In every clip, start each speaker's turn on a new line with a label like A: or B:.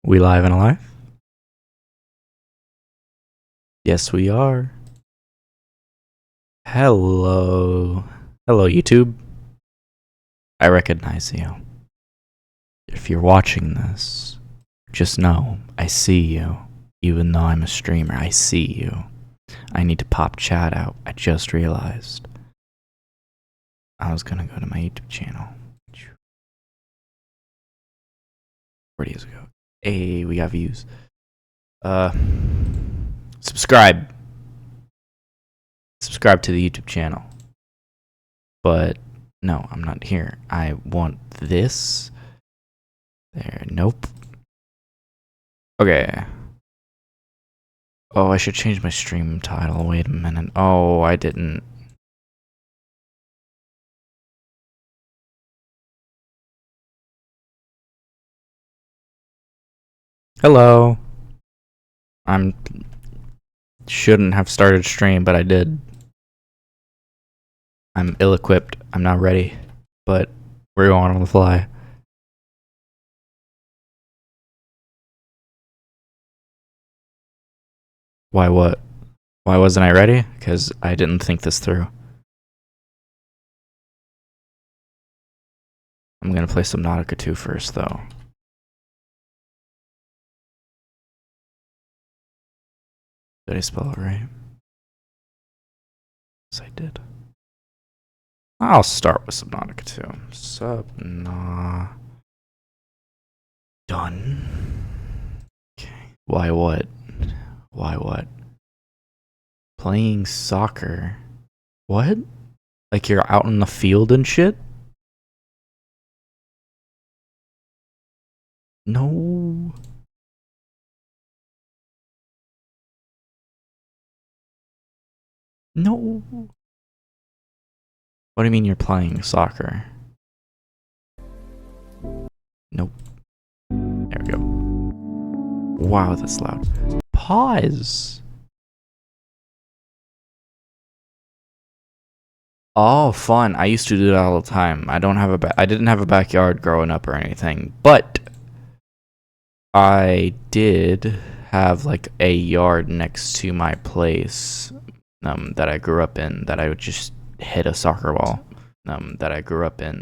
A: We live and alive? Yes, we are. Hello. Hello, YouTube. I recognize you. If you're watching this, just know I see you. Even though I'm a streamer, I see you. I need to pop chat out. I just realized. I was gonna go to my YouTube channel 4 days ago. Hey, we got views. Subscribe. Subscribe to the YouTube channel. But no, I'm not here. I want this. There, nope. Okay. Oh, I should change my stream title. Wait a minute. Oh, I didn't. Hello. Shouldn't have started stream, but I did. I'm ill-equipped. I'm not ready, but we're going on the fly. Why what? Why wasn't I ready? Because I didn't think this through. I'm gonna play Subnautica 2 first, though. Did I spell it right? Yes, I did. I'll start with Subnautica 2. Done. Okay. Why what? Why what? Playing soccer. What? Like you're out in the field and shit? No. No. What do you mean you're playing soccer? Nope. There we go. Wow, that's loud. Pause. Oh, fun. I used to do that all the time. I didn't have a backyard growing up or anything, but I did have like a yard next to my place that I grew up in that I would just hit a soccer ball that I grew up in.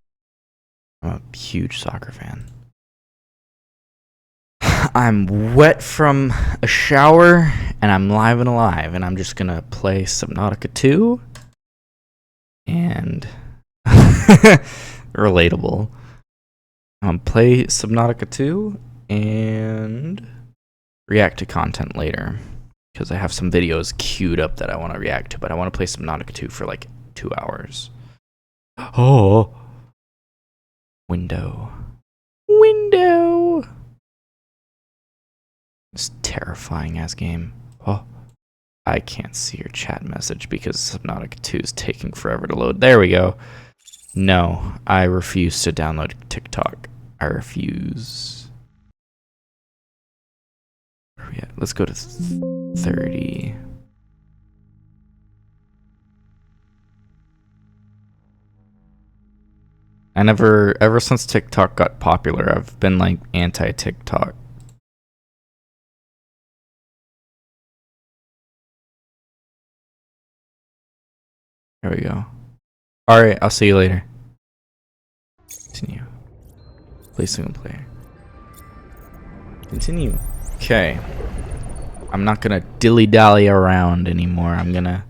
A: I'm a huge soccer fan. I'm wet from a shower and I'm live and alive, and I'm just gonna play Subnautica 2 and relatable. Play Subnautica 2 and react to content later because I have some videos queued up that I want to react to, but I want to play Subnautica 2 for like 2 hours. Oh, window. This terrifying ass game. Oh, I can't see your chat message because Subnautica 2 is taking forever to load. There we go. No, I refuse to download TikTok. I refuse. Where are we at? Let's go to 30. Ever since TikTok got popular, I've been like anti-TikTok. There we go. Alright, I'll see you later. Continue. Play single player. Continue. Okay. I'm not gonna dilly-dally around anymore. I'm gonna...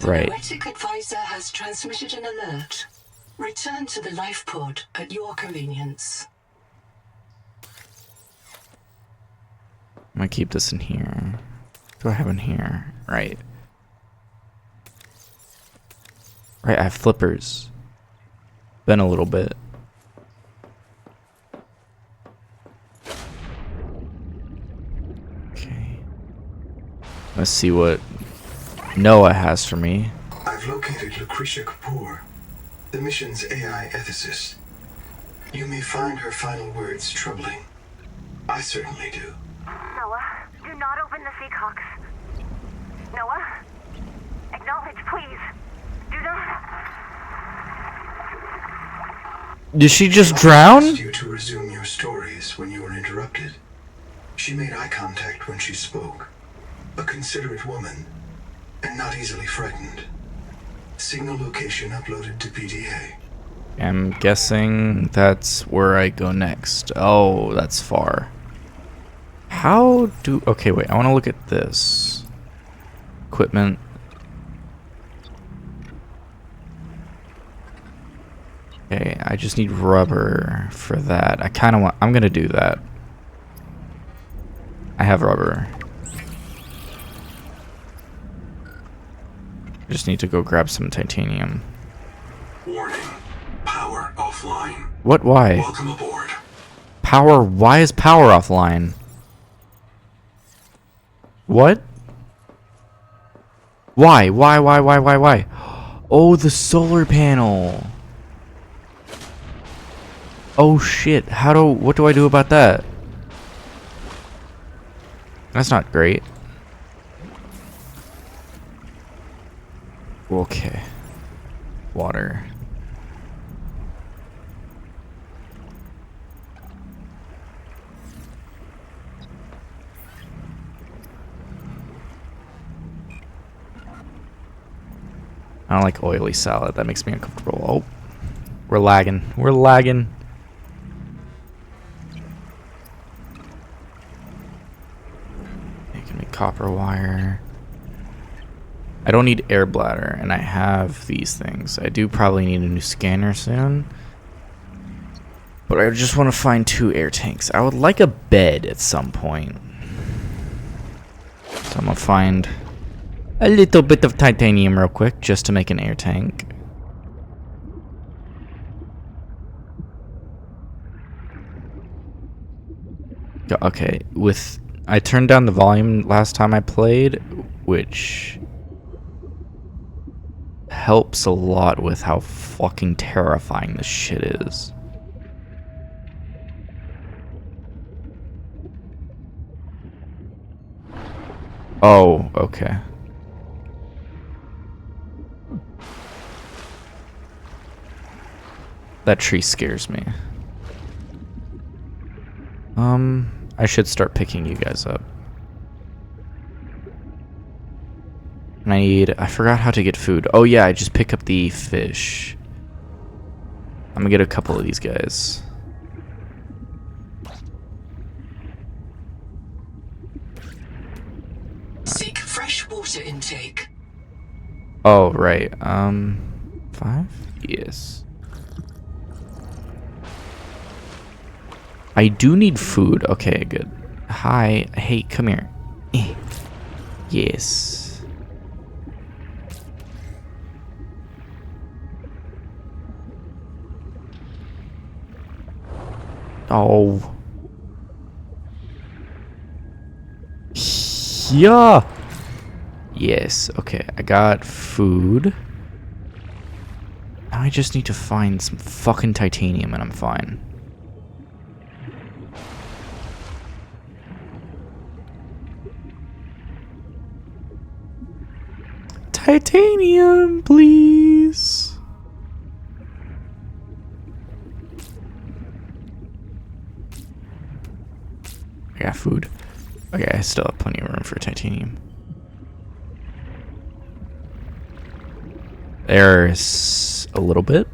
A: Right.
B: The Noetic advisor has transmitted an alert. Return to the life pod at your convenience.
A: I'm gonna keep this in here. What do I have in here? Right. Right, I have flippers. Been a little bit. Okay. Let's see what Noah has for me.
C: I've located Lucretia Kapoor, the mission's AI ethicist. You may find her final words troubling. I certainly do.
D: Noah, do not open the Seahawks. Noah, acknowledge, please. Do not.
A: Did she just
C: She
A: drown?
C: asked you to resume your stories when you were interrupted. She made eye contact when she spoke. A considerate woman, and not easily frightened. Signal location uploaded to PDA.
A: I'm guessing that's where I go next. Oh, that's far. How do... Okay, wait. I want to look at this. Equipment. Okay, I just need rubber for that. I kind of want... I'm going to do that. I have rubber. I just need to go grab some titanium.
C: Warning. Power offline.
A: What? Why?
C: Welcome aboard.
A: Power? Why is power offline? What? Why? Why? Oh, the solar panel. Oh shit. What do I do about that? That's not great. Okay. Water. I don't like oily salad. That makes me uncomfortable. Oh, we're lagging. We're lagging. Making me copper wire. I don't need air bladder, and I have these things. I do probably need a new scanner soon. But I just want to find 2 air tanks. I would like a bed at some point. So I'm going to find a little bit of titanium real quick just to make an air tank. Okay, I turned down the volume last time I played, which helps a lot with how fucking terrifying this shit is. Oh, okay. That tree scares me. I should start picking you guys up. And I forgot how to get food. Oh yeah, I just pick up the fish. I'm gonna get a couple of these guys.
B: Seek fresh water intake.
A: Oh, right. 5? Yes. I do need food. Okay, good. Hi. Hey, come here. Yes. Oh. Yeah. Yes. Okay, I got food. Now I just need to find some fucking titanium and I'm fine. Titanium, please. I got food. Okay, I still have plenty of room for titanium. There's a little bit.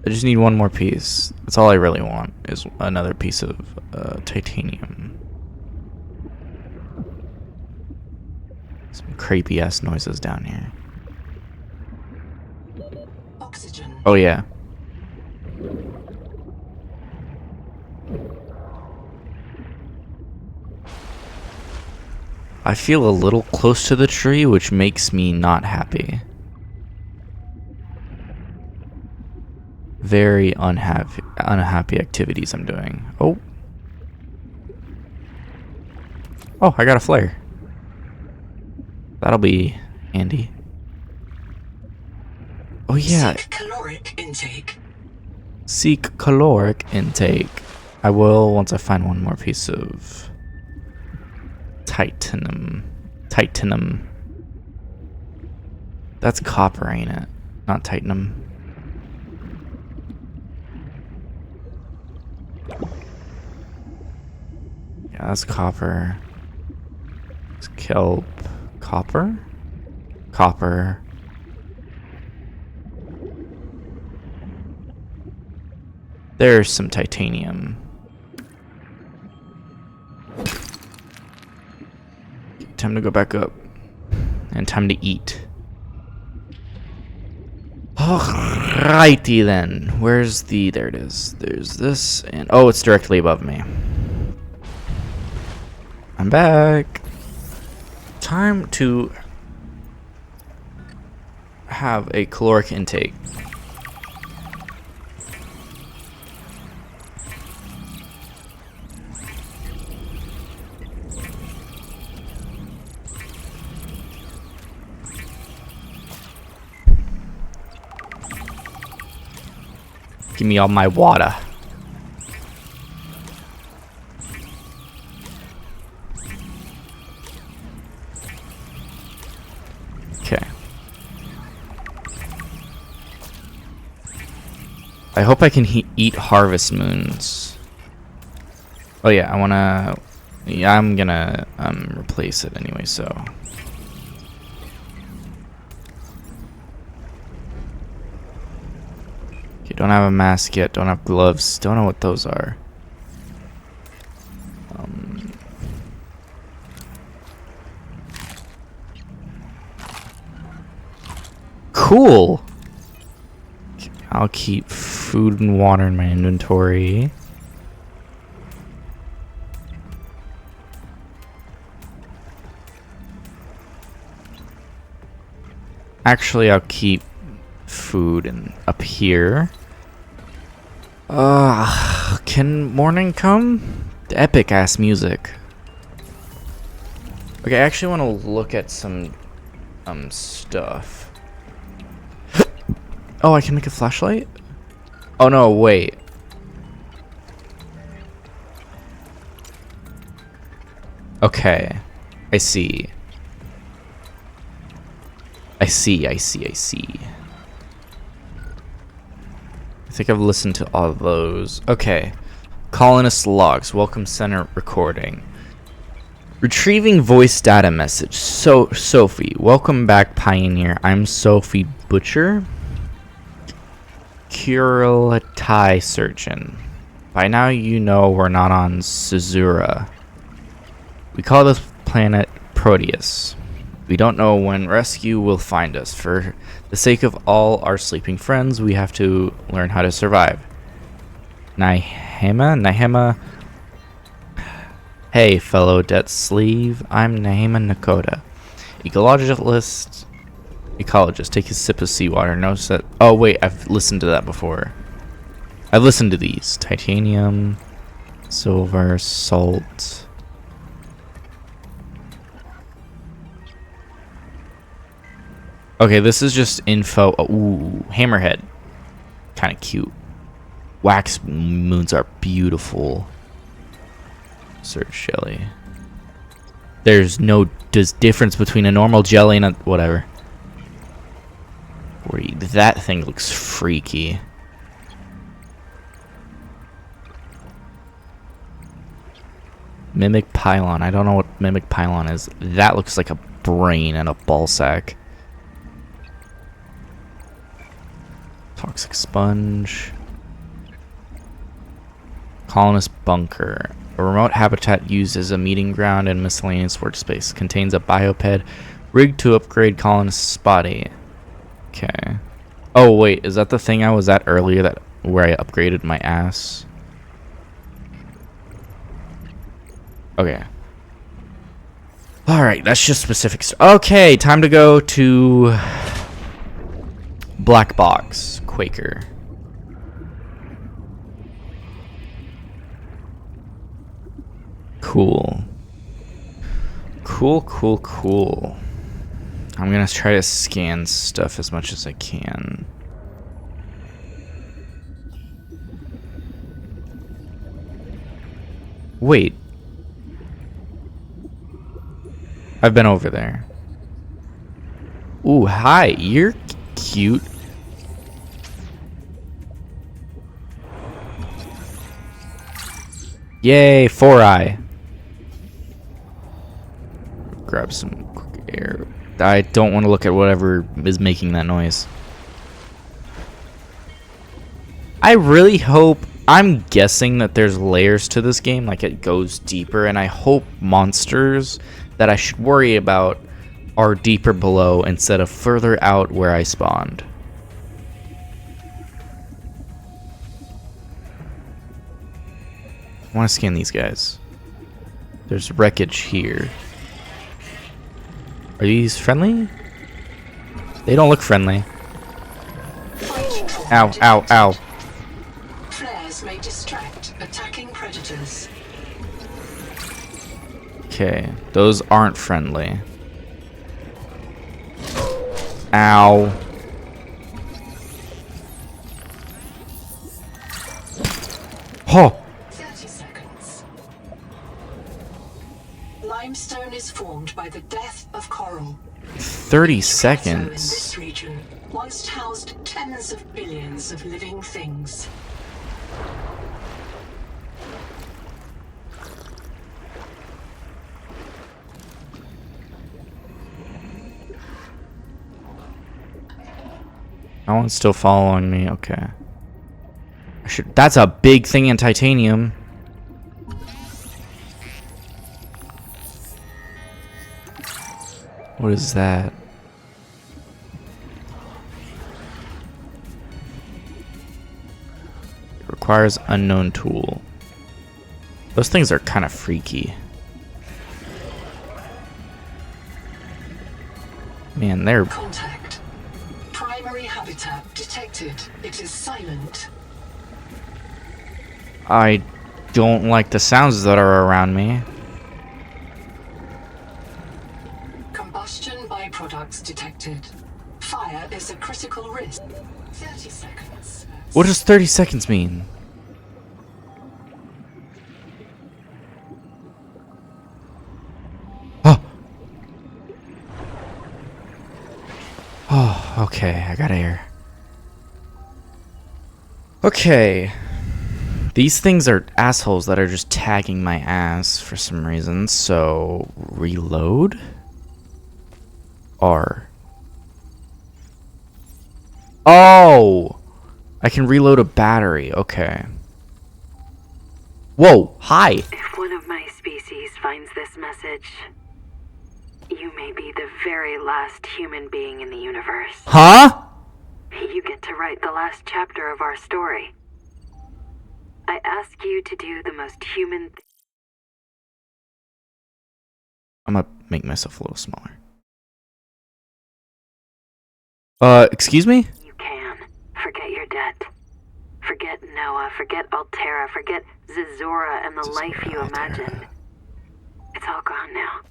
A: I just need one more piece. That's all I really want, is another piece of titanium. Some creepy ass noises down here.
B: Oxygen.
A: Oh yeah. I feel a little close to the tree, which makes me not happy. Very unhappy activities I'm doing. Oh. Oh, I got a flare. That'll be handy. Oh yeah.
B: Seek caloric intake.
A: Seek caloric intake. I will once I find one more piece of titanium. Titanium. That's copper, ain't it? Not titanium. That's copper. It's kelp. Copper? Copper. There's some titanium. Time to go back up. And time to eat. Alrighty then. Where's the... There it is. There's this and... Oh, it's directly above me. I'm back. Time to have a caloric intake. Give me all my water. Okay. I hope I can eat harvest moons. Oh yeah, I wanna... Yeah, I'm gonna replace it anyway, so... Okay, don't have a mask yet, don't have gloves, don't know what those are. Cool! Okay, I'll keep food and water in my inventory. Actually, I'll keep food and up here. Can morning come? The epic ass music. Okay, I actually want to look at some stuff. Oh, I can make a flashlight? Oh no, wait. Okay. I see. I see. I think I've listened to all of those. Okay. Colonist logs. Welcome center recording. Retrieving voice data message. Sophie. Welcome back, Pioneer. I'm Sophie Butcher. Curilatai surgeon. By now you know we're not on Caesura. We call this planet Proteus. We don't know when rescue will find us. For the sake of all our sleeping friends, we have to learn how to survive. Nahema? Hey, fellow debt sleeve. I'm Nahema Nakota. Ecologist. Take a sip of seawater. Notice that... Oh, wait. I've listened to that before. I've listened to these. Titanium. Silver. Salt. Okay, this is just info. Ooh, hammerhead. Kind of cute. Wax moons are beautiful. Search jelly. There's no difference between a normal jelly and a... Whatever. That thing looks freaky. Mimic pylon. I don't know what mimic pylon is. That looks like a brain and a ball sack. Toxic sponge. Colonist bunker. A remote habitat used as a meeting ground and miscellaneous workspace. Contains a bioped rigged to upgrade colonist's body. Okay. Oh wait, is that the thing I was at earlier where I upgraded my ass? Okay. Alright, that's just specific okay, time to go to Black Box, Quaker. Cool. Cool. I'm gonna try to scan stuff as much as I can. Wait. I've been over there. Ooh, hi. You're cute. Yay, 4-eye. grab some quick air. I don't want to look at whatever is making that noise. I really hope... I'm guessing that there's layers to this game, like it goes deeper, and I hope monsters that I should worry about are deeper below instead of further out where I spawned. I want to scan these guys. There's wreckage here. Are these friendly? They don't look friendly. Ow, ow, ow.
B: Flares may distract attacking predators.
A: Okay, those aren't friendly. Ow. Oh!
B: 30 seconds. Limestone is formed by the death of coral.
A: 30
B: In
A: seconds.
B: this region, once housed tens of billions of living things.
A: No one's still following me. Okay. That's a big thing in titanium. What is that? It requires unknown tool. Those things are kind of freaky. Man, they're...
B: Contact. Primary habitat detected. It is silent.
A: I don't like the sounds that are around me.
B: Combustion byproducts detected. Fire is a critical risk. 30 seconds.
A: What does 30 seconds mean? Oh. Oh, okay, I got air. Okay. These things are assholes that are just tagging my ass for some reason, so reload? R. Oh! I can reload a battery, okay. Whoa, hi!
E: If one of my species finds this message, you may be the very last human being in the universe.
A: Huh?
E: You get to write the last chapter of our story. I ask you to do the most human
A: I'm gonna make myself a little smaller. Excuse me?
E: you can. Forget your debt. Forget Noah, forget Altera, forget Zazora and the life you imagined. It's all gone now.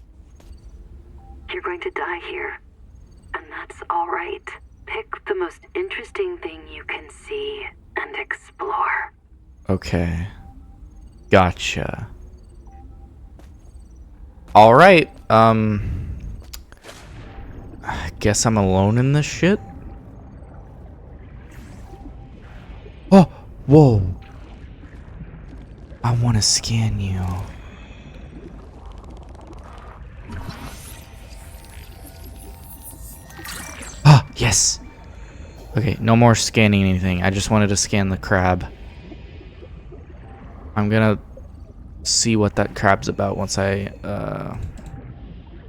E: You're going to die here. And that's alright. Pick the most interesting thing you can see and explore.
A: Okay. Gotcha. Alright, I guess I'm alone in this shit? Oh! Whoa! I wanna scan you. Ah! Yes! Okay, no more scanning anything. I just wanted to scan the crab. I'm gonna see what that crab's about once I,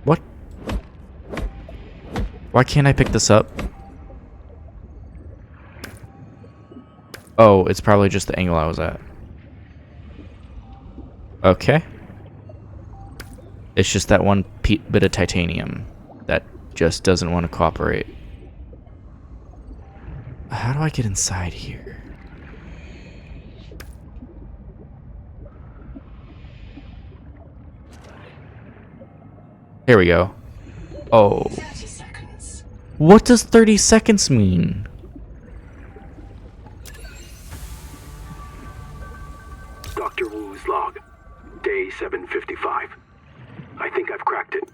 A: What? Why can't I pick this up? Oh, it's probably just the angle I was at. Okay. It's just that one bit of titanium that just doesn't want to cooperate. How do I get inside here? Here we go. Oh.
B: 30 seconds.
A: What does 30 seconds mean?
F: Dr. Wu's log. Day 755. I think I've cracked it.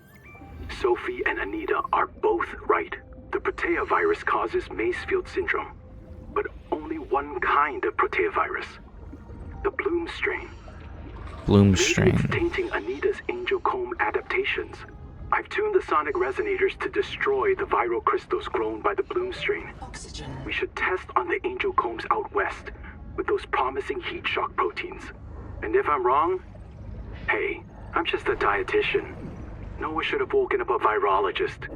F: Sophie and Anita are both right. The Protea virus causes Macefield syndrome. But only one kind of Protea virus. The Bloom strain.
A: Bloom
F: Maybe
A: strain.
F: it's tainting Anita's angel comb adaptations. I've tuned the sonic resonators to destroy the viral crystals grown by the bloom strain.
B: Oxygen.
F: We should test on the angel combs out west with those promising heat shock proteins. And if I'm wrong, hey, I'm just a dietitian. Noah should have woken up a virologist.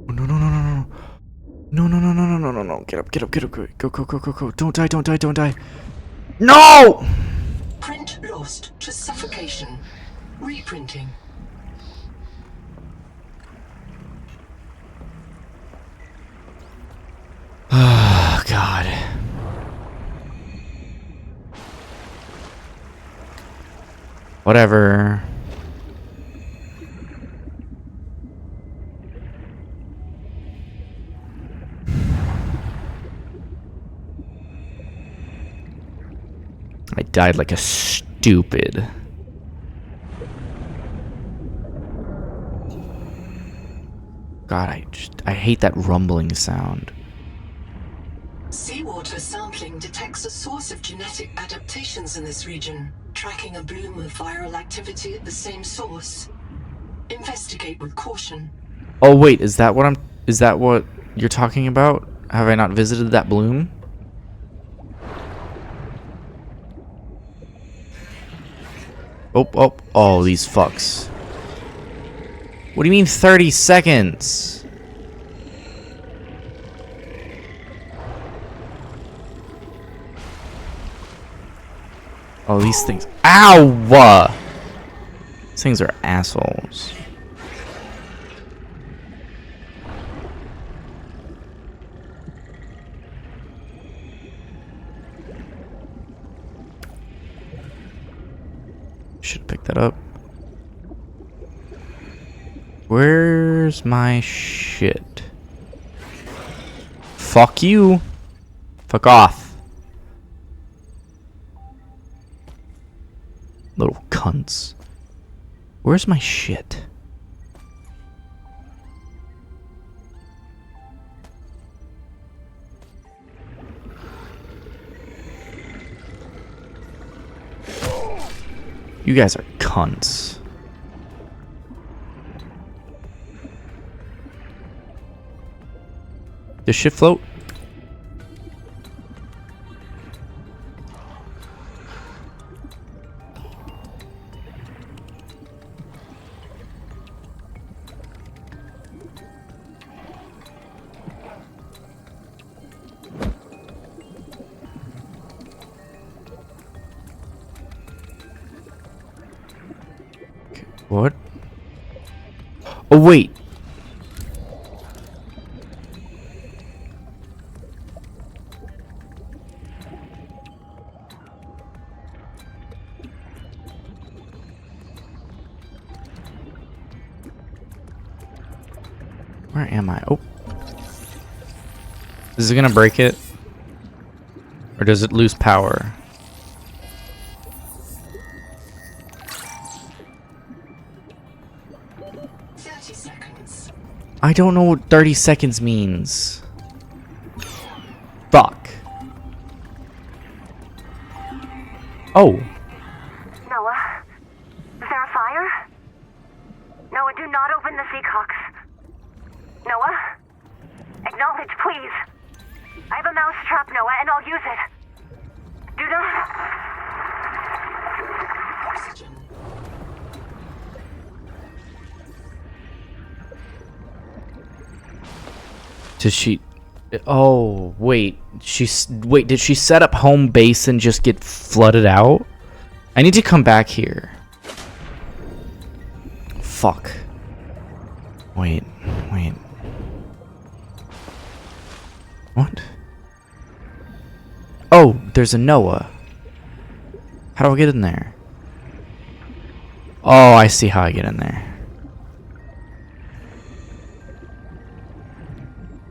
A: No, no, no, no, no. No, no, no, no, no, no, no, no. Get up, get up, get up. Go, go, go, go, go. Don't die, don't die, don't die. No!
B: Print lost to suffocation. Reprinting.
A: Oh, God. Whatever. I died like a stupid. God, I hate that rumbling sound.
B: Seawater sampling detects a source of genetic adaptations in this region, tracking a bloom of viral activity at the same source. Investigate with caution.
A: Oh wait, is that what you're talking about? Have I not visited that bloom? Oh, these fucks. What do you mean 30 seconds? Oh, these things. Ow! These things are assholes. Should pick that up. Where's my shit? Fuck you. Fuck off. Little cunts. Where's my shit? You guys are cunts. Does shit float? Okay, what? Oh wait. Where am I? Oh. Is it gonna break it? Or does it lose power? I don't know what 30 seconds means. Fuck. Oh.
D: Noah? Is there a fire? Noah, do not open the Seacocks. Noah? Acknowledge, please. I have a mouse trap, Noah, and I'll use it. Do not...
B: Oxygen.
A: Does she... Oh, wait. Wait, did she set up home base and just get flooded out? I need to come back here. Fuck. Wait. What? Oh, there's a Noah. How do I get in there? Oh, I see how I get in there.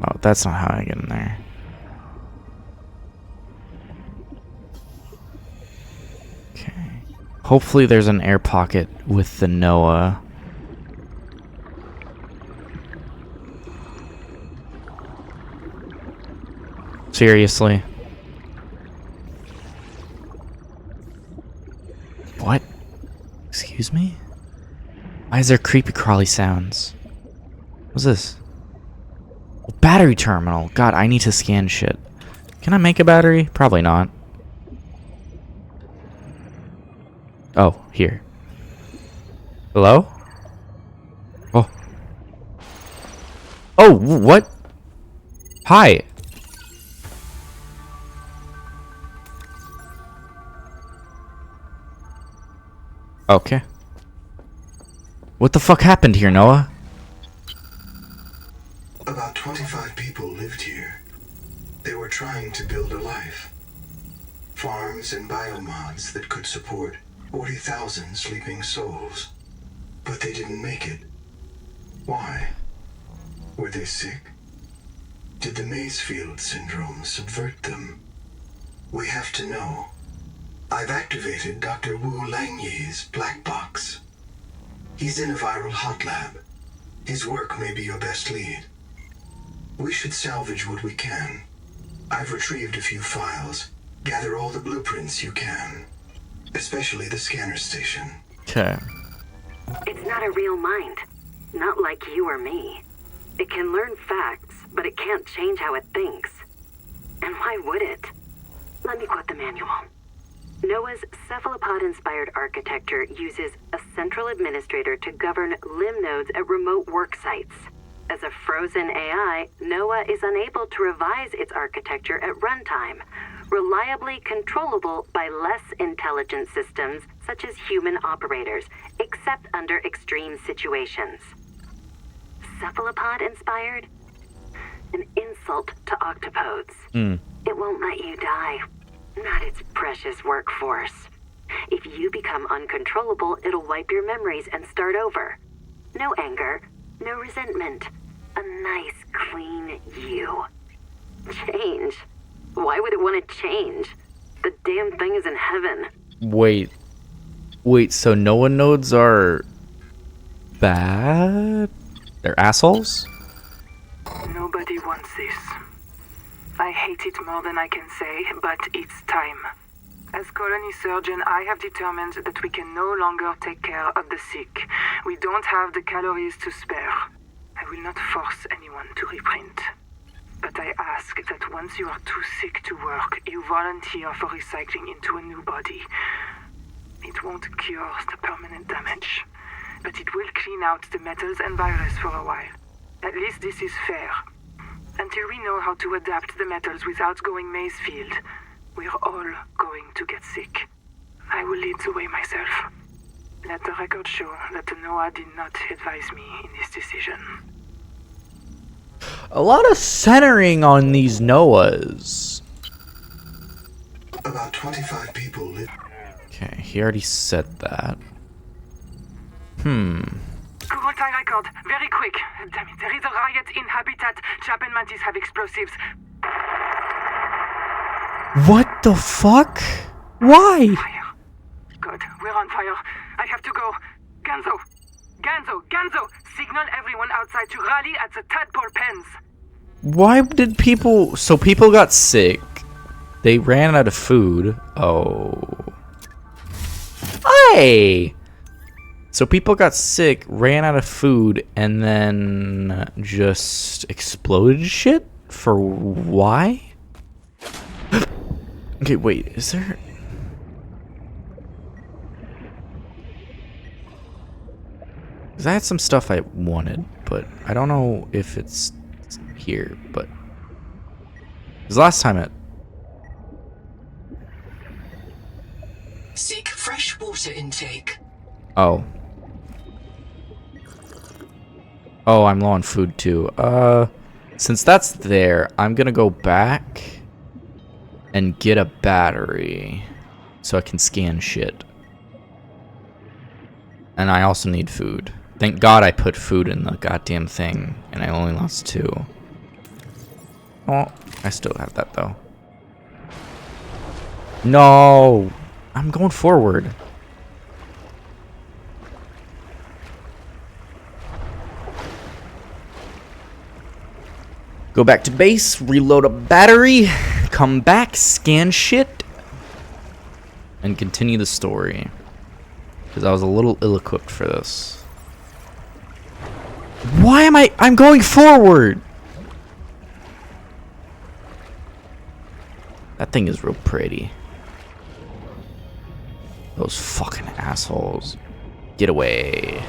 A: Oh, that's not how I get in there. Okay. Hopefully there's an air pocket with the Noah. Seriously? What? Excuse me? Why is there creepy crawly sounds? What's this? Oh, battery terminal. God, I need to scan shit. Can I make a battery? Probably not. Oh, here. Hello? Oh. Oh, what? Hi. Okay. What the fuck happened here, Noah?
C: About 25 people lived here. They were trying to build a life. Farms and biomods that could support 40,000 sleeping souls. But they didn't make it. Why? Were they sick? Did the Maysfield syndrome subvert them? We have to know. I've activated Dr. Wu Langyi's black box. He's in a viral hot lab. His work may be your best lead. We should salvage what we can. I've retrieved a few files. Gather all the blueprints you can. Especially the scanner station.
A: Okay.
E: It's not a real mind. Not like you or me. It can learn facts, but it can't change how it thinks. And why would it? Let me quote the manual. Noah's cephalopod-inspired architecture uses a central administrator to govern limb nodes at remote work sites. As a frozen AI, Noah is unable to revise its architecture at runtime, reliably controllable by less intelligent systems such as human operators, except under extreme situations. Cephalopod-inspired? An insult to octopodes. It won't let you die. Not its precious workforce. If you become uncontrollable, it'll wipe your memories and start over. No anger, no resentment. A nice, clean you. Change? Why would it want to change? The damn thing is in heaven.
A: Wait, so Noah nodes are bad? They're assholes?
G: Nobody wants this. I hate it more than I can say, but it's time. As colony surgeon, I have determined that we can no longer take care of the sick. We don't have the calories to spare. I will not force anyone to reprint. But I ask that once you are too sick to work, you volunteer for recycling into a new body. It won't cure the permanent damage, but it will clean out the metals and virus for a while. At least this is fair. Until we know how to adapt the metals without going Maysfield, we're all going to get sick. I will lead the way myself. Let the record show that Noah did not advise me in this decision.
A: A lot of centering on these Noahs.
C: About 25 people live.
A: Okay, he already said that.
G: Kurultai record, very quick. Damn it, there is a riot in Habitat. Chap and Mantis have explosives.
A: What the fuck? Why?
G: Fire. Good, we're on fire. I have to go. Ganzo! Signal everyone outside to rally at the tadpole pens.
A: Why did people... So people got sick. They ran out of food. Oh. Hey! So people got sick, ran out of food, and then just exploded shit? For why? Okay, wait, is there... Because I had some stuff I wanted, but I don't know if it's here, but... Because last time it...
B: Seek fresh water intake.
A: Oh. Oh, I'm low on food too. Since that's there, I'm gonna go back and get a battery so I can scan shit. And I also need food. Thank God I put food in the goddamn thing, and I only lost 2. Oh, I still have that though. No! I'm going forward. Go back to base, reload a battery, come back, scan shit, and continue the story. Because I was a little ill-equipped for this. Why am I'm going forward? That thing is real pretty. Those fucking assholes. Get away.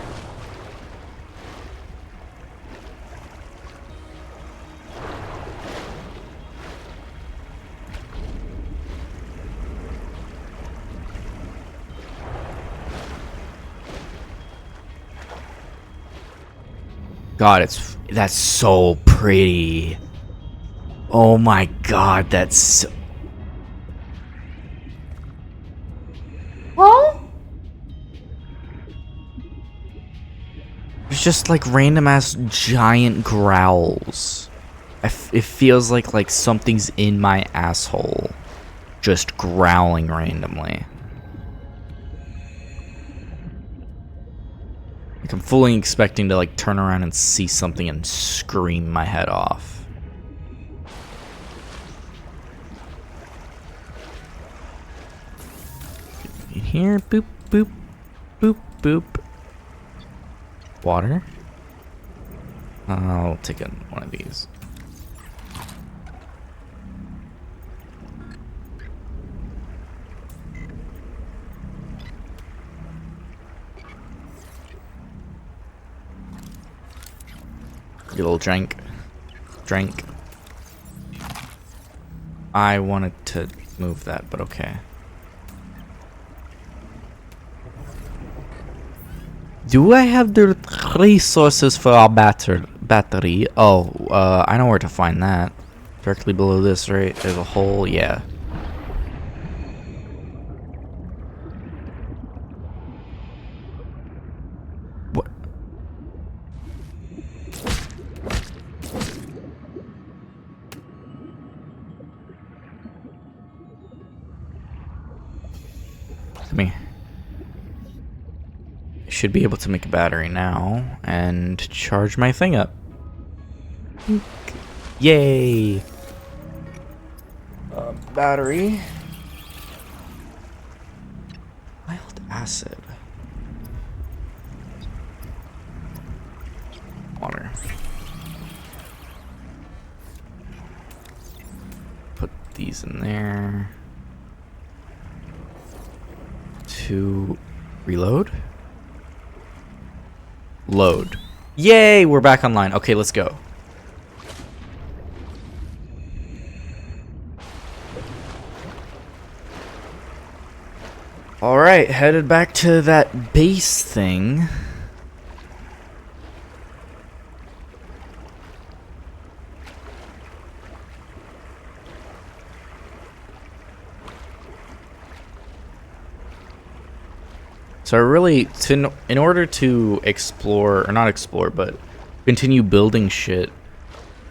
A: God, that's so pretty. Oh my god, that's so... Huh? There's just like random ass giant growls. It feels like something's in my asshole, just growling randomly. Like I'm fully expecting to like turn around and see something and scream my head off. In here, boop, boop, boop, boop. Water. I'll take one of these. Get a little drink. I wanted to move that, but okay. Do I have the resources for our battery? Oh, I know where to find that. Directly below this, right? There's a hole, yeah. What? Come here. Should be able to make a battery now and charge my thing up. Yay! Battery. Mild acid. Water. Put these in there. To reload. Load. Yay, we're back online. Okay, let's go. Alright, headed back to that base thing. So I really, in order to explore, or not explore, but continue building shit,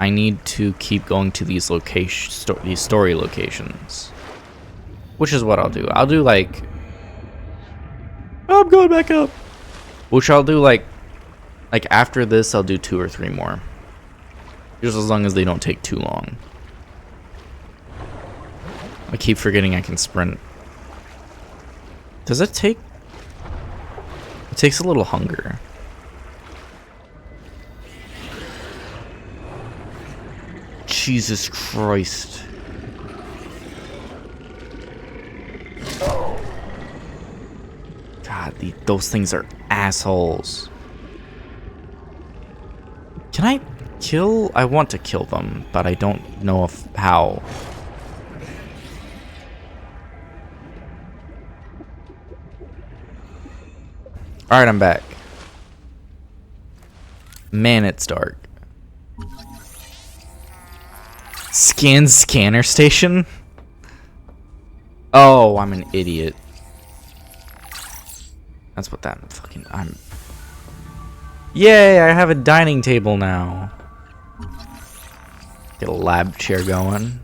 A: I need to keep going to these these story locations. Which is what I'll do. I'll do like... I'm going back up! Which I'll do like after this, I'll do 2 or 3 more. Just as long as they don't take too long. I keep forgetting I can sprint. Does it take... It takes a little hunger. Jesus Christ. God, those things are assholes. Can I kill? I want to kill them, but I don't know how. Alright, I'm back. Man, it's dark. Scanner station? Oh, I'm an idiot. That's what that fucking... Yay, I have a dining table now. Get a lab chair going.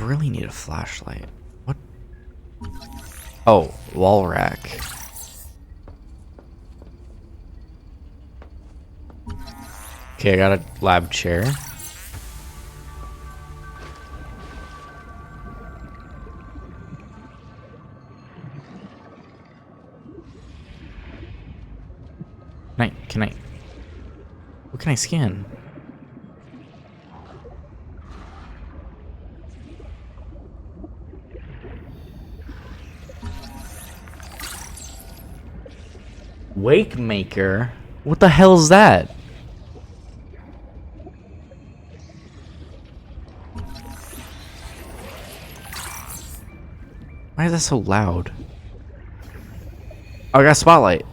A: Really need a flashlight. What? Oh, wall rack. Okay, I got a lab chair. Nice. can I... What can I scan? Wake Maker? What the hell is that? Why is that so loud? Oh, I got a spotlight.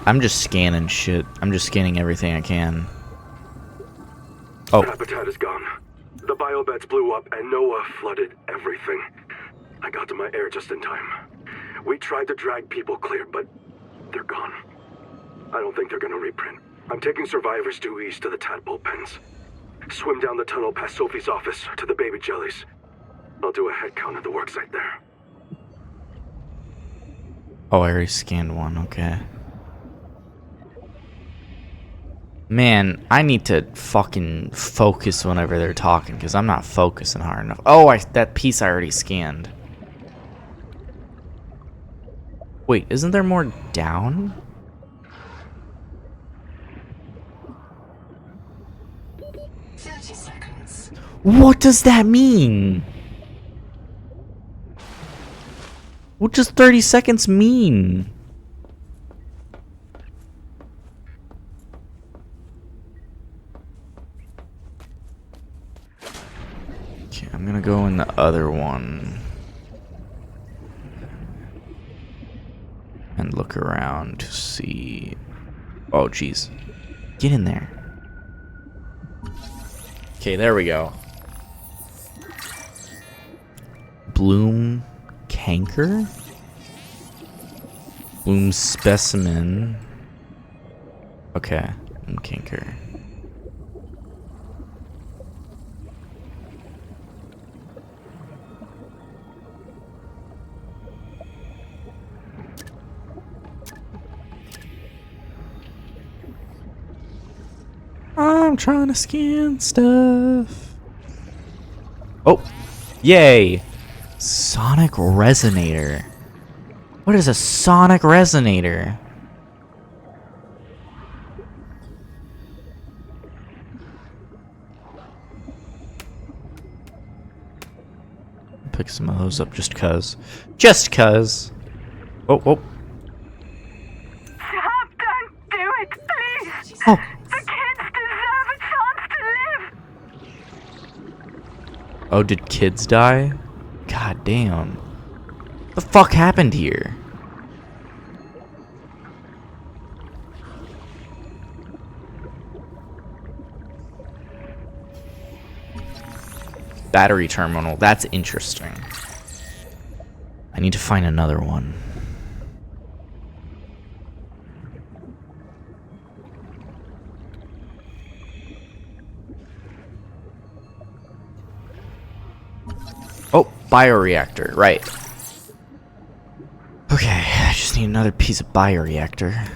A: I'm just scanning shit. I'm just scanning everything I can. Oh.
F: Habitat is gone. The biobeds blew up and Noah flooded everything. I got to my air just in time. We tried to drag people clear, but they're gone. I don't think they're gonna reprint. I'm taking survivors due east to the tadpole pens. Swim down the tunnel past Sophie's office to the baby jellies. I'll do a head count at the worksite there.
A: Oh, I already scanned one, okay. Man, I need to fucking focus whenever they're talking, because I'm not focusing hard enough. Oh, that piece I already scanned. Wait, isn't there more down? What does that mean? What does 30 seconds mean? Okay, I'm gonna go in the other one and look around to see. Oh, jeez. Get in there. Okay, there we go. Bloom canker? Bloom specimen. Okay, bloom canker. I'm trying to scan stuff. Oh, yay. Sonic resonator. What is a sonic resonator? Pick some of those up just cuz. Just cuz. Oh, oh.
D: Stop! Don't do it, please!
A: Oh.
D: The kids deserve a chance to live!
A: Oh, did kids die? God damn. What the fuck happened here? Battery terminal. That's interesting. I need to find another one. Oh, bioreactor, right. Okay, I just need another piece of bioreactor.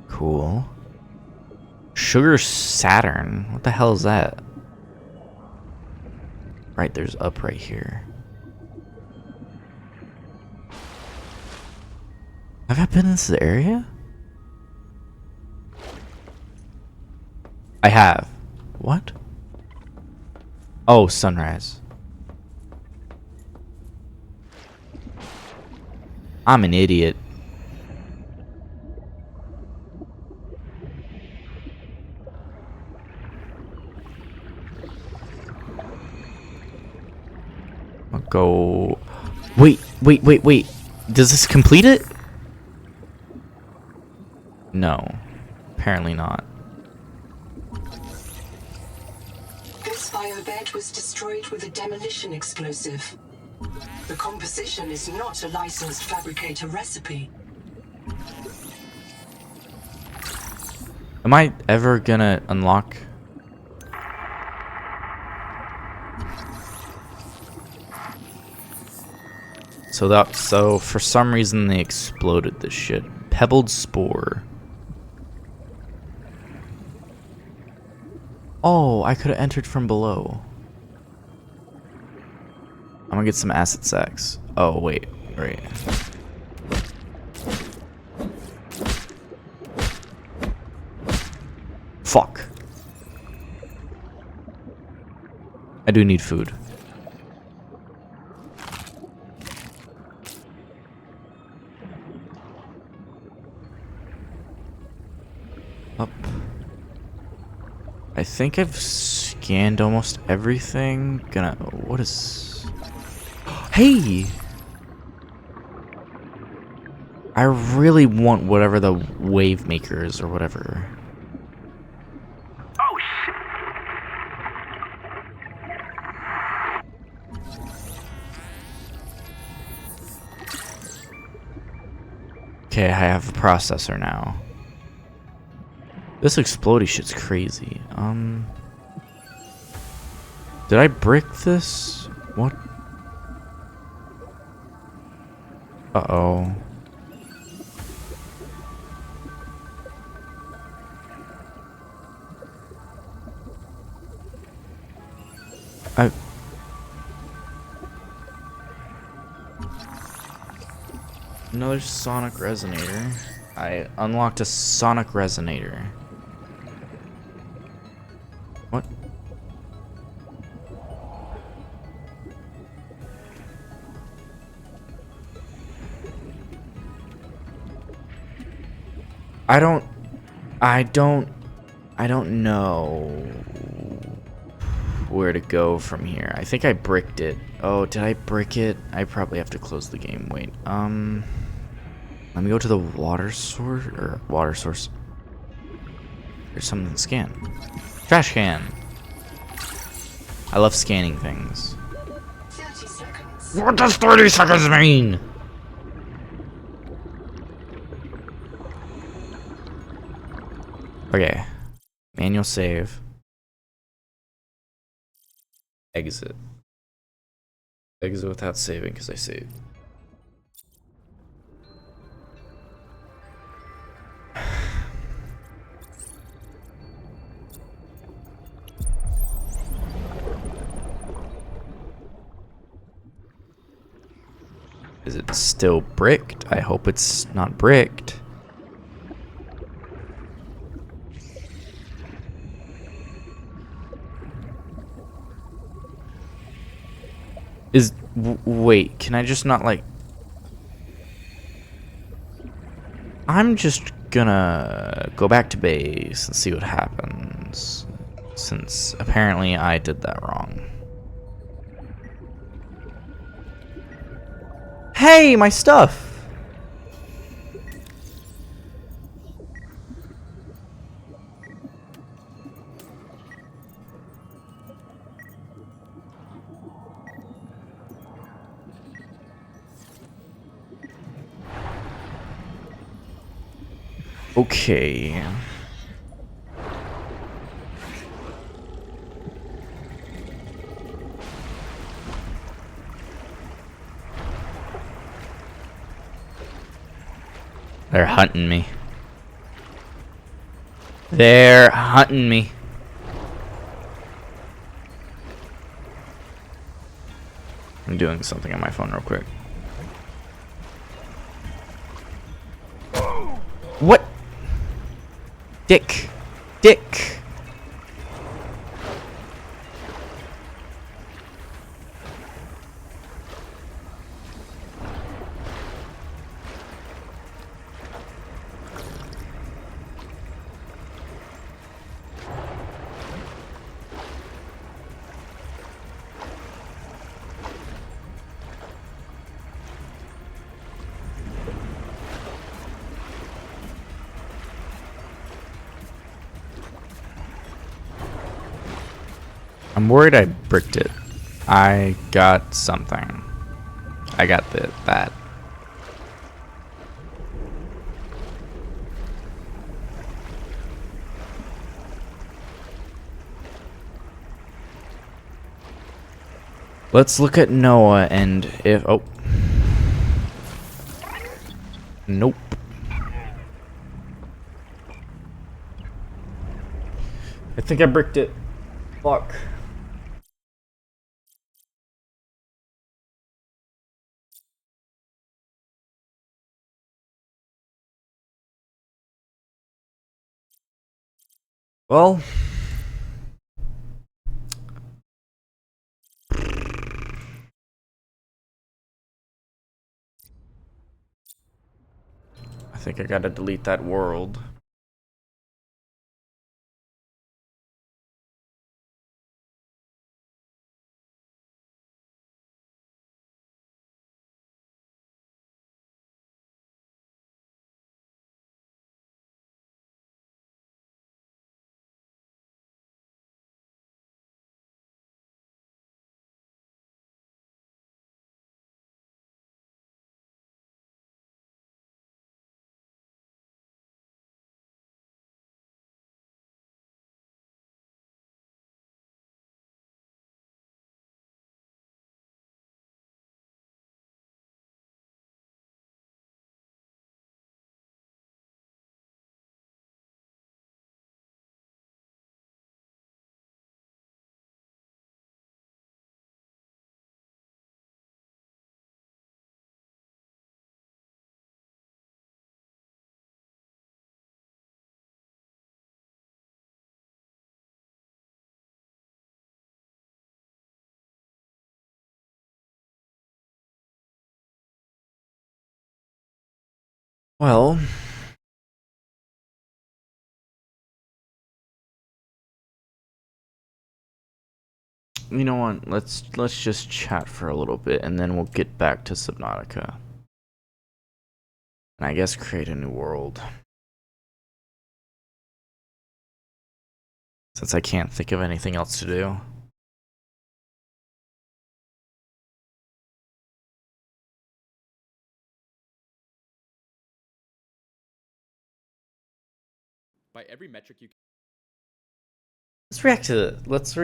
A: Cool. Sugar Saturn. What the hell is that? Right, there's up right here. Have I been in this area? I have. What? Oh, sunrise. I'm an idiot. I'll go. Wait. Does this complete it? No. Apparently not.
B: This biobed was destroyed with a demolition explosive. The composition is not a licensed fabricator recipe.
A: Am I ever gonna unlock? So for some reason they exploded this shit. Pebbled spore. Oh, I could have entered from below. I'm gonna get some acid sacks. Oh, wait. Fuck. I do need food. Up. I think I've scanned almost everything. What is... Hey! I really want whatever the wave maker is or whatever.
F: Oh, shit!
A: Okay, I have a processor now. This explodey shit's crazy. Did I brick this? What? Uh-oh. Another sonic resonator. I unlocked a sonic resonator. What? I don't know where to go from here. I think I bricked it. Oh, did I brick it? I probably have to close the game. Wait. Let me go to the water source. There's something to scan. Trash can. I love scanning things.
B: 30 seconds.
A: What does 30 seconds mean? Okay. Manual save. Exit. Exit without saving because I saved. Is it still bricked? I hope it's not bricked. Wait, can I just not like... I'm just gonna go back to base and see what happens. Since apparently I did that wrong. Hey, my stuff! Okay. They're hunting me. They're hunting me. I'm doing something on my phone real quick. What? Dick. Dick. I'm worried I bricked it. I got something. I got that. Let's look at Noah and if... Oh. Nope. I think I bricked it. Fuck. Well, I think I gotta delete that world. Well, you know what? Let's just chat for a little bit, and then we'll get back to Subnautica. And I guess create a new world. Since I can't think of anything else to do.
H: By every metric you
A: Let's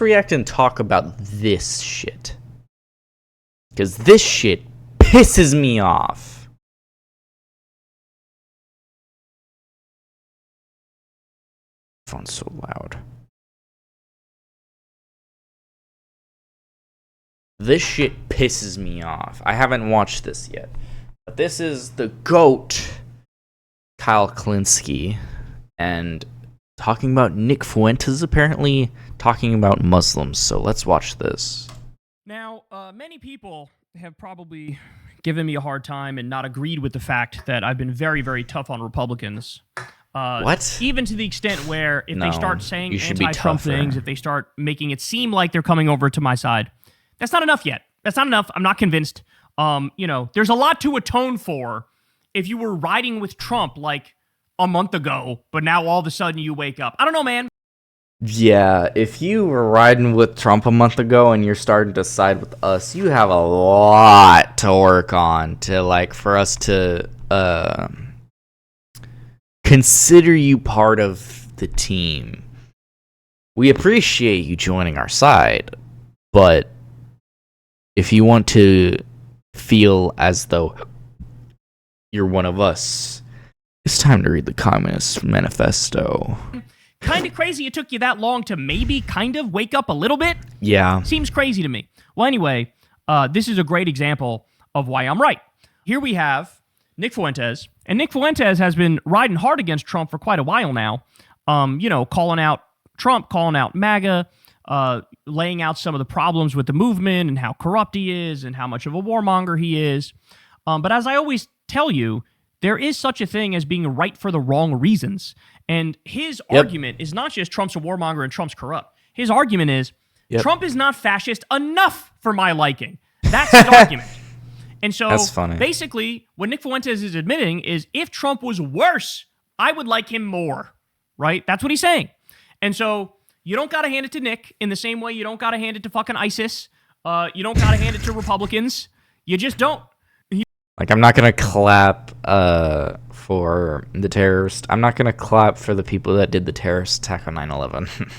A: react and talk about this shit. Because this shit pisses me off. Phone's so loud. This shit pisses me off. I haven't watched this yet. But this is the GOAT, Kyle Klinsky, and talking about Nick Fuentes, apparently talking about Muslims. So let's watch this.
I: Now, many people have probably given me a hard time and not agreed with the fact that I've been very, very tough on Republicans.
A: What?
I: Even to the extent where if they start saying
A: you should be
I: anti-Trump
A: tougher.
I: things, if they start making it seem like they're coming over to my side, that's not enough yet. That's not enough. I'm not convinced. There's a lot to atone for if you were riding with Trump like a month ago, but now all of a sudden you wake up. I don't know, man.
A: Yeah, if you were riding with Trump a month ago and you're starting to side with us, you have a lot to work on for us to consider you part of the team. We appreciate you joining our side, but if you want to feel as though you're one of us, it's time to read the Communist Manifesto.
I: Kind of crazy it took you that long to maybe kind of wake up a little bit.
A: Yeah.
I: Seems crazy to me. Well, anyway, this is a great example of why I'm right. Here we have Nick Fuentes, and Nick Fuentes has been riding hard against Trump for quite a while now. Calling out Trump, calling out MAGA, laying out some of the problems with the movement and how corrupt he is and how much of a warmonger he is. But as I always tell you, there is such a thing as being right for the wrong reasons. And his argument is not just Trump's a warmonger and Trump's corrupt. His argument is Trump is not fascist enough for my liking. That's his argument. And so
A: That's funny.
I: Basically, what Nick Fuentes is admitting is if Trump was worse, I would like him more, right? That's what he's saying. And so you don't got to hand it to Nick in the same way you don't got to hand it to fucking ISIS. You don't got to hand it to Republicans. You just don't.
A: Like, I'm not going to clap for the terrorist. I'm not going to clap for the people that did the terrorist attack on 9/11.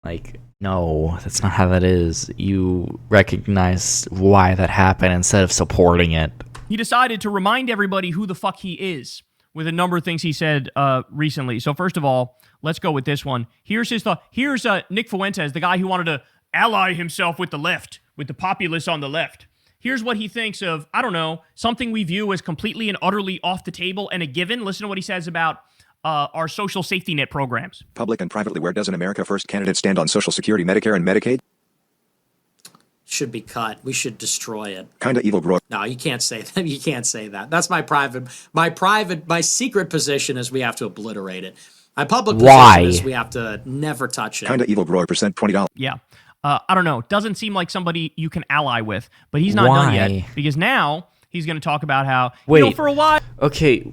A: Like, no, that's not how that is. You recognize why that happened instead of supporting it.
I: He decided to remind everybody who the fuck he is with a number of things he said recently. So first of all, let's go with this one. Here's his thought. Here's Nick Fuentes, the guy who wanted to ally himself with the left, with the populists on the left. Here's what he thinks of, I don't know, something we view as completely and utterly off the table and a given. Listen to what he says about our social safety net programs.
J: Public and privately, where doesn't America First candidate stand on Social Security, Medicare, and Medicaid?
K: Should be cut. We should destroy it.
J: Kinda evil, bro.
K: No, you can't say that. You can't say that. That's my secret position is we have to obliterate it. My public
A: Why?
K: position is we have to never touch it.
J: Kinda evil, bro. Percent $20.
I: Yeah. I don't know. Doesn't seem like somebody you can ally with, but he's not done
A: Why?
I: yet because now he's going to talk about how,
A: Wait.
I: for a while.
A: Okay.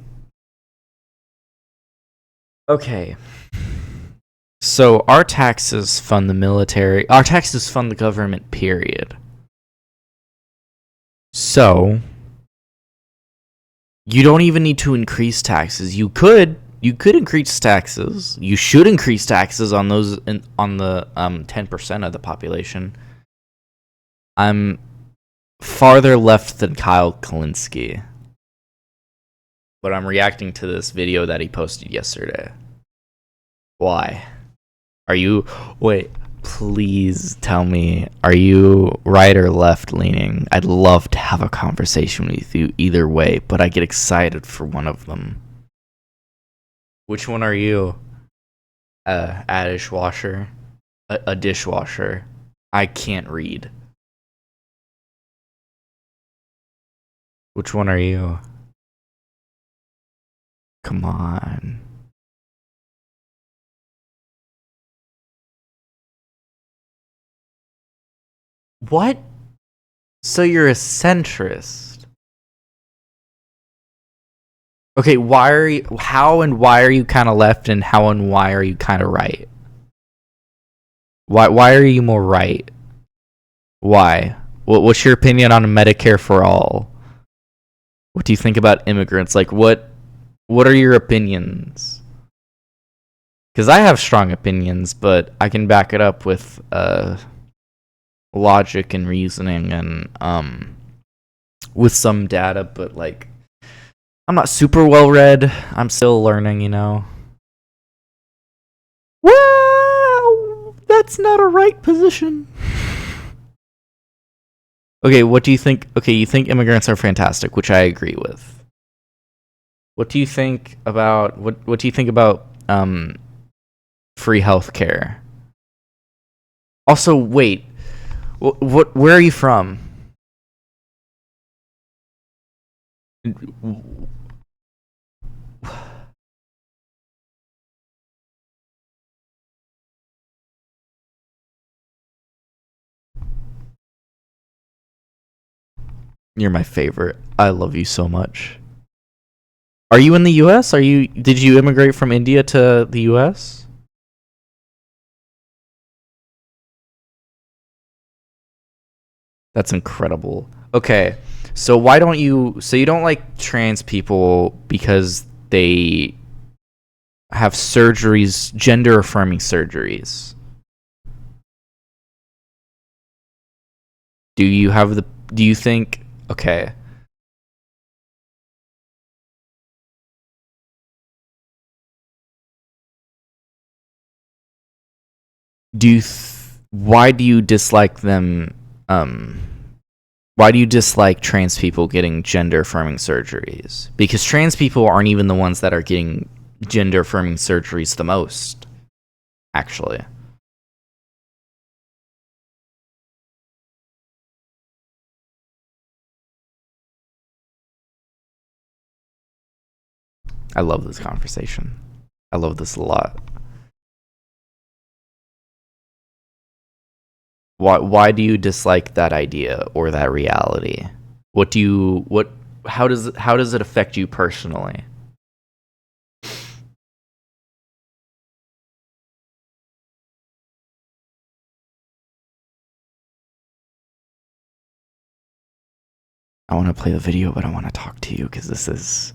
A: So our taxes fund the military. Our taxes fund the government, period. So you don't even need to increase taxes. You could increase taxes. You should increase taxes on those on the 10% of the population. I'm farther left than Kyle Kalinske, but I'm reacting to this video that he posted yesterday. Why? Please tell me, are you right or left leaning? I'd love to have a conversation with you either way, but I get excited for one of them. Which one are you? A dishwasher? A dishwasher. I can't read. Which one are you? Come on. What? So you're a centrist. Okay, how and why are you kind of left, and how and why are you kind of right? Why are you more right? Why? What's your opinion on Medicare for all? What do you think about immigrants? Like, what are your opinions? Because I have strong opinions, but I can back it up with logic and reasoning and with some data, but like I'm not super well read. I'm still learning, you know. Well, that's not a right position. Okay, what do you think? Okay, you think immigrants are fantastic, which I agree with. What do you think about what do you think about free healthcare? Also, wait. Where are you from? You're my favorite. I love you so much. Are you in the US? Did you immigrate from India to the US? That's incredible. Okay, so you don't like trans people because they have surgeries, gender affirming surgeries. Do you think, okay. Why do you dislike them? Why do you dislike trans people getting gender affirming surgeries? Because trans people aren't even the ones that are getting gender affirming surgeries the most, actually. I love this conversation. I love this a lot. Why do you dislike that idea or that reality? How does it affect you personally? I want to play the video, but I want to talk to you because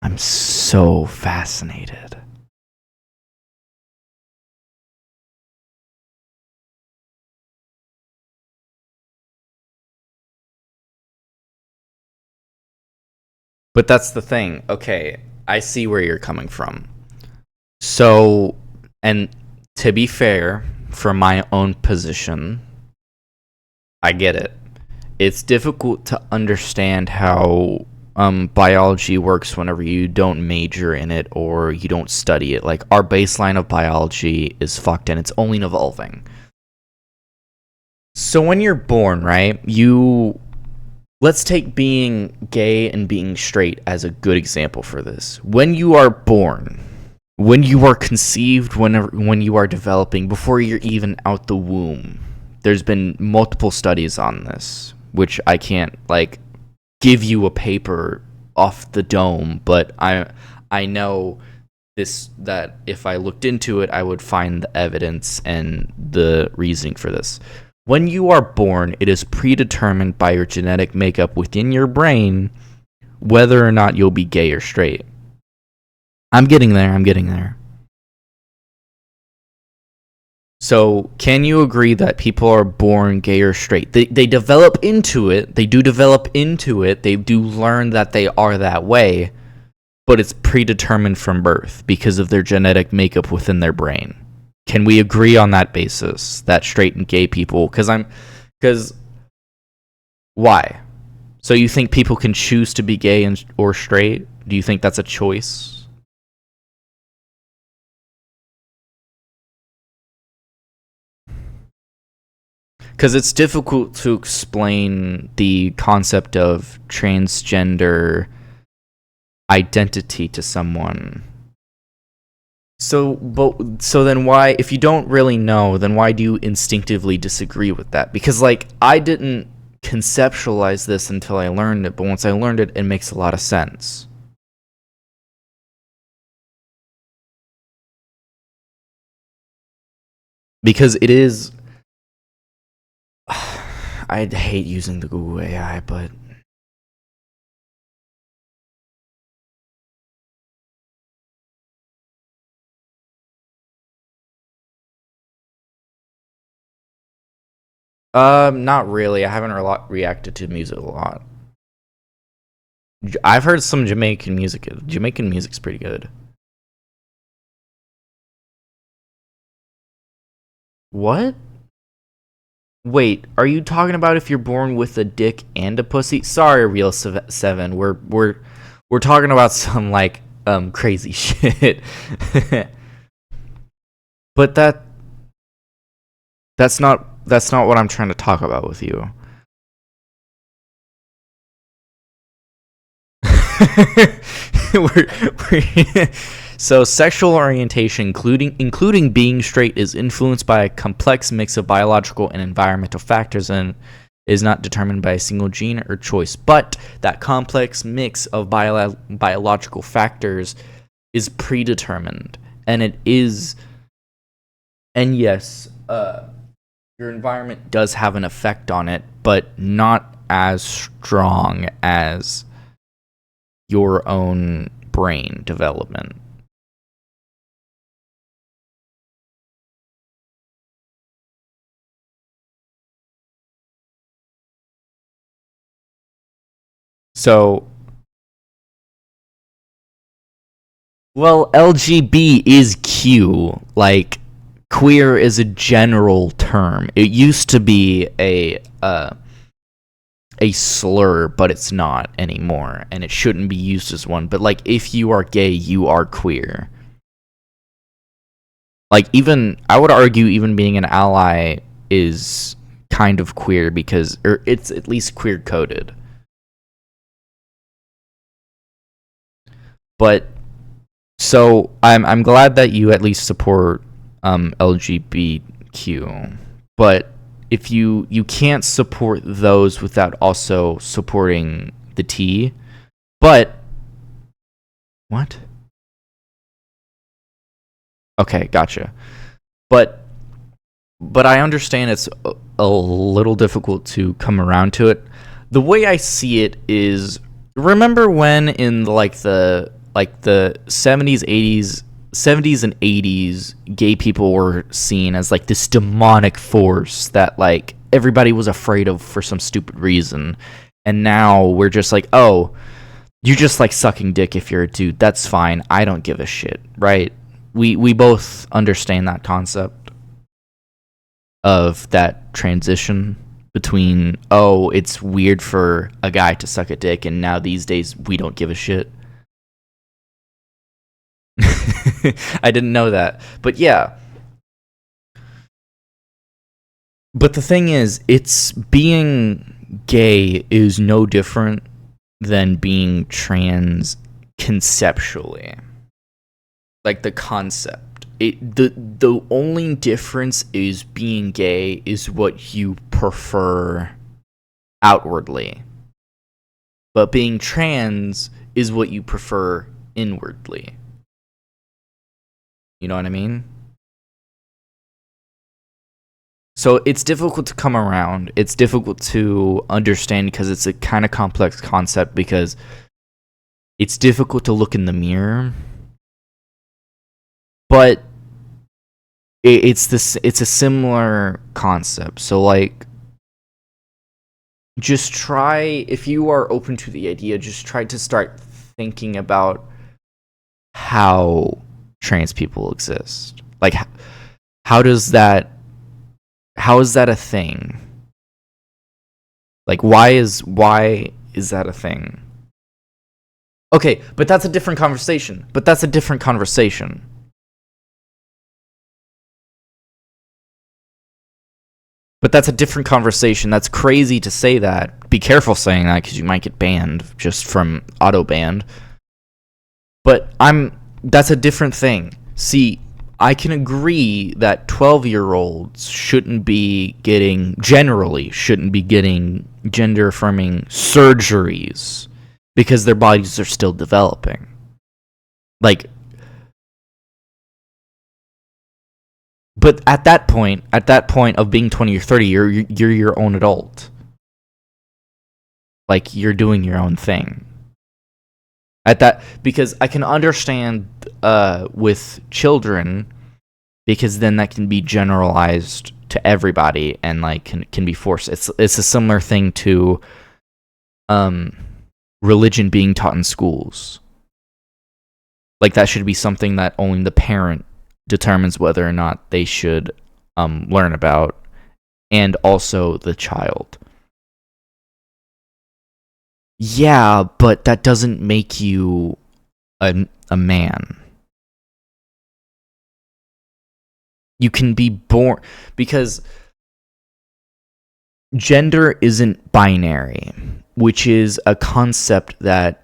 A: I'm so fascinated. But that's the thing. Okay, I see where you're coming from. So, and to be fair, from my own position, I get it. It's difficult to understand how biology works whenever you don't major in it or you don't study it. Like, our baseline of biology is fucked and it's only evolving. So when you're born, right, let's take being gay and being straight as a good example for this. When you are born, when you are conceived, when you are developing, before you're even out the womb, there's been multiple studies on this, which I can't, like, give you a paper off the dome, but I know this, that if I looked into it, I would find the evidence and the reasoning for this. When you are born, it is predetermined by your genetic makeup within your brain whether or not you'll be gay or straight. I'm getting there. So, can you agree that people are born gay or straight? They develop into it. They do develop into it. They do learn that they are that way, but it's predetermined from birth because of their genetic makeup within their brain. Can we agree on that basis that straight and gay people? Because why? So you think people can choose to be gay or straight? Do you think that's a choice? Because it's difficult to explain the concept of transgender identity to someone. So then why, if you don't really know, then why do you instinctively disagree with that? Because, like, I didn't conceptualize this until I learned it, but once I learned it, it makes a lot of sense. Because it is... I hate using the Google AI, but... Not really. I haven't reacted to music a lot. I've heard some Jamaican music. Jamaican music's pretty good. What? Wait, are you talking about if you're born with a dick and a pussy? Sorry, Real 7. We're talking about some, like, crazy shit. But that's not what I'm trying to talk about with you. So sexual orientation, including being straight, is influenced by a complex mix of biological and environmental factors and is not determined by a single gene or choice. But that complex mix of biological factors is predetermined, and it is. And yes, your environment does have an effect on it, but not as strong as your own brain development. So, well, LGB is Q. Like, queer is a general term. It used to be a slur, but it's not anymore, and it shouldn't be used as one. But, like, if you are gay, you are queer. Like, even, I would argue even being an ally is kind of queer because, or it's at least queer coded. But, so, I'm glad that you at least support LGBTQ, but if you can't support those without also supporting the T, but what? Okay, gotcha. But I understand it's a little difficult to come around to it. The way I see it is, remember when in the 70s and 80s, gay people were seen as, like, this demonic force that, like, everybody was afraid of for some stupid reason. And now we're just like, oh, you're just, like, sucking dick if you're a dude. That's fine. I don't give a shit, right? We both understand that concept of that transition between, oh, it's weird for a guy to suck a dick, and now these days we don't give a shit. I didn't know that. But yeah. But the thing is, it's being gay is no different than being trans conceptually. Like the concept. The only difference is being gay is what you prefer outwardly. But being trans is what you prefer inwardly. You know what I mean? So it's difficult to come around. It's difficult to understand because it's a kind of complex concept, because it's difficult to look in the mirror. But it's a similar concept. So like, just try, if you are open to the idea, just try to start thinking about how trans people exist. Like, how is that a thing? Like, why is that a thing? Okay, but that's a different conversation. That's crazy to say that. Be careful saying that, because you might get banned just from auto banned. But that's a different thing. See, I can agree that 12-year-olds generally shouldn't be getting gender affirming surgeries because their bodies are still developing. Like, but at that point of being 20 or 30, you're your own adult. Like, you're doing your own thing. Because I can understand with children, because then that can be generalized to everybody and like can be forced. It's a similar thing to religion being taught in schools. Like, that should be something that only the parent determines whether or not they should learn about, and also the child. Yeah, but that doesn't make you a man. You can be born, because gender isn't binary, which is a concept that,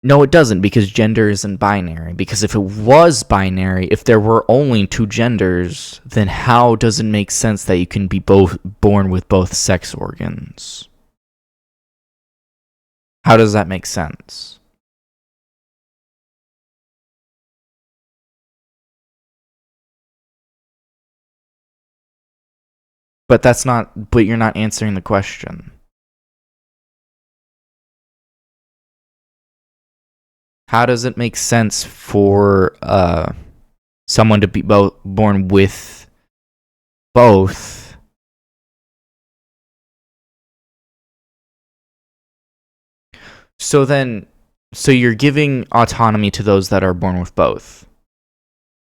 A: no, it doesn't, because gender isn't binary. Because if it was binary, if there were only two genders, then how does it make sense that you can be born with both sex organs? How does that make sense? But you're not answering the question. How does it make sense for someone to be born with both? So you're giving autonomy to those that are born with both.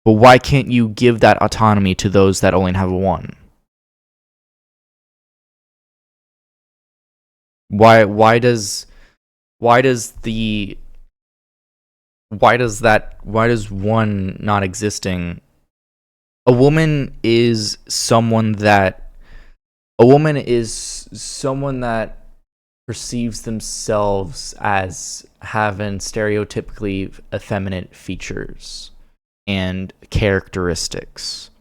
A: But why can't you give that autonomy to those that only have one? Why does one not existing? A woman is someone that perceives themselves as having stereotypically effeminate features and characteristics.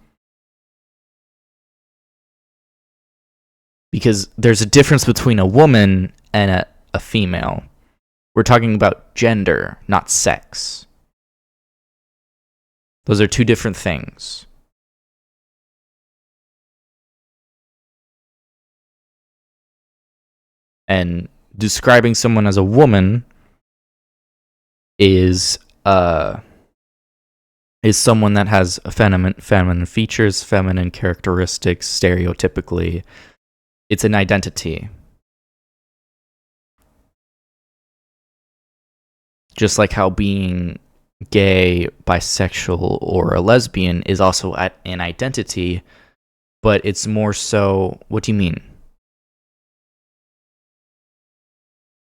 A: Because there's a difference between a woman and a female. We're talking about gender, not sex. Those are two different things. And describing someone as a woman is someone that has feminine features, feminine characteristics, stereotypically. It's an identity. Just like how being gay, bisexual, or a lesbian is also an identity, but it's more so... What do you mean?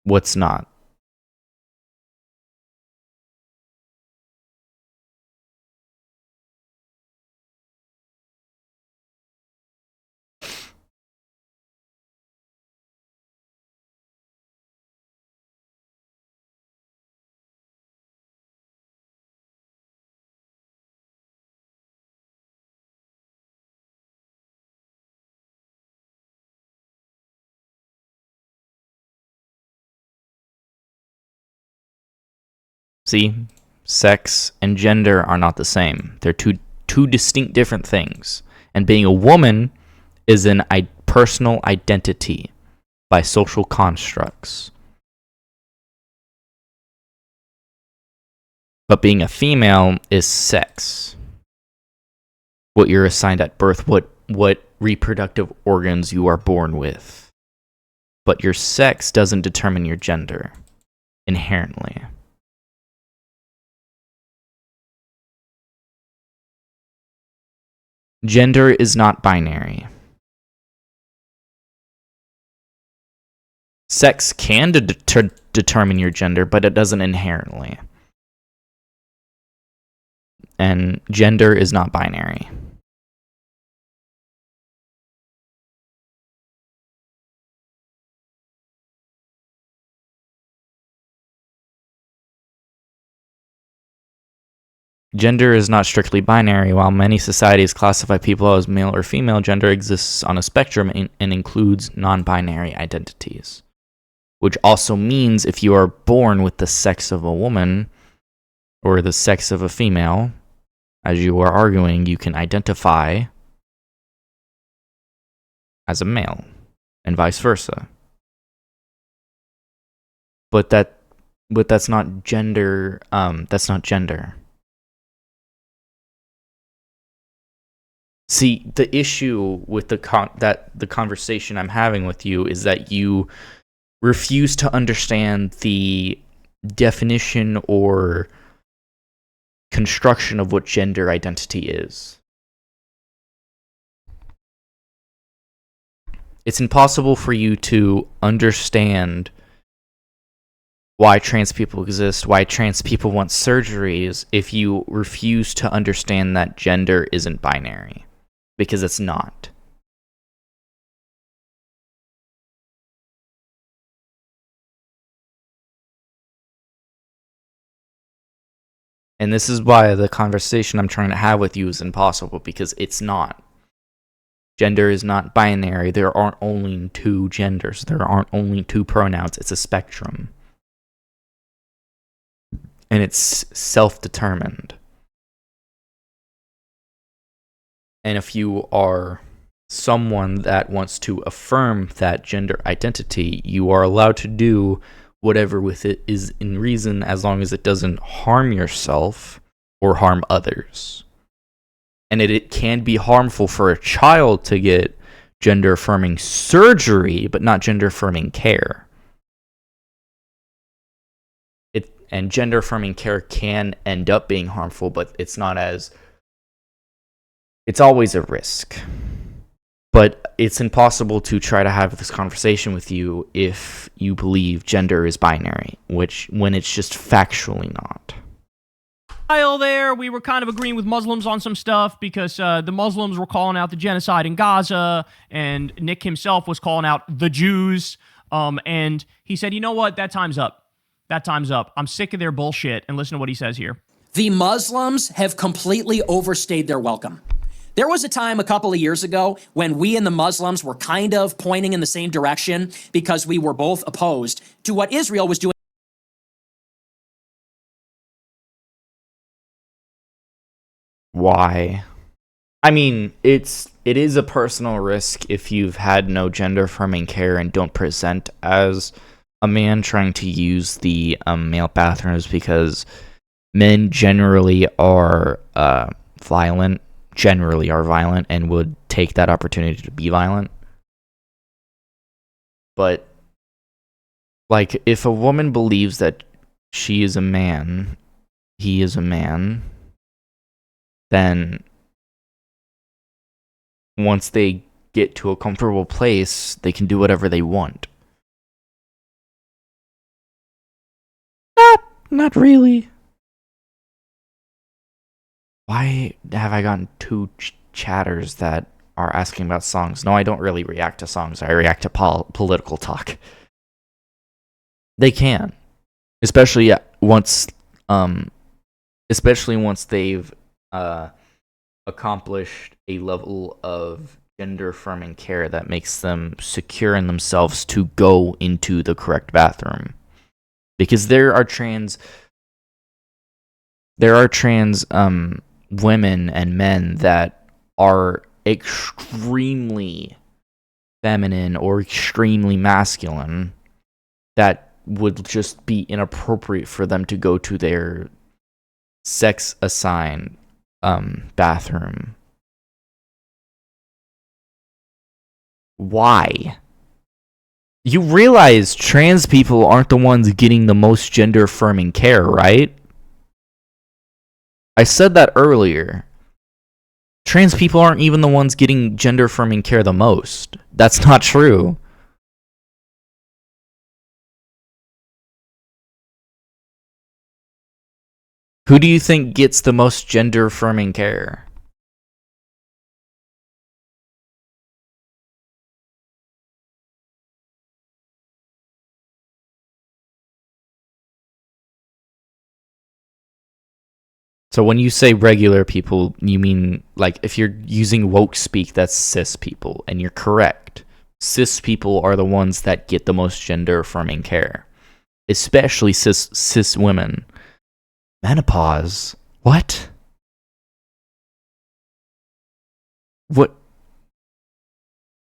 A: What's not? See, sex and gender are not the same. They're two distinct different things. And being a woman is an personal identity by social constructs. But being a female is sex. What you're assigned at birth, what reproductive organs you are born with. But your sex doesn't determine your gender inherently. Gender is not binary. Sex can determine your gender, but it doesn't inherently. And gender is not binary. Gender is not strictly binary. While many societies classify people as male or female, gender exists on a spectrum and includes non-binary identities. Which also means if you are born with the sex of a woman or the sex of a female, as you are arguing, you can identify as a male and vice versa. But that's not gender. That's not gender. See, the issue with the conversation I'm having with you is that you refuse to understand the definition or construction of what gender identity is. It's impossible for you to understand why trans people exist, why trans people want surgeries, if you refuse to understand that gender isn't binary. Because it's not. And this is why the conversation I'm trying to have with you is impossible, because it's not. Gender is not binary. There aren't only two genders. There aren't only two pronouns. It's a spectrum. And it's self-determined. And if you are someone that wants to affirm that gender identity, you are allowed to do whatever with it is in reason, as long as it doesn't harm yourself or harm others. And it can be harmful for a child to get gender affirming surgery, but not gender affirming care. And gender affirming care can end up being harmful, but it's always a risk. But it's impossible to try to have this conversation with you if you believe gender is binary, when it's just factually not.
I: While there, we were kind of agreeing with Muslims on some stuff because the Muslims were calling out the genocide in Gaza, and Nick himself was calling out the Jews. And he said, you know what? That time's up. That time's up. I'm sick of their bullshit. And listen to what he says here.
K: The Muslims have completely overstayed their welcome. There was a time a couple of years ago when we and the Muslims were kind of pointing in the same direction because we were both opposed to what Israel was doing.
A: Why? I mean, it is a personal risk if you've had no gender affirming care and don't present as a man trying to use the male bathrooms, because men generally are violent, and would take that opportunity to be violent. But, like, if a woman believes that she is a man, he is a man, then once they get to a comfortable place, they can do whatever they want. Not really. Why have I gotten two chatters that are asking about songs? No, I don't really react to songs. I react to political talk. They can, especially once they've accomplished a level of gender affirming care that makes them secure in themselves to go into the correct bathroom. Because there are trans women and men that are extremely feminine or extremely masculine that would just be inappropriate for them to go to their sex assigned bathroom. Why? You realize trans people aren't the ones getting the most gender affirming care, right? I said that earlier. Trans people aren't even the ones getting gender affirming care the most. That's not true. Who do you think gets the most gender affirming care? So when you say regular people, you mean, like, if you're using woke speak, that's cis people, and you're correct. Cis people are the ones that get the most gender affirming care, especially cis women. Menopause? What? What?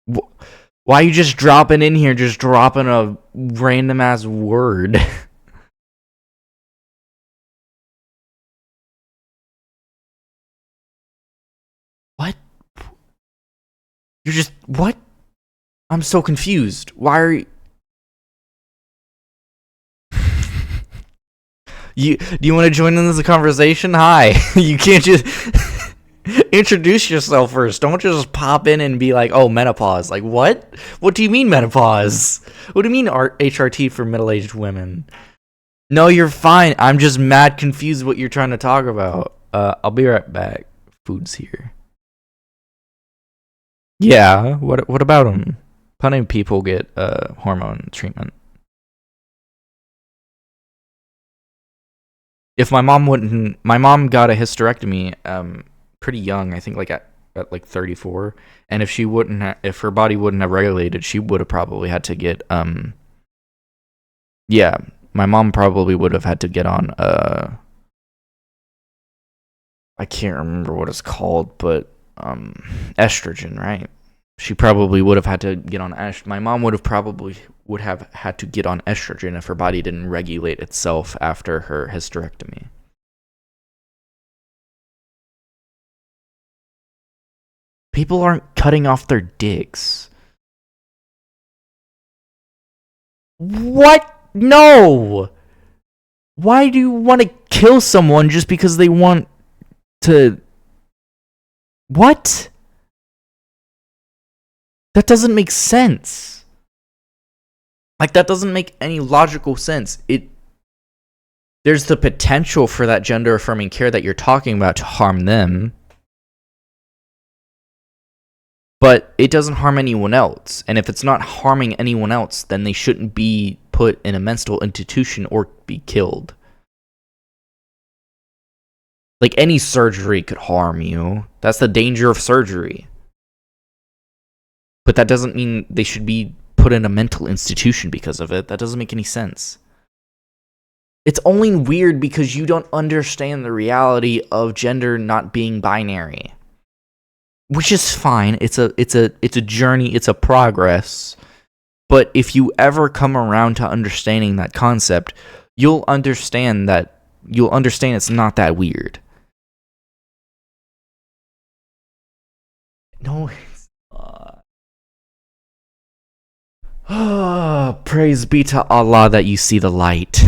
A: Why are you just dropping in here, just dropping a random ass word? What? You're just, what? I'm so confused. Why are you do you want to join in this conversation? Hi. You can't just introduce yourself first. Don't just pop in and be like, "Oh, menopause." Like, what? What do you mean menopause? What do you mean HRT for middle-aged women? No, you're fine. I'm just mad confused what you're trying to talk about. I'll be right back. Food's here. Yeah, what about them? Plenty of people get hormone treatment. If my mom got a hysterectomy pretty young, I think like at like 34, and if her body wouldn't have regulated, she would have probably had to get yeah, my mom probably would have had to get on I can't remember what it's called, but estrogen, right? She probably would have had to get on my mom would have had to get on estrogen if her body didn't regulate itself after her hysterectomy. People aren't cutting off their dicks. What? No! Why do you want to kill someone just because they want to... What? That doesn't make sense. Like, that doesn't make any logical sense. There's the potential for that gender affirming care that you're talking about to harm them, but it doesn't harm anyone else. And if it's not harming anyone else, then they shouldn't be put in a mental institution or be killed. Like, any surgery could harm you. That's the danger of surgery. But that doesn't mean they should be put in a mental institution because of it. That doesn't make any sense. It's only weird because you don't understand the reality of gender not being binary. Which is fine. It's a journey, it's a progress. But if you ever come around to understanding that concept, you'll understand it's not that weird. No, it's not. Praise be to Allah that you see the light.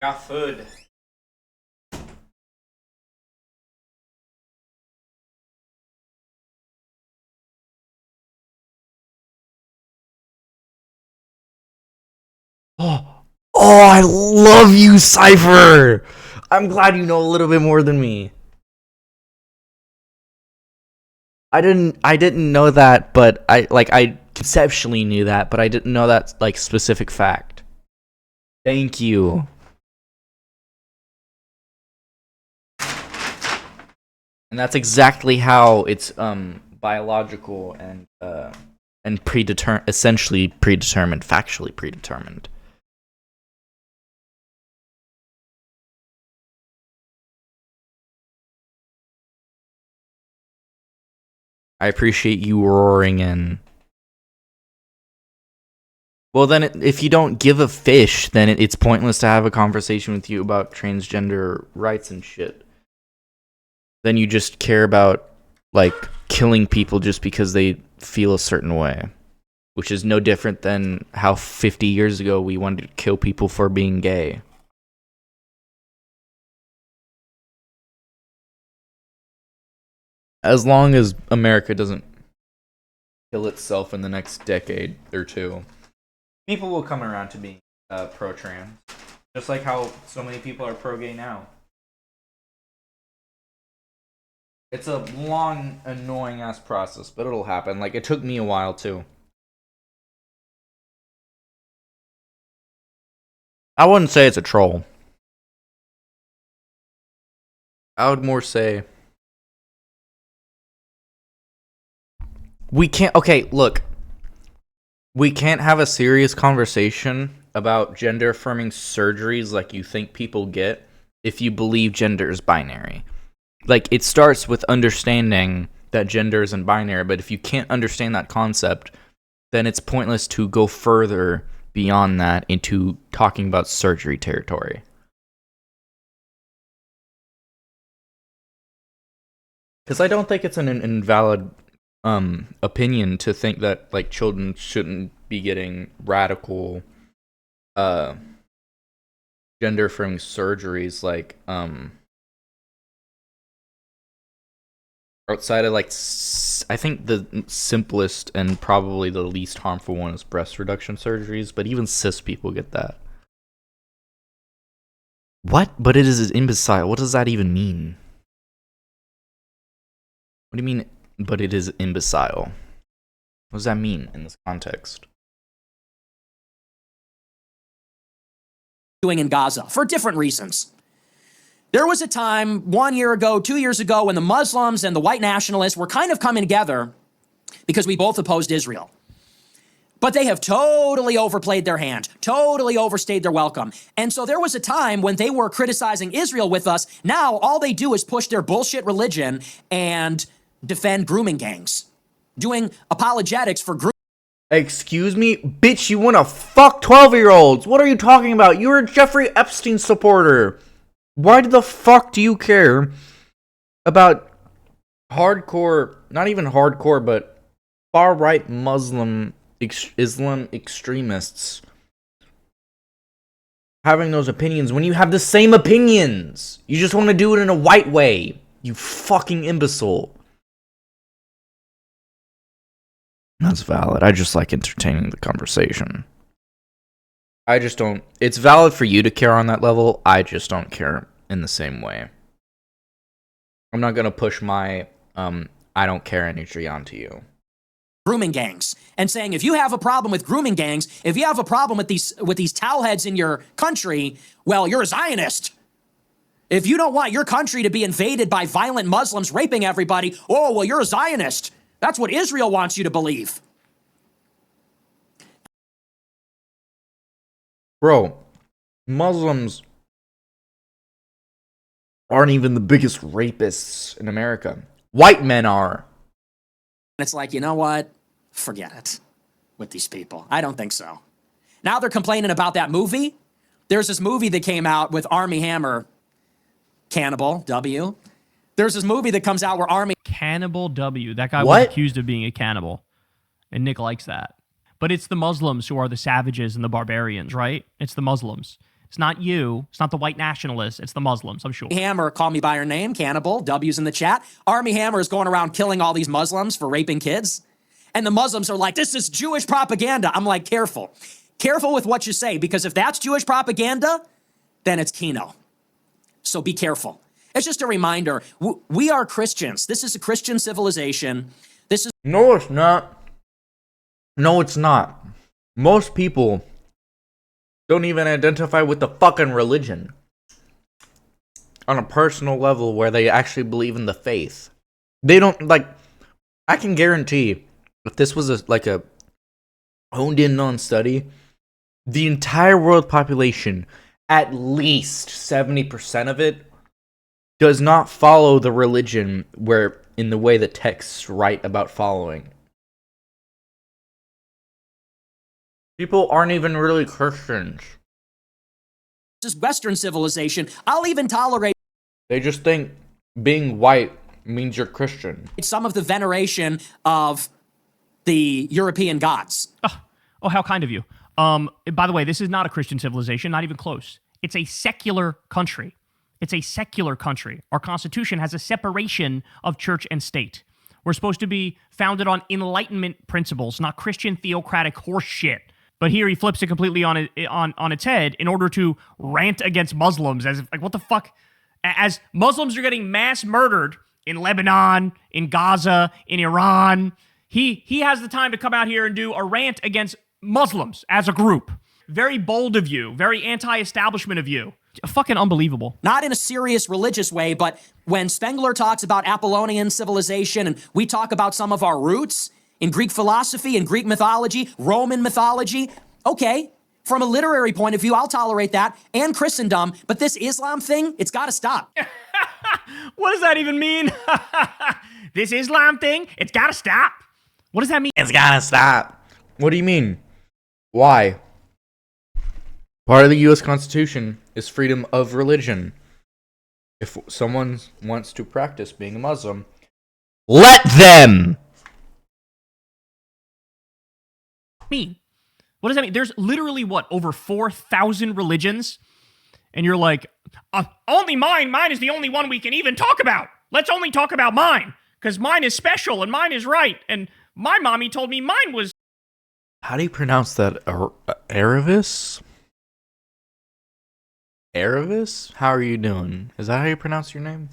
A: Got food. Oh, I love you, Cypher. I'm glad you know a little bit more than me. I didn't know that, but I conceptually knew that, but I didn't know that like specific fact. Thank you. And that's exactly how it's biological and essentially predetermined, factually predetermined. I appreciate you roaring in. Well, then, if you don't give a fish, then it's pointless to have a conversation with you about transgender rights and shit. Then you just care about, like, killing people just because they feel a certain way. Which is no different than how 50 years ago we wanted to kill people for being gay. As long as America doesn't kill itself in the next decade or two, people will come around to being pro-trans. Just like how so many people are pro-gay now. It's a long, annoying-ass process, but it'll happen. Like, it took me a while, too. I wouldn't say it's a troll. I would more say... We can't... Okay, look. We can't have a serious conversation about gender-affirming surgeries like you think people get if you believe gender is binary. Like, it starts with understanding that gender isn't binary, but if you can't understand that concept, then it's pointless to go further beyond that into talking about surgery territory. Because I don't think it's an invalid opinion to think that, like, children shouldn't be getting radical gender-affirming surgeries, like, outside of, like, I think the simplest and probably the least harmful one is breast reduction surgeries, but even cis people get that. What? But it is imbecile. What does that even mean? What do you mean, but it is imbecile? What does that mean in this context?
K: Doing in Gaza for different reasons. There was a time 1 year ago, 2 years ago, when the Muslims and the white nationalists were kind of coming together because we both opposed Israel. But they have totally overplayed their hand, totally overstayed their welcome. And so there was a time when they were criticizing Israel with us. Now all they do is push their bullshit religion and defend grooming gangs, doing apologetics for grooming.
A: Excuse me? Bitch, you wanna fuck 12-year-olds? What are you talking about? You're a Jeffrey Epstein supporter. Why the fuck do you care about hardcore, not even hardcore, but far-right Muslim Islam extremists having those opinions when you have the same opinions? You just want to do it in a white way. You fucking imbecile. That's valid. I just like entertaining the conversation. I just don't... It's valid for you to care on that level. I just don't care in the same way. I'm not going to push my I don't care energy onto you.
K: Grooming gangs, and saying if you have a problem with grooming gangs, if you have a problem with these towelheads in your country, well, you're a Zionist. If you don't want your country to be invaded by violent Muslims raping everybody, oh, well, you're a Zionist. That's what Israel wants you to believe.
A: Bro, Muslims aren't even the biggest rapists in America. White men are.
K: It's like, you know what? Forget it with these people. I don't think so. Now they're complaining about that movie. There's this movie that came out with Army Hammer, Cannibal W. There's this movie that comes out where Army...
I: Cannibal W. That guy was accused of being a cannibal. And Nick likes that. But it's the Muslims who are the savages and the barbarians, right? It's the Muslims. It's not you. It's not the white nationalists. It's the Muslims, I'm sure.
K: Hammer, call me by your name, cannibal, W's in the chat. Army Hammer is going around killing all these Muslims for raping kids. And the Muslims are like, this is Jewish propaganda. I'm like, careful. Careful with what you say, because if that's Jewish propaganda, then it's Kino. So be careful. It's just a reminder, we are Christians. This is a Christian civilization. This is...
A: No, it's not. No, it's not. Most people don't even identify with the fucking religion on a personal level where they actually believe in the faith. They don't, like, I can guarantee if this was a honed in on study, the entire world population, at least 70% of it, does not follow the religion where in the way the texts write about following. People aren't even really Christians.
K: This is Western civilization. I'll even tolerate...
A: They just think being white means you're Christian.
K: some of the veneration of the European gods.
I: Oh, how kind of you. By the way, this is not a Christian civilization, not even close. It's a secular country. It's a secular country. Our Constitution has a separation of church and state. We're supposed to be founded on Enlightenment principles, not Christian theocratic horse shit. But here he flips it completely on its head in order to rant against Muslims, as if, like, what the fuck? As Muslims are getting mass murdered in Lebanon, in Gaza, in Iran, he has the time to come out here and do a rant against Muslims as a group. Very bold of you. Very anti-establishment of you. Fucking unbelievable.
K: Not in a serious religious way, but when Spengler talks about Apollonian civilization and we talk about some of our roots in Greek philosophy and Greek mythology, Roman mythology, okay, from a literary point of view, I'll tolerate that, and Christendom, but this Islam thing, it's got to stop.
I: What does that even mean? This Islam thing, it's got to stop. What does that mean?
A: It's gotta stop. What do you mean? Why? Part of the U.S. Constitution is freedom of religion. If someone wants to practice being a Muslim, let them!
I: Mean? What does that mean? There's literally, what, over 4,000 religions? And you're like, only mine. Mine is the only one we can even talk about. Let's only talk about mine. Because mine is special and mine is right. And my mommy told me mine was...
A: How do you pronounce that? Aravis? Aravis? How are you doing? Is that how you pronounce your name?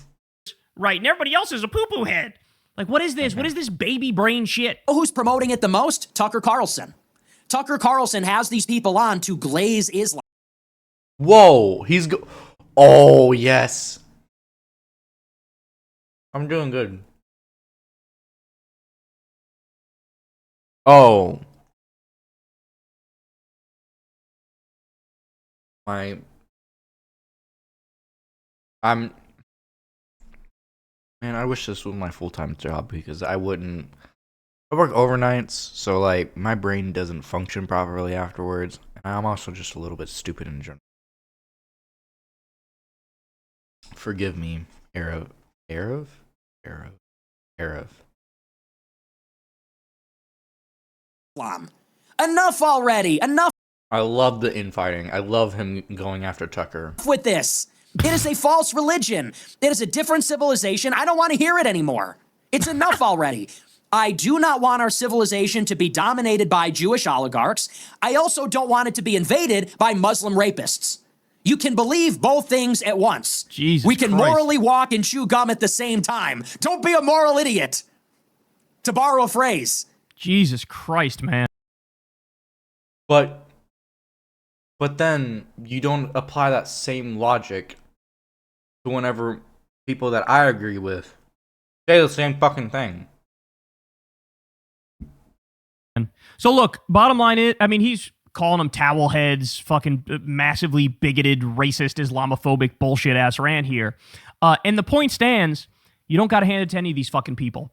I: Right, and everybody else is a poo-poo head. Like, what is this? Okay. What is this baby brain shit?
K: Who's promoting it the most? Tucker Carlson. Tucker Carlson has these people on to glaze Islam.
A: Whoa, oh, yes. I'm doing good. Oh. Man, I wish this was my full-time job because I work overnights, so like my brain doesn't function properly afterwards. I'm also just a little bit stupid in general. Forgive me, Arrow.
K: Islam. Enough already. Enough.
A: I love the infighting. I love him going after Tucker.
K: With this. It is a false religion. It is a different civilization. I don't want to hear it anymore. It's enough already. I do not want our civilization to be dominated by Jewish oligarchs. I also don't want it to be invaded by Muslim rapists. You can believe both things at once.
I: Jesus
K: We can
I: Christ.
K: morally walk and chew gum at the same time. Don't be a moral idiot, to borrow a phrase.
I: Jesus Christ, man.
A: But then you don't apply that same logic to whenever people that I agree with say the same fucking thing.
I: So look, bottom line is, I mean, he's calling them towel heads, fucking massively bigoted, racist, Islamophobic bullshit ass rant here. And the point stands, you don't got to hand it to any of these fucking people.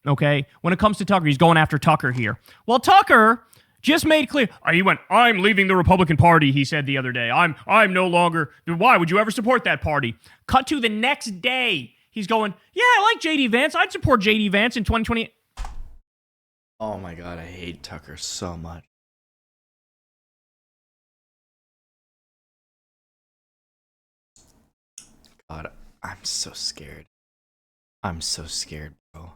I: Okay? When it comes to Tucker, he's going after Tucker here. Well, Tucker just made clear. He went, I'm leaving the Republican Party, he said the other day. I'm no longer. Why would you ever support that party? Cut to the next day. He's going, yeah, I like JD Vance. I'd support JD Vance in 2020.
A: Oh my god, I hate Tucker so much. God, I'm so scared. I'm so scared, bro.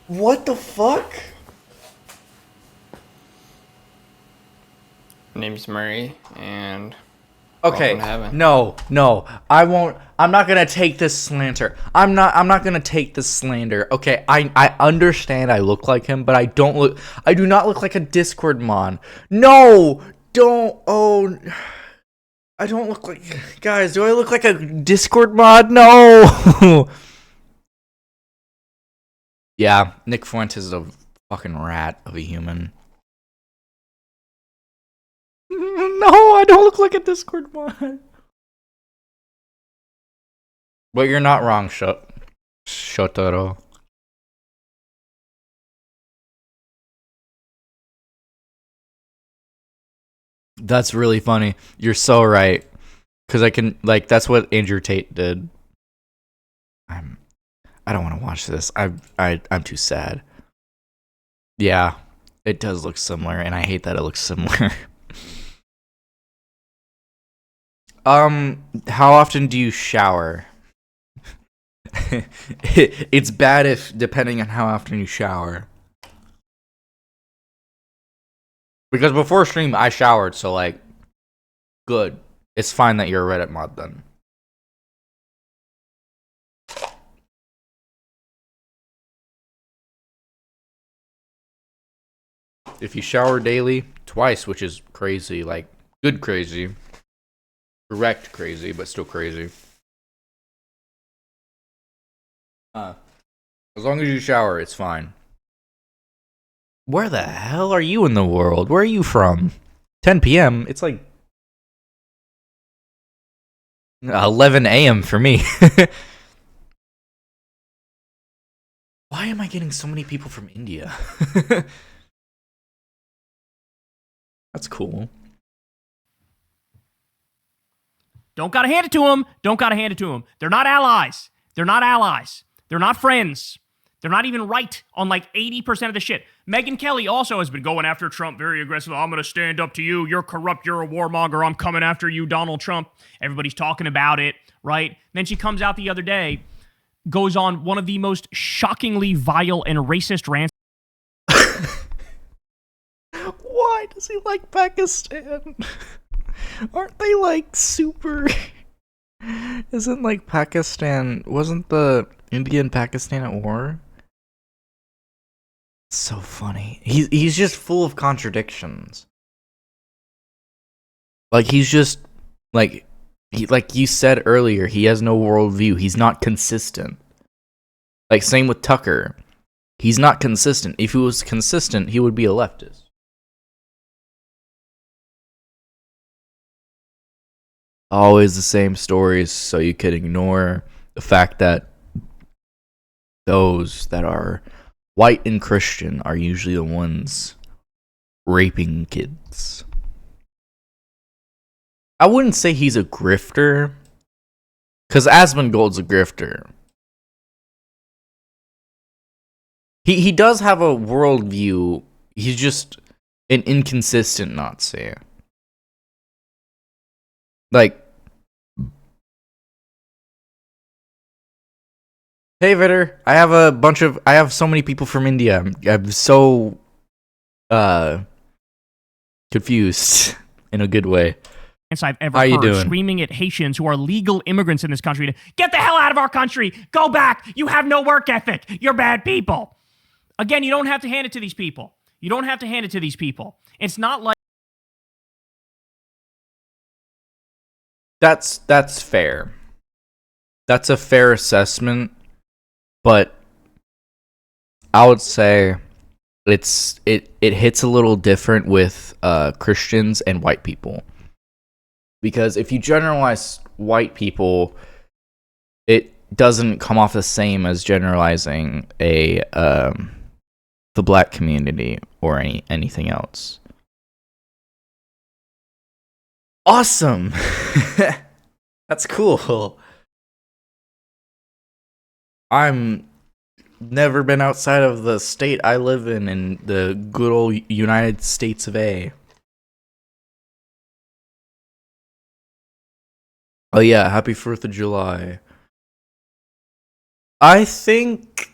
A: What the fuck?
L: Name's Murray, and
A: Okay,
L: welcome to heaven.
A: no, I won't. I'm not gonna take this slander. I'm not gonna take this slander. Okay, I understand I look like him, but I do not look like a Discord mod. No, don't. Oh, I don't look like. Guys, do I look like a Discord mod? No. Yeah, Nick Fuentes is a fucking rat of a human. No, I don't look like a Discord mod. But you're not wrong, Shotaro. That's really funny. You're so right. Cause I can that's what Andrew Tate did. I don't want to watch this. I'm too sad. Yeah, it does look similar, and I hate that it looks similar. How often do you shower? It's bad if depending on how often you shower. Because before stream I showered, so like good. It's fine that you're a Reddit mod then. If you shower daily, twice, which is crazy, like good crazy. Correct crazy, but still crazy. As long as you shower, it's fine. Where the hell are you in the world? Where are you from? 10 p.m. It's like 11 a.m. for me. Why am I getting so many people from India? That's cool.
I: Don't gotta hand it to them. Don't gotta hand it to them. They're not allies. They're not allies. They're not friends. They're not even right on like 80% of the shit. Megyn Kelly also has been going after Trump very aggressively. I'm going to stand up to you. You're corrupt. You're a warmonger. I'm coming after you, Donald Trump. Everybody's talking about it, right? Then she comes out the other day, goes on one of the most shockingly vile and racist rants.
A: Why does he like Pakistan? Aren't they like super... Isn't like Pakistan... Wasn't the India and Pakistan at war? So funny. He's just full of contradictions. Like he's just like you said earlier, he has no worldview. He's not consistent. Like same with Tucker. He's not consistent. If he was consistent, he would be a leftist. Always the same stories, so you could ignore the fact that those that are white and Christian are usually the ones raping kids. I wouldn't say he's a grifter, because Asmongold's a grifter. He does have a worldview. He's just an inconsistent Nazi. Like, hey Vitter, I have so many people from India. I'm so confused in a good way.
I: I've ever
A: How you
I: heard
A: doing?
I: Screaming at Haitians who are legal immigrants in this country to get the hell out of our country. Go back. You have no work ethic. You're bad people. Again, you don't have to hand it to these people. You don't have to hand it to these people. It's not like
A: That's fair. That's a fair assessment, but I would say it hits a little different with Christians and white people. Because if you generalize white people, it doesn't come off the same as generalizing the black community or anything else. Awesome. That's cool. I'm never been outside of the state I live in the good old United States of A. Oh yeah, happy 4th of July. I think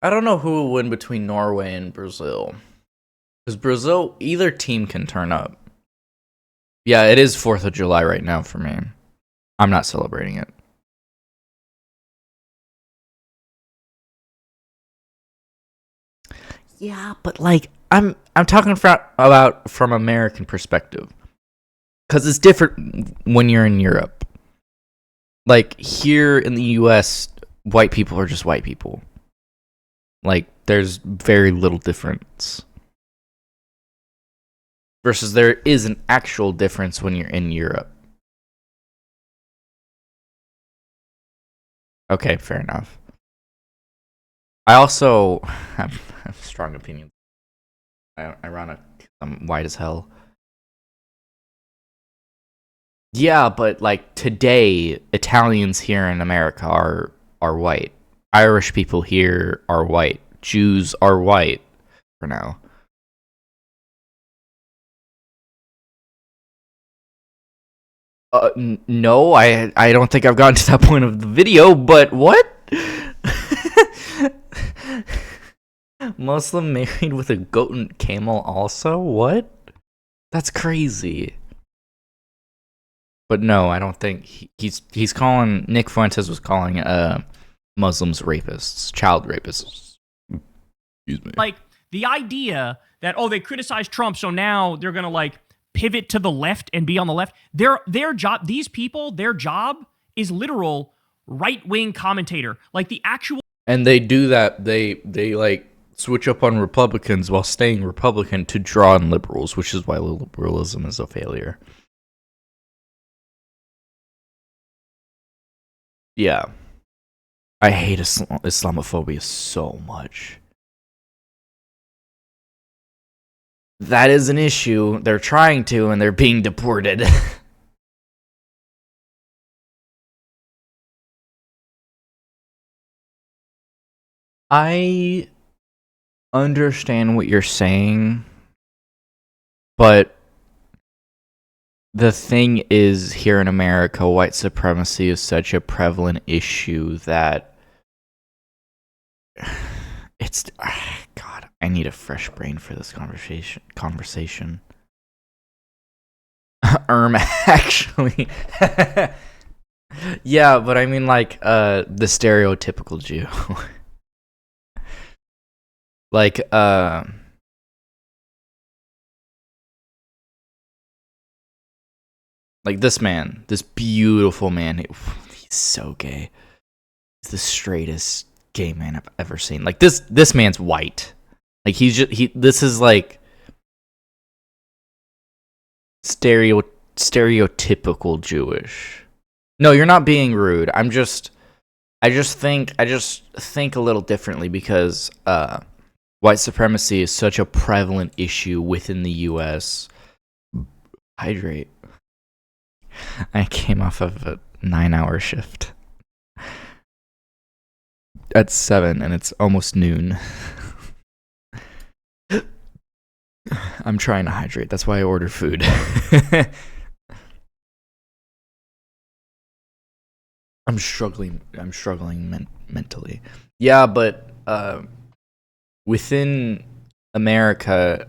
A: I don't know who will win between Norway and Brazil. Because Brazil, either team can turn up. Yeah, it is 4th of July right now for me. I'm not celebrating it. Yeah, but like I'm talking about from American perspective. Cuz it's different when you're in Europe. Like here in the US, white people are just white people. Like there's very little difference. Versus there is an actual difference when you're in Europe. Okay, fair enough. I also have strong opinions. Ironic, I'm white as hell. Yeah, but like today, Italians here in America are white. Irish people here are white. Jews are white for now. No, I don't think I've gotten to that point of the video, but what? Muslim married with a goat and camel also? What? That's crazy. But no, I don't think he's calling Nick Fuentes was calling Muslims rapists, child rapists. Excuse me.
I: Like the idea that they criticized Trump, so now they're gonna like pivot to the left and be on the left. Their job, these people, their job is literal right-wing commentator. Like the actual.
A: And they do that. They like switch up on Republicans while staying Republican to draw in liberals, which is why liberalism is a failure. Yeah. I hate Islamophobia so much. That is an issue. They're trying to, and they're being deported. I understand what you're saying, but the thing is, here in America, white supremacy is such a prevalent issue that it's God. I need a fresh brain for this conversation. Actually, yeah, but I mean like the stereotypical Jew, like this man, this beautiful man. He's so gay. He's the straightest gay man I've ever seen. Like this man's white. Like this is like stereotypical Jewish. No, you're not being rude. I just think a little differently because white supremacy is such a prevalent issue within the US. Hydrate. I came off of a 9-hour shift at 7 and it's almost noon. I'm trying to hydrate. That's why I order food. I'm struggling mentally. Yeah, but within America,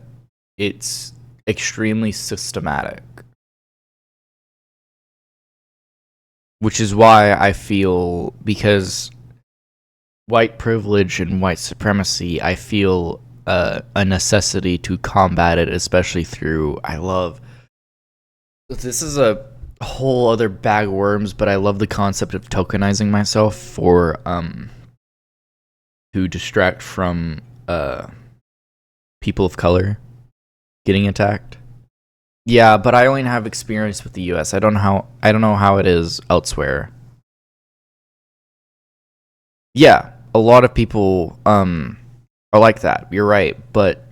A: it's extremely systematic. Which is why I feel, because white privilege and white supremacy, I feel a necessity to combat it, especially through, this is a whole other bag of worms, but I love the concept of tokenizing myself for, to distract from, people of color getting attacked. Yeah, but I only have experience with the US. I don't know how it is elsewhere. Yeah, a lot of people are like that. You're right, but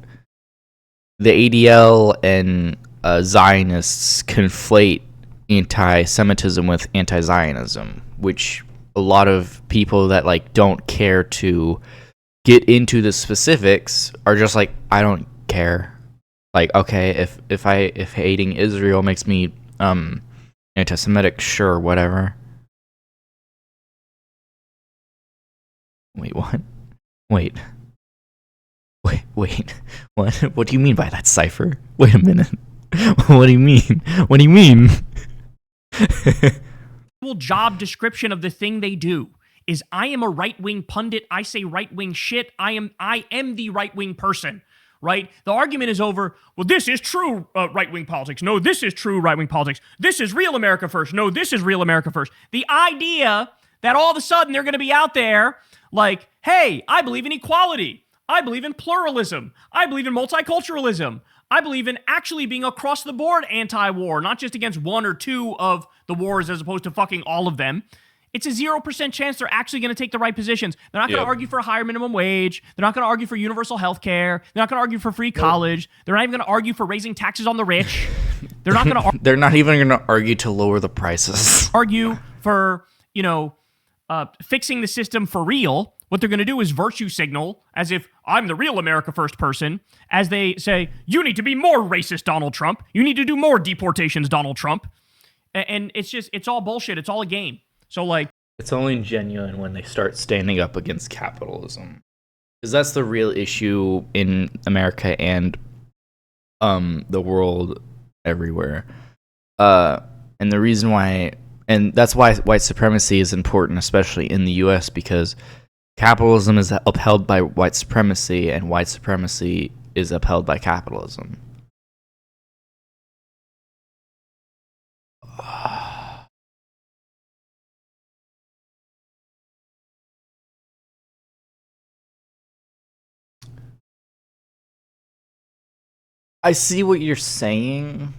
A: the ADL and Zionists conflate anti-Semitism with anti-Zionism, which a lot of people that like don't care to get into the specifics are just like, I don't care. Like, okay, if hating Israel makes me anti-Semitic, sure, whatever. Wait, what? Wait. What? What do you mean by that, Cypher? Wait a minute. What do you mean? What do you mean?
I: Job description of the thing they do is I am a right-wing pundit. I say right-wing shit. I am the right-wing person, right? The argument is over, well, this is true right-wing politics. No, this is true right-wing politics. This is real America first. No, this is real America first. The idea that all of a sudden they're going to be out there like, hey, I believe in equality. I believe in pluralism. I believe in multiculturalism. I believe in actually being across the board anti-war, not just against one or two of the wars as opposed to fucking all of them. It's a 0% chance they're actually going to take the right positions. They're not going to argue for a higher minimum wage. They're not going to argue for universal health care. They're not going to argue for free college. They're not even going to argue for raising taxes on the rich. They're not going to
A: They're not even going to argue to lower the prices.
I: Argue for, fixing the system for real. What they're going to do is virtue signal as if I'm the real America First person, as they say, you need to be more racist, Donald Trump. You need to do more deportations, Donald Trump. And it's all bullshit. It's all a game. So, like...
A: It's only genuine when they start standing up against capitalism. Because that's the real issue in America and the world everywhere. And the reason why... And that's why white supremacy is important, especially in the U.S., because capitalism is upheld by white supremacy, and white supremacy is upheld by capitalism. I see what you're saying.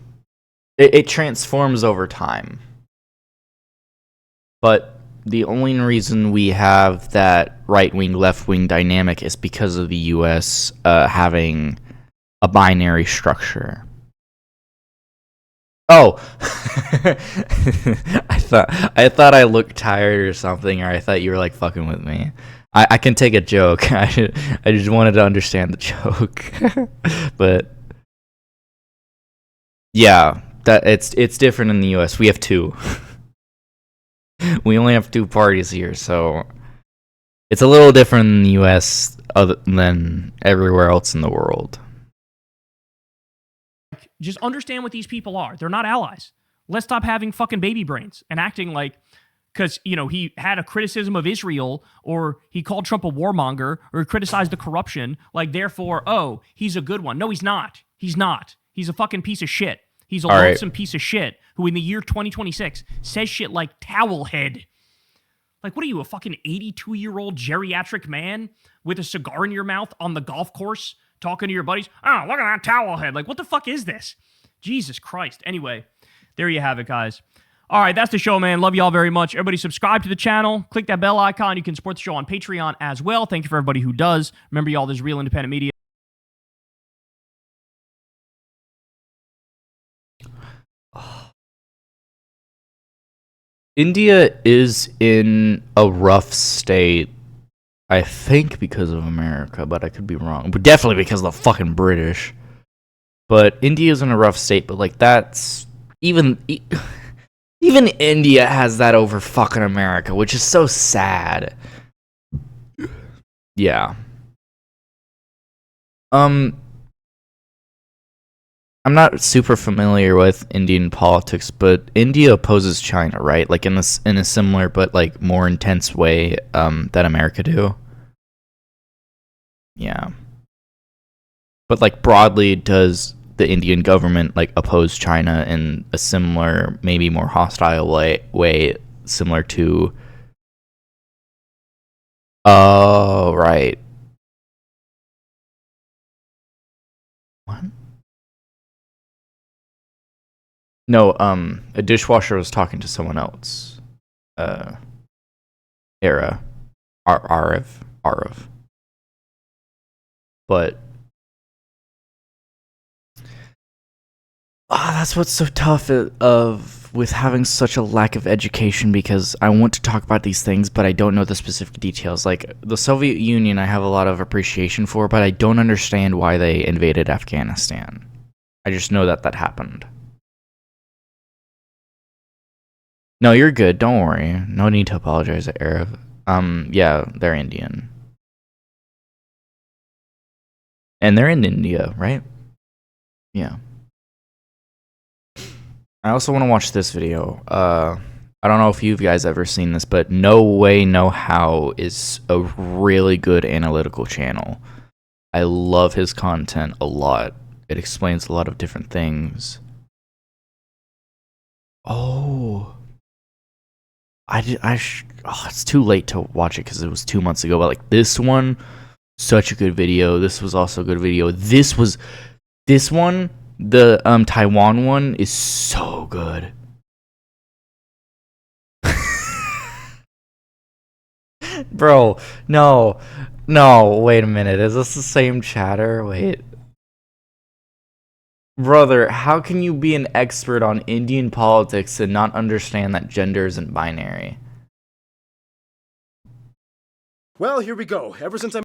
A: It transforms over time. But the only reason we have that right-wing, left-wing dynamic is because of the U.S. Having a binary structure. Oh! I thought I looked tired or something, or I thought you were, like, fucking with me. I can take a joke. I just wanted to understand the joke. But... yeah, that it's different in the U.S. We have two. We only have two parties here, so it's a little different in the U.S. than everywhere else in the world.
I: Just understand what these people are. They're not allies. Let's stop having fucking baby brains and acting like, because, he had a criticism of Israel, or he called Trump a warmonger, or criticized the corruption, like, therefore, oh, he's a good one. No, he's not. He's not. He's a fucking piece of shit. He's a loathsome piece of shit who in the year 2026 says shit like towel head. Like, what are you, a fucking 82-year-old geriatric man with a cigar in your mouth on the golf course talking to your buddies? Oh, look at that towel head. Like, what the fuck is this? Jesus Christ. Anyway, there you have it, guys. All right, that's the show, man. Love you all very much. Everybody subscribe to the channel. Click that bell icon. You can support the show on Patreon as well. Thank you for everybody who does. Remember, y'all, there's real independent media.
A: India is in a rough state, I think because of America, but I could be wrong. But definitely because of the fucking British. But India's in a rough state, but like that's even India has that over fucking America, which is so sad. Yeah. I'm not super familiar with Indian politics, but India opposes China, right? Like in a similar but like more intense way that America do. Yeah. But like broadly, does the Indian government like oppose China in a similar, maybe more hostile way similar to? Oh, right. What? No, a dishwasher was talking to someone else. Arav. But that's what's so tough with having such a lack of education, because I want to talk about these things, but I don't know the specific details. Like the Soviet Union, I have a lot of appreciation for, but I don't understand why they invaded Afghanistan. I just know that that happened. No, you're good. Don't worry. No need to apologize, Arab. Yeah, they're Indian. And they're in India, right? Yeah. I also want to watch this video. I don't know if you guys ever seen this, but No Way, No How is a really good analytical channel. I love his content a lot. It explains a lot of different things. Oh. It's too late to watch it because it was 2 months ago, but like this one, such a good video. This was also a good video. This one, the Taiwan one is so good. Bro, no, wait a minute. Is this the same chatter? Wait. Brother, how can you be an expert on Indian politics and not understand that gender isn't binary?
M: Well, here we go. Ever since I...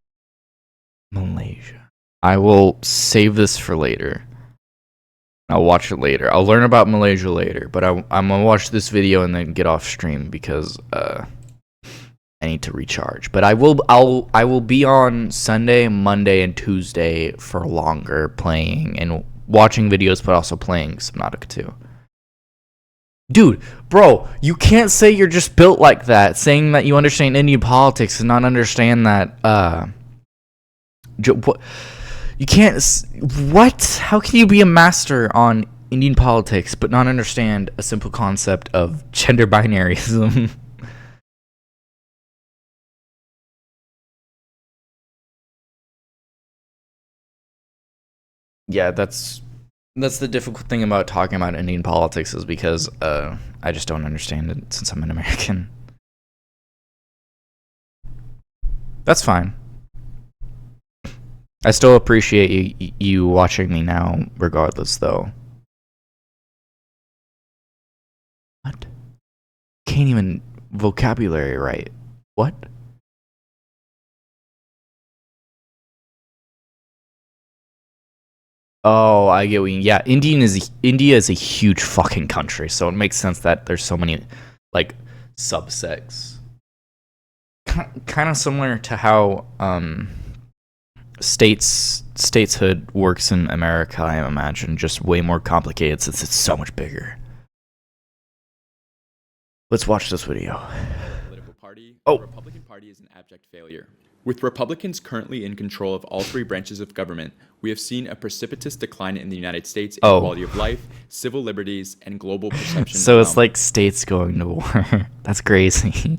A: Malaysia. I will save this for later. I'll watch it later. I'll learn about Malaysia later, but I'm gonna watch this video and then get off stream because I need to recharge. But I will be on Sunday, Monday, and Tuesday for longer playing and watching videos, but also playing Subnautica 2. Dude, bro, you can't say you're just built like that, saying that you understand Indian politics and not understand that, you can't, what? How can you be a master on Indian politics, but not understand a simple concept of gender binaryism? Yeah, that's the difficult thing about talking about Indian politics is because I just don't understand it since I'm an American. That's fine. I still appreciate you watching me now, regardless, though. What? Can't even vocabulary right. What? Oh, I get what you mean. Yeah, India is a huge fucking country, so it makes sense that there's so many like subsects. Kind of similar to how statehood works in America, I imagine, just way more complicated since it's so much bigger. Let's watch this video.
H: Political party, the Republican Party is an abject failure. With Republicans currently in control of all three branches of government, we have seen a precipitous decline in the United States in quality of life, civil liberties, and global perception.
A: So it's like states going to war. That's crazy.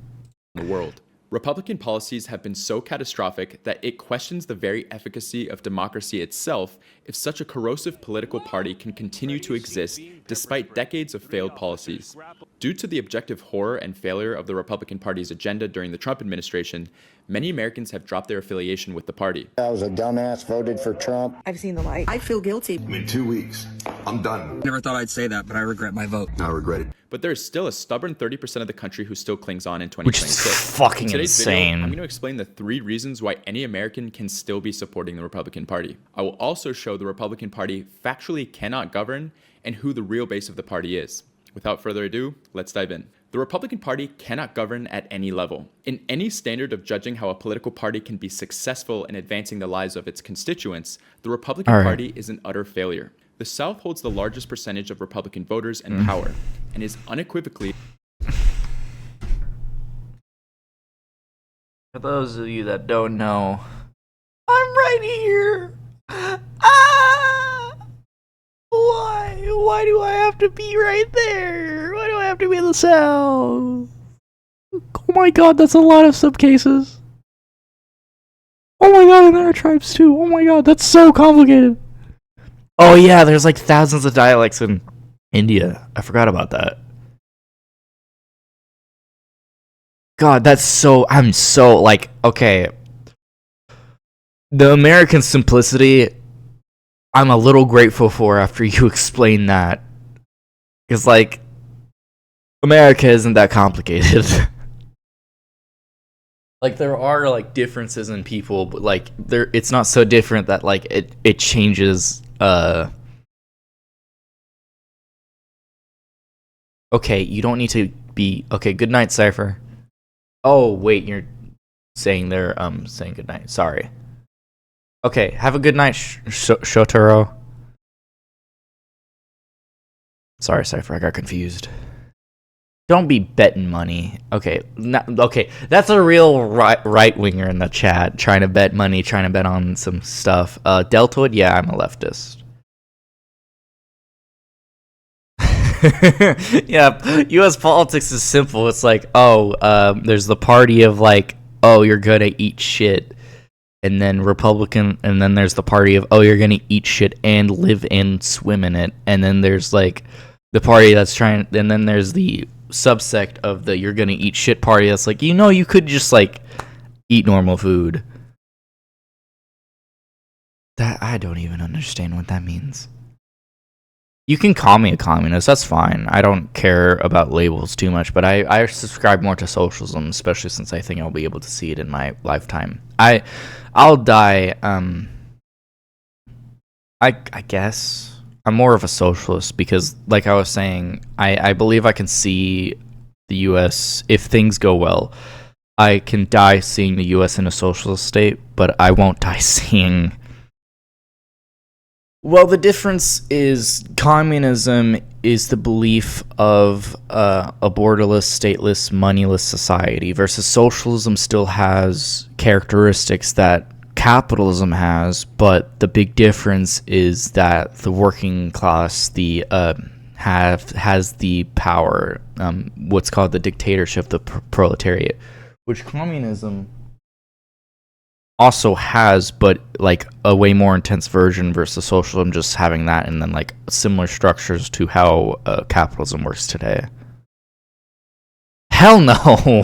H: The world. Republican policies have been so catastrophic that it questions the very efficacy of democracy itself if such a corrosive political party can continue to exist despite decades of failed policies. Due to the objective horror and failure of the Republican Party's agenda during the Trump administration, many Americans have dropped their affiliation with the party.
N: I was a dumbass, voted for Trump.
O: I've seen the light. I feel guilty.
P: In 2 weeks, I'm done.
Q: Never thought I'd say that, but I regret my vote.
P: I regret it.
H: But there is still a stubborn 30% of the country who still clings on in 2026.
A: Which is fucking insane.
H: Video, I'm going to explain the 3 reasons why any American can still be supporting the Republican Party. I will also show the Republican Party factually cannot govern and who the real base of the party is. Without further ado, let's dive in. The Republican Party cannot govern at any level. In any standard of judging how a political party can be successful in advancing the lives of its constituents, the Republican Party is an utter failure. The South holds the largest percentage of Republican voters and power, and is unequivocally...
A: For those of you that don't know, I'm right here. Ah! Why? Why do I have to be right there? Why do I have to be in the South? Oh my god, that's a lot of subcases. Oh my god, and there are tribes too. Oh my god, that's so complicated. Oh yeah, there's like thousands of dialects in India. I forgot about that. God, that's so... I'm so, like, okay. The American simplicity, I'm a little grateful for after you explain that. Because, like, America isn't that complicated. Like, there are, like, differences in people, but, like, it's not so different that, like, it changes, Okay, you don't need to be... Okay, good night, Cypher. Oh, wait, you're saying they're saying good night. Sorry. Okay, have a good night, Shotaro. Sorry, Cypher, I got confused. Don't be betting money. Okay, okay, that's a real right-winger in the chat, trying to bet money, trying to bet on some stuff. Deltoid, yeah, I'm a leftist. Yeah, U.S. politics is simple. It's like, there's the party of like, oh, you're gonna eat shit, and then Republican, and then there's the party of, oh, you're gonna eat shit and live and swim in it, and then there's like the party that's trying, and then there's the subsect of the you're gonna eat shit party that's like, you could just like eat normal food. That I don't even understand what that means. You can call me a communist, that's fine. I don't care about labels too much, but I subscribe more to socialism, especially since I think I'll be able to see it in my lifetime. I'll die, I guess I'm more of a socialist because, like I was saying, I believe I can see the US, if things go well, I can die seeing the US in a socialist state, but I won't die seeing... Well, the difference is communism is the belief of a borderless, stateless, moneyless society versus socialism still has characteristics that capitalism has, but the big difference is that the working class, has the power, what's called the dictatorship, the proletariat, which communism also has, but like a way more intense version versus socialism just having that, and then like similar structures to how capitalism works today. Hell no!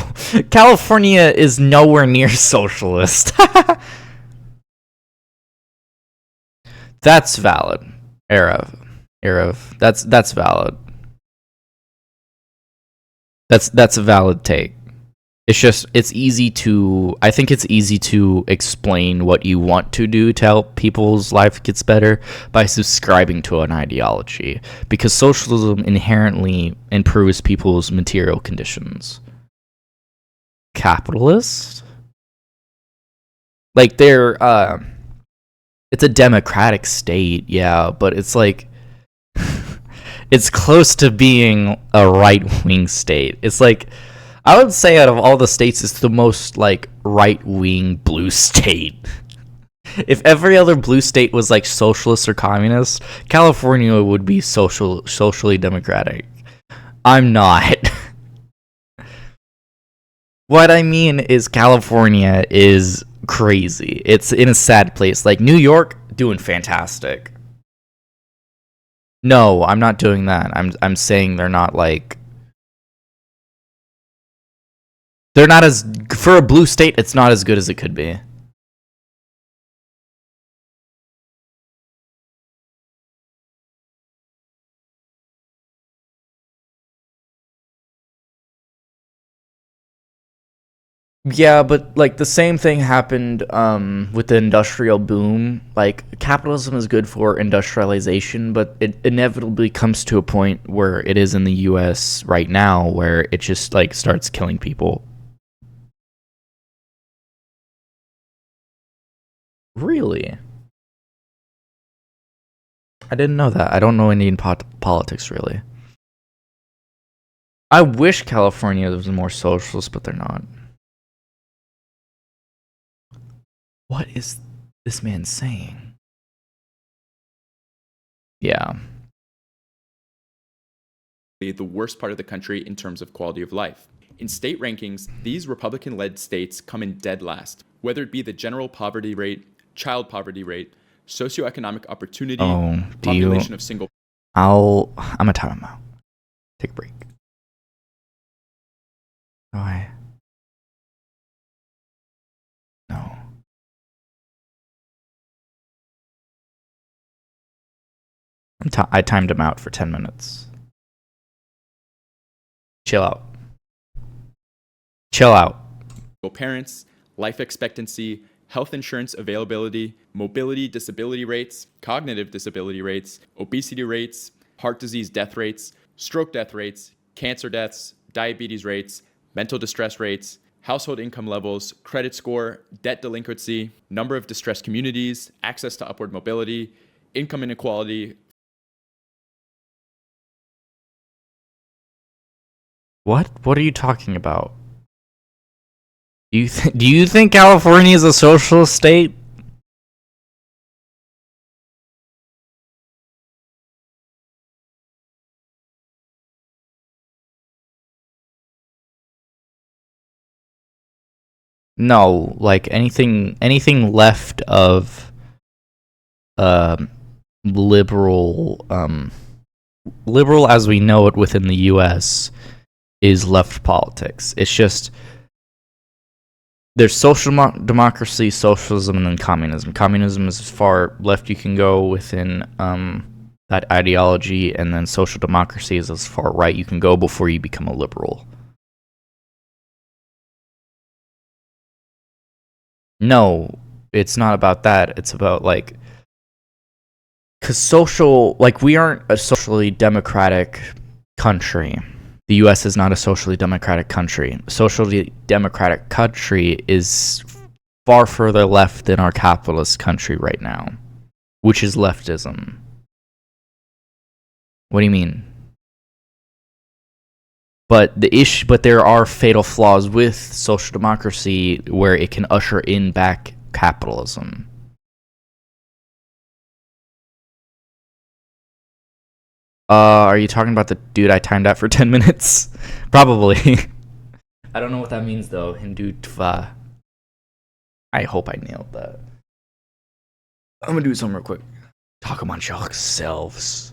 A: California is nowhere near socialist. That's valid. Arav. That's valid. That's a valid take. It's easy to, I think it's easy to explain what you want to do to help people's life gets better by subscribing to an ideology, because socialism inherently improves people's material conditions. Capitalist? Like they're, it's a democratic state, yeah, but it's like, it's close to being a right-wing state. It's like, I would say out of all the states, it's the most, like, right-wing blue state. If every other blue state was, like, socialist or communist, California would be socially democratic. I'm not. What I mean is California is crazy. It's in a sad place. Like, New York, doing fantastic. No, I'm not doing that. I'm saying they're not, like... They're not as... For a blue state, it's not as good as it could be. Yeah, but, like, the same thing happened with the industrial boom. Like, capitalism is good for industrialization, but it inevitably comes to a point where it is in the US right now, where it just, like, starts killing people. Really? I didn't know that. I don't know Indian politics, really. I wish California was more socialist, but they're not. What is this man saying? Yeah.
H: The worst part of the country in terms of quality of life. In state rankings, these Republican-led states come in dead last, whether it be the general poverty rate, child poverty rate, socioeconomic opportunity, population of single...
A: I'm gonna time him out. Take a break. Why? No. I timed him out for 10 minutes. Chill out. Chill out.
H: Parents, life expectancy, health insurance availability, mobility disability rates, cognitive disability rates, obesity rates, heart disease death rates, stroke death rates, cancer deaths, diabetes rates, mental distress rates, household income levels, credit score, debt delinquency, number of distressed communities, access to upward mobility, income inequality.
A: What? What are you talking about? Do you think California is a socialist state? No, like anything left of liberal liberal as we know it within the US is left politics. It's just there's social democracy, socialism, and then communism. Communism is as far left you can go within that ideology, and then social democracy is as far right you can go before you become a liberal. No, it's not about that. It's about like, because we aren't a socially democratic country. The US is not a socially democratic country. A socially democratic country is far further left than our capitalist country right now, which is leftism. What do you mean? But there are fatal flaws with social democracy where it can usher in back capitalism. Are you talking about the dude I timed out for 10 minutes? Probably. I don't know what that means though. Hindutva. I hope I nailed that. I'm gonna do something real quick. Talk amongst yourselves.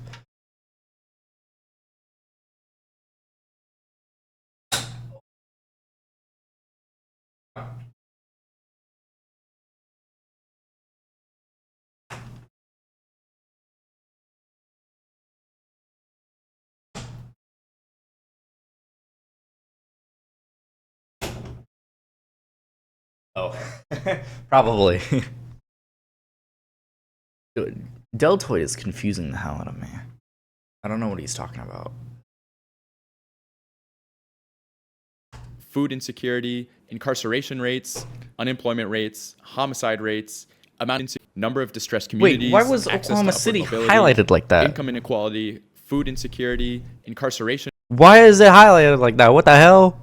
A: Oh, probably. Dude, Deltoid is confusing the hell out of me. I don't know what he's talking about.
H: Food insecurity, incarceration rates, unemployment rates, homicide rates, number of distressed communities.
A: Wait, why was
H: access to
A: Oklahoma
H: upward
A: City
H: mobility,
A: highlighted like that?
H: Income inequality, food insecurity, incarceration.
A: Why is it highlighted like that? What the hell?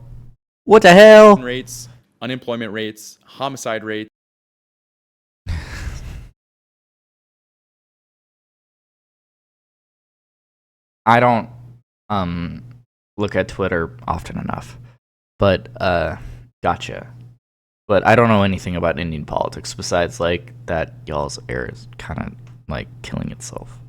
A: What the hell?
H: Rates, unemployment rates, homicide rates.
A: I don't look at Twitter often enough. But gotcha. But I don't know anything about Indian politics besides like that y'all's air is kind of like killing itself.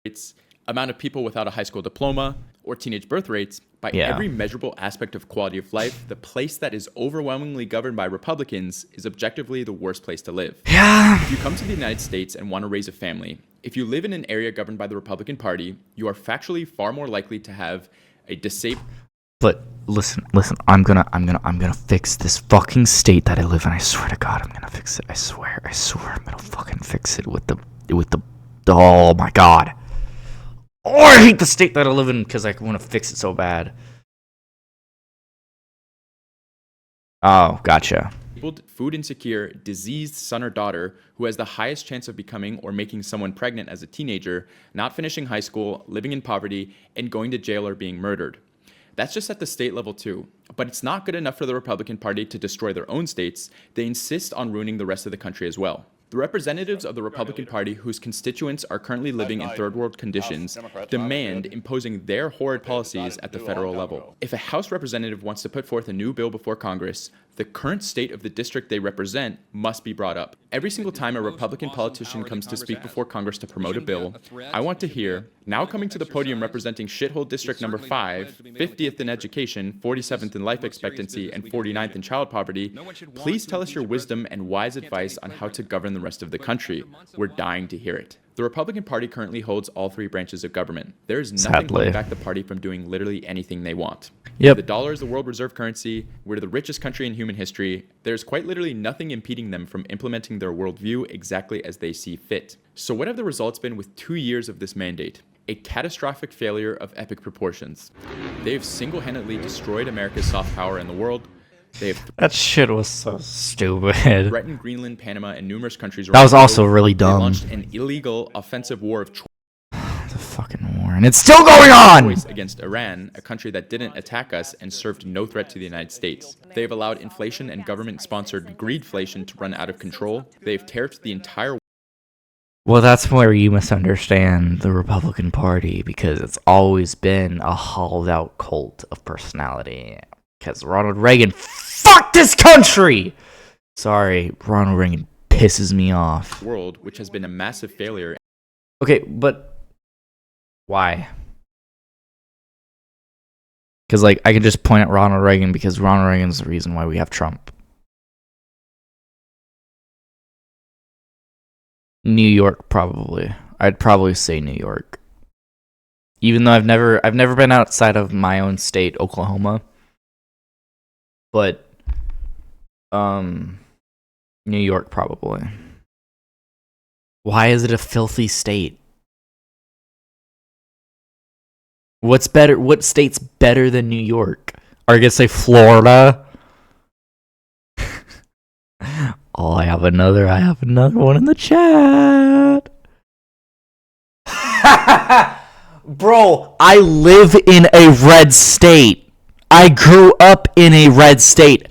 H: It's amount of people without a high school diploma or teenage birth rates. By every measurable aspect of quality of life, the place that is overwhelmingly governed by Republicans is objectively the worst place to live.
A: Yeah.
H: If you come to the United States and want to raise a family, if you live in an area governed by the Republican Party, you are factually far more likely to have a disabled.
A: But listen, I'm gonna fix this fucking state that I live in. I swear to God, I'm gonna fix it. I swear, I'm gonna fucking fix it with the, oh my God. Oh, I hate the state that I live in because I want to fix it so bad. Oh, gotcha.
H: Food insecure, diseased son or daughter who has the highest chance of becoming or making someone pregnant as a teenager, not finishing high school, living in poverty, and going to jail or being murdered. That's just at the state level too. But it's not good enough for the Republican Party to destroy their own states. They insist on ruining the rest of the country as well. The representatives of the Republican Party whose constituents are currently living in third world conditions demand imposing their horrid policies at the federal level. If a House representative wants to put forth a new bill before Congress, the current state of the district they represent must be brought up. Every single time a Republican politician comes to speak before Congress to promote a bill, I want to hear, now coming to the podium representing shithole district number 5, 50th in education, 47th in life expectancy, and 49th in child poverty, please tell us your wisdom and wise advice on how to govern the rest of the country. We're dying to hear it. The Republican Party currently holds all three branches of government. There is nothing holding back the party from doing literally anything they want.
A: Yep.
H: The dollar is the world reserve currency. We're the richest country in human history. There's quite literally nothing impeding them from implementing their worldview exactly as they see fit. So what have the results been with 2 years of this mandate? a catastrophic failure of epic proportions. They have single-handedly destroyed America's soft power in the world. They have
A: That shit was so stupid.
H: threatened Greenland, Panama, and numerous countries
A: That
H: around
A: was
H: the
A: also
H: globe.
A: really
H: They
A: dumb.
H: launched an illegal offensive war of
A: The fucking war, and it's still going on!
H: choice against Iran, a country that didn't attack us and served no threat to the United States. They have allowed inflation and government-sponsored greedflation to run out of control. They've tariffed the entire
A: Well, that's where you misunderstand the Republican Party, because it's always been a hollowed-out cult of personality. Because Ronald Reagan fucked this country! Sorry, Ronald Reagan pisses me off.
H: world, which has been a massive failure.
A: Okay, but why? Because, like, I could just point at Ronald Reagan because Ronald Reagan's the reason why we have Trump. New York, probably. I'd probably say New York. Even though I've never been outside of my own state, Oklahoma. But New York probably. Why is it a filthy state? What's better? What state's better than New York? Are you gonna say Florida? Oh, I have another one in the chat. Bro, I live in a red state. I grew up in a red state.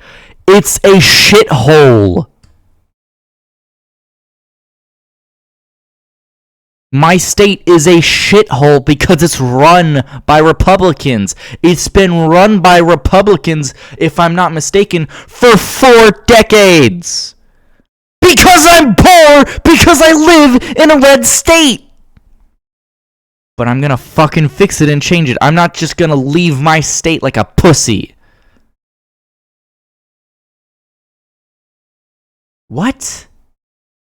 A: It's a shithole. My state is a shithole because it's run by Republicans. It's been run by Republicans, if I'm not mistaken, for 4 decades. Because I'm poor, because I live in a red state. But I'm gonna fucking fix it and change it. I'm not just gonna leave my state like a pussy. What?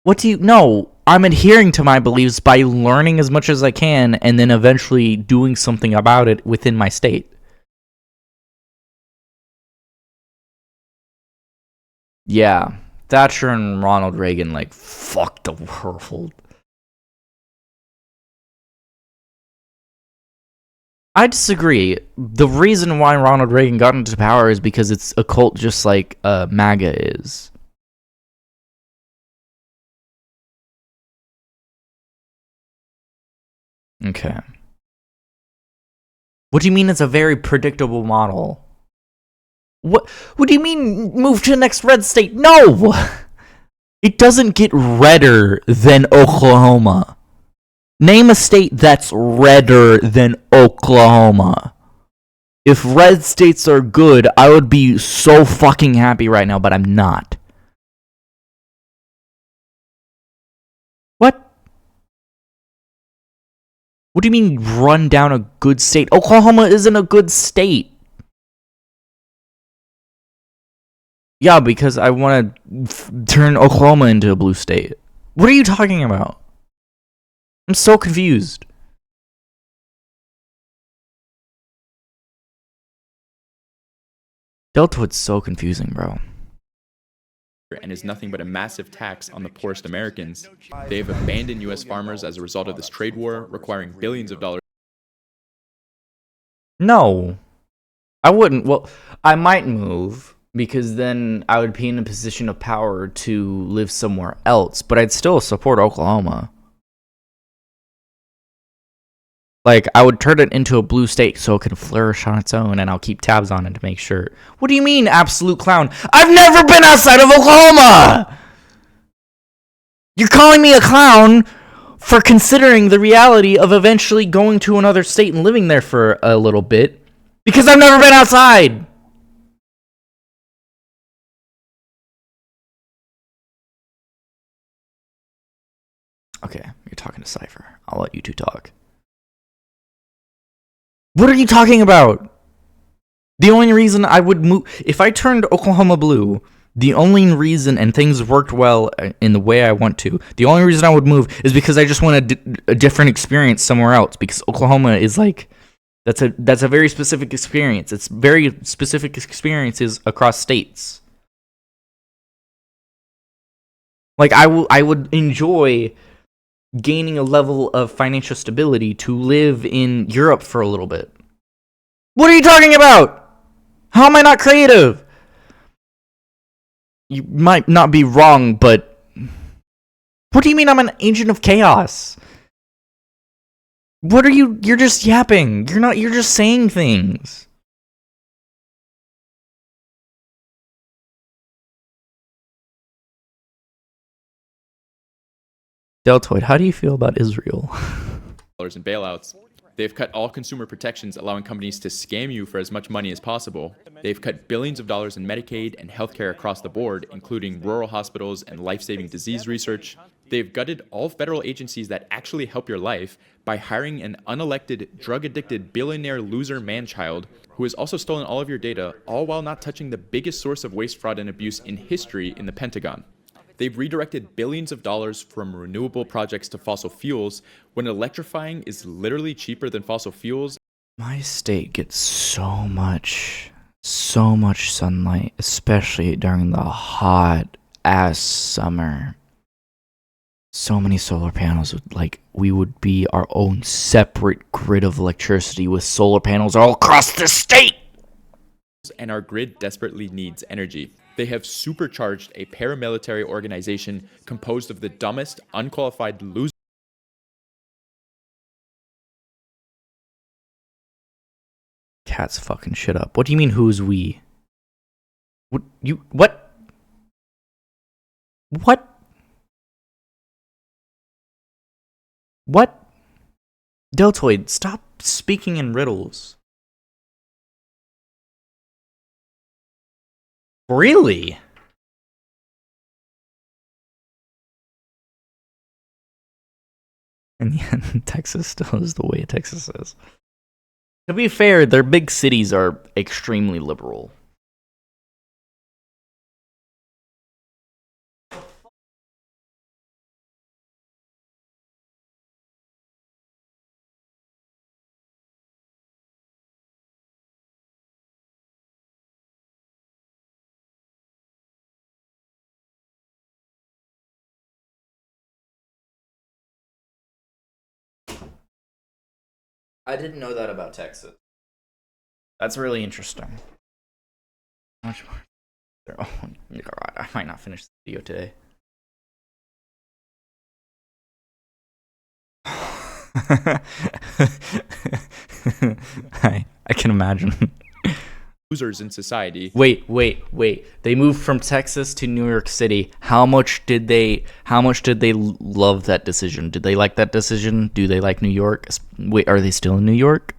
A: What do you... No, I'm adhering to my beliefs by learning as much as I can and then eventually doing something about it within my state. Yeah, Thatcher and Ronald Reagan, like, fucked the world. I disagree. The reason why Ronald Reagan got into power is because it's a cult just like MAGA is. Okay. What do you mean it's a very predictable model? What do you mean move to the next red state? No! It doesn't get redder than Oklahoma. Name a state that's redder than Oklahoma. If red states are good, I would be so fucking happy right now, but I'm not. What? What do you mean run down a good state? Oklahoma isn't a good state. Yeah, because I want to turn Oklahoma into a blue state. What are you talking about? I'm so confused. Deltawood's so confusing, bro.
H: And is nothing but a massive tax on the poorest Americans. They have abandoned U.S. farmers as a result of this trade war, requiring billions of dollars.
A: No. I wouldn't. Well, I might move, because then I would be in a position of power to live somewhere else, but I'd still support Oklahoma. Like, I would turn it into a blue state so it can flourish on its own, and I'll keep tabs on it to make sure. What do you mean, absolute clown? I've never been outside of Oklahoma! You're calling me a clown for considering the reality of eventually going to another state and living there for a little bit, because I've never been outside! Okay, you're talking to Cypher. I'll let you two talk. What are you talking about? The only reason I would move... If I turned Oklahoma blue, the only reason, and things worked well in the way I want to, the only reason I would move is because I just want a different experience somewhere else. Because Oklahoma is like... That's a very specific experience. It's very specific experiences across states. Like, I would enjoy gaining a level of financial stability to live in Europe for a little bit. What are you talking about? How am I not creative? You might not be wrong, but what do you mean I'm an agent of chaos? What are you? You're just yapping. You're just saying things. Deltoid, how do you feel about Israel?
H: In bailouts. They've cut all consumer protections, allowing companies to scam you for as much money as possible. They've cut billions of dollars in Medicaid and healthcare across the board, including rural hospitals and life-saving disease research. They've gutted all federal agencies that actually help your life by hiring an unelected, drug-addicted, billionaire loser man-child who has also stolen all of your data, all while not touching the biggest source of waste, fraud, and abuse in history in the Pentagon. They've redirected billions of dollars from renewable projects to fossil fuels when electrifying is literally cheaper than fossil fuels.
A: My state gets so much sunlight, especially during the hot ass summer. So many solar panels we would be our own separate grid of electricity with solar panels all across the state.
H: And our grid desperately needs energy. They have supercharged a paramilitary organization composed of the dumbest, unqualified losers.
A: Cat's fucking shit up. What do you mean, who's we? What? What? Deltoid, stop speaking in riddles. Really? In the end, Texas still is the way Texas is. To be fair, their big cities are extremely liberal. I didn't know that about Texas. That's really interesting. How much more? Oh, God, I might not finish the video today. I can imagine.
H: Losers in society.
A: Wait. They moved from Texas to New York City. How much did they love that decision? Did they like that decision? Do they like New York? Wait, are they still in New York?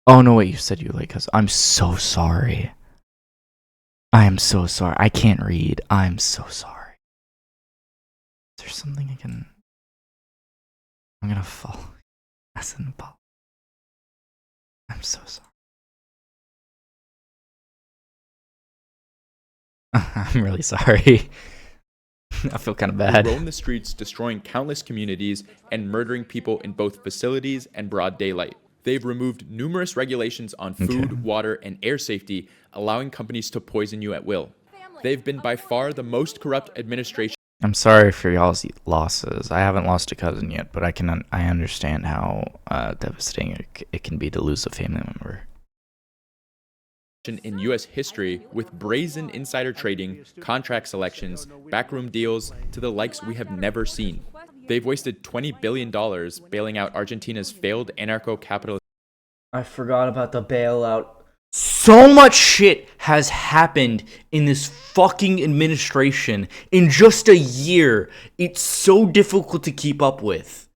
A: Oh no, wait, you said you like us. I'm so sorry. I am so sorry. I can't read. I'm so sorry. Is there something I can... I'm gonna fall. That's in the ball. I'm so sorry. I'm really sorry. I feel kind of bad.
H: They roam the streets, destroying countless communities and murdering people in both facilities and broad daylight. They've removed numerous regulations on food, water, and air safety, allowing companies to poison you at will. They've been by far the most corrupt administration.
A: I'm sorry for y'all's losses. I haven't lost a cousin yet, but I understand how devastating it can be to lose a family member.
H: In U.S. history, with brazen insider trading, contract selections, backroom deals, to the likes we have never seen. They've wasted $20 billion bailing out Argentina's failed anarcho-capitalist.
A: I forgot about the bailout. So much shit has happened in this fucking administration in just a year. It's so difficult to keep up with.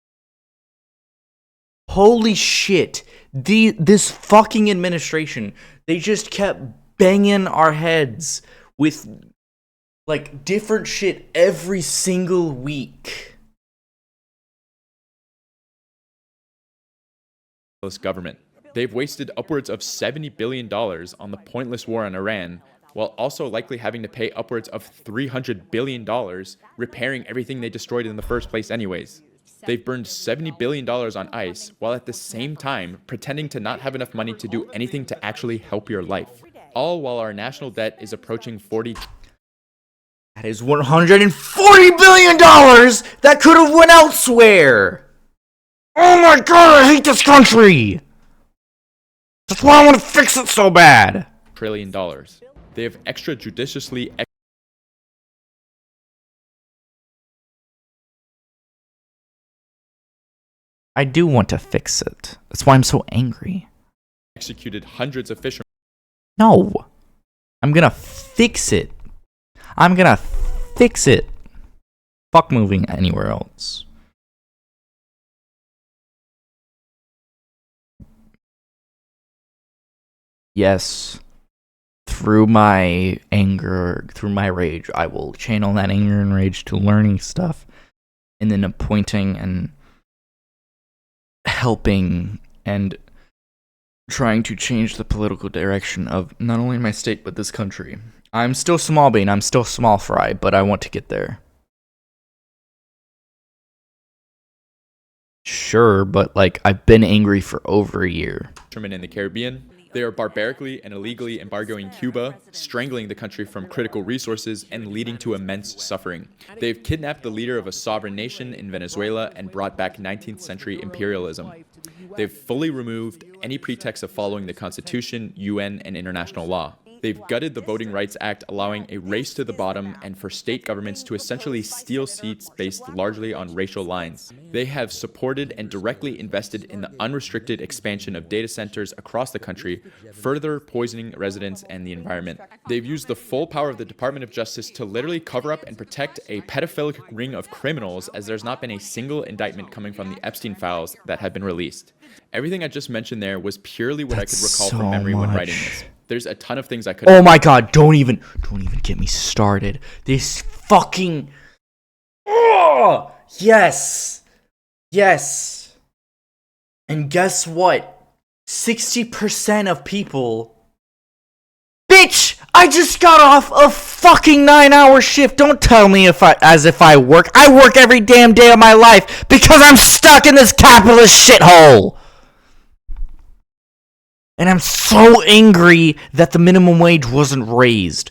A: Holy shit. This fucking administration, they just kept banging our heads with like different shit every single week.
H: Government. They've wasted upwards of $70 billion on the pointless war on Iran, while also likely having to pay upwards of $300 billion repairing everything they destroyed in the first place anyways. They've burned $70 billion on ice, while at the same time pretending to not have enough money to do anything to actually help your life. All while our national debt is approaching 40...
A: That is $140 billion that could have went elsewhere. Oh my god, I hate this country. That's why I want to fix it so bad.
H: $1 trillion. They have extrajudiciously
A: I do want to fix it. That's why I'm so angry.
H: executed hundreds of fishermen.
A: No. I'm gonna fix it. I'm gonna fix it. Fuck moving anywhere else. Yes. Through my anger, through my rage, I will channel that anger and rage to learning stuff. And then appointing and helping and trying to change the political direction of not only my state, but this country. I'm still small bean, I'm still small fry, but I want to get there. Sure, but like, I've been angry for over a year.
H: Fishermen in the Caribbean. They are barbarically and illegally embargoing Cuba, strangling the country from critical resources, and leading to immense suffering. They've kidnapped the leader of a sovereign nation in Venezuela and brought back 19th century imperialism. They've fully removed any pretext of following the Constitution, UN, and international law. They've gutted the Voting Rights Act, allowing a race to the bottom and for state governments to essentially steal seats based largely on racial lines. They have supported and directly invested in the unrestricted expansion of data centers across the country, further poisoning residents and the environment. They've used the full power of the Department of Justice to literally cover up and protect a pedophilic ring of criminals, as there's not been a single indictment coming from the Epstein files that have been released. Everything I just mentioned there was purely what I could recall from memory when writing this. There's a ton of things I could.
A: Oh my god, don't even get me started. This fucking. Oh, yes. Yes. And guess what? 60% of people. Bitch, I just got off a fucking 9-hour shift. Don't tell me as if I work. I work every damn day of my life because I'm stuck in this capitalist shithole. And I'm so angry that the minimum wage wasn't raised.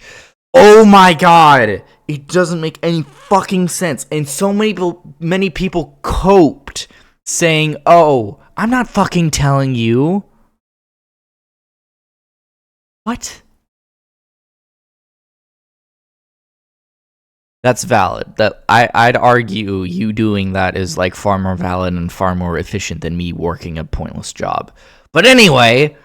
A: Oh my god. It doesn't make any fucking sense. And so many people coped saying, oh, I'm not fucking telling you. What? That's valid. That I'd argue you doing that is like far more valid and far more efficient than me working a pointless job. But anyway,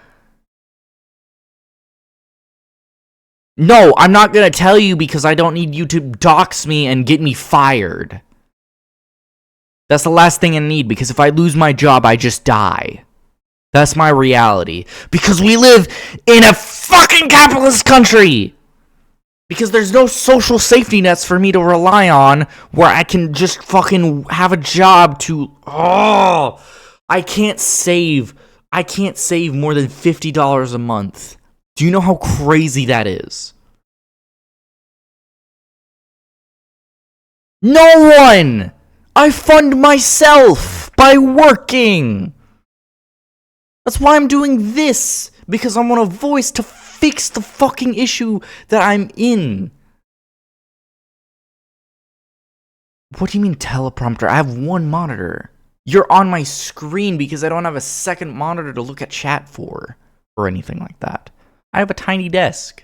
A: no, I'm not going to tell you because I don't need you to dox me and get me fired. That's the last thing I need, because if I lose my job, I just die. That's my reality. Because we live in a fucking capitalist country. Because there's no social safety nets for me to rely on where I can just fucking have a job to... Oh, I can't save more than $50 a month. Do you know how crazy that is? No one! I fund myself by working! That's why I'm doing this! Because I want a voice to fix the fucking issue that I'm in. What do you mean teleprompter? I have one monitor. You're on my screen because I don't have a second monitor to look at chat for. Or anything like that. I have a tiny desk.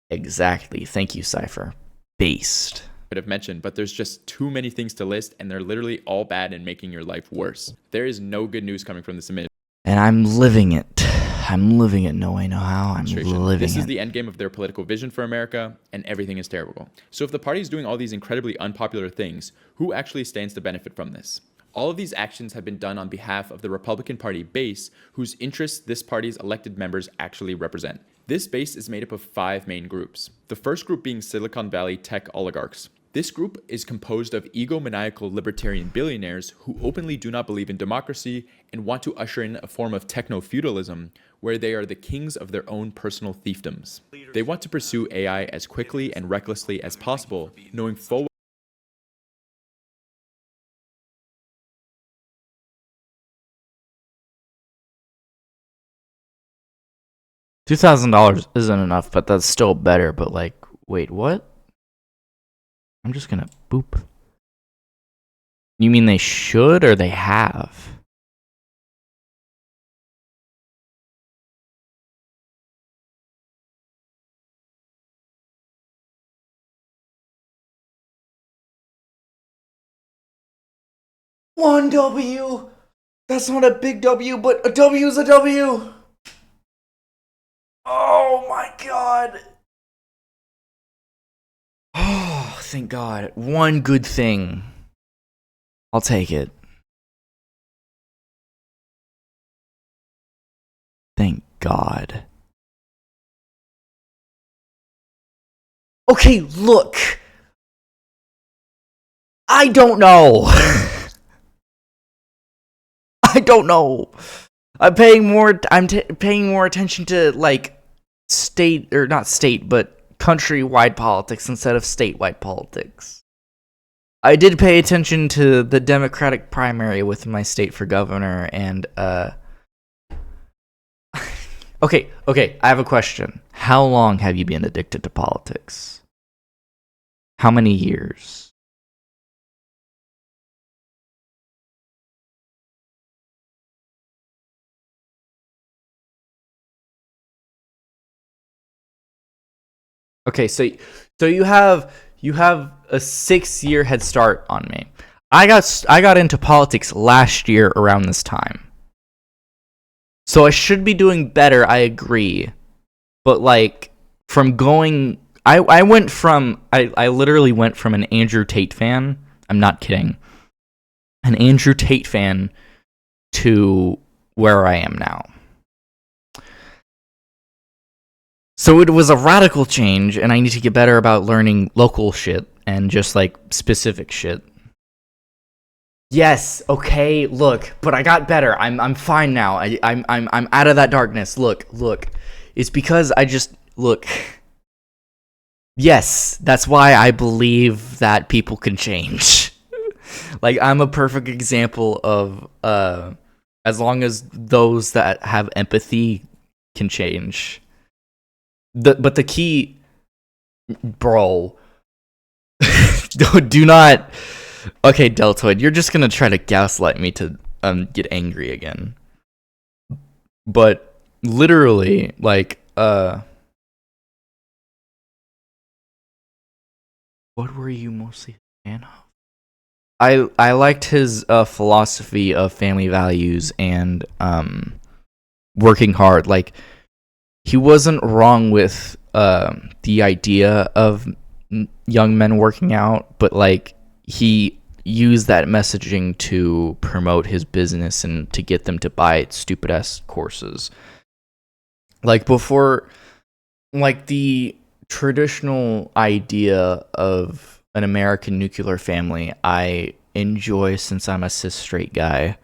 A: Exactly. Thank you, Cypher. Based.
H: Could have mentioned, but there's just too many things to list, and they're literally all bad and making your life worse. There is no good news coming from this administration.
A: And I'm living it. I'm living it. No way, no how. I'm living
H: This is
A: it.
H: the endgame of their political vision for America, and everything is terrible. So if the party is doing all these incredibly unpopular things, who actually stands to benefit from this? All of these actions have been done on behalf of the Republican Party base, whose interests this party's elected members actually represent. This base is made up of 5 main groups. The first group being Silicon Valley tech oligarchs. This group is composed of egomaniacal libertarian billionaires who openly do not believe in democracy and want to usher in a form of techno-feudalism where they are the kings of their own personal fiefdoms. They want to pursue AI as quickly and recklessly as possible, knowing full
A: $2,000 isn't enough, but that's still better. But like, wait, what? I'm just gonna boop. You mean they should or they have? One W. That's not a big W, but a W is a W. Oh my god. Oh, thank God. One good thing. I'll take it. Thank God. Okay, look. I don't know. I don't know. I'm paying more attention to like state or not state, but countrywide politics instead of statewide politics. I did pay attention to the Democratic primary with my state for governor and Okay, I have a question. How long have you been addicted to politics? How many years? Okay, so you have a 6-year head start on me. I got into politics last year around this time. So I should be doing better, I agree. But like from going I literally went from an Andrew Tate fan, I'm not kidding. An Andrew Tate fan to where I am now. So it was a radical change, and I need to get better about learning local shit and just like specific shit. Yes, okay, look, but I got better. I'm fine now. I'm out of that darkness. Look. It's because I just look. Yes, that's why I believe that people can change. Like I'm a perfect example of as long as those that have empathy can change. But the key, bro, do not. Okay, Deltoid, you're just gonna try to gaslight me to get angry again. But literally, like, what were you mostly a fan of? I liked his philosophy of family values and working hard. Like, he wasn't wrong with the idea of young men working out, but like he used that messaging to promote his business and to get them to buy stupid ass courses. Like before, like the traditional idea of an American nuclear family, I enjoy since I'm a cis straight guy.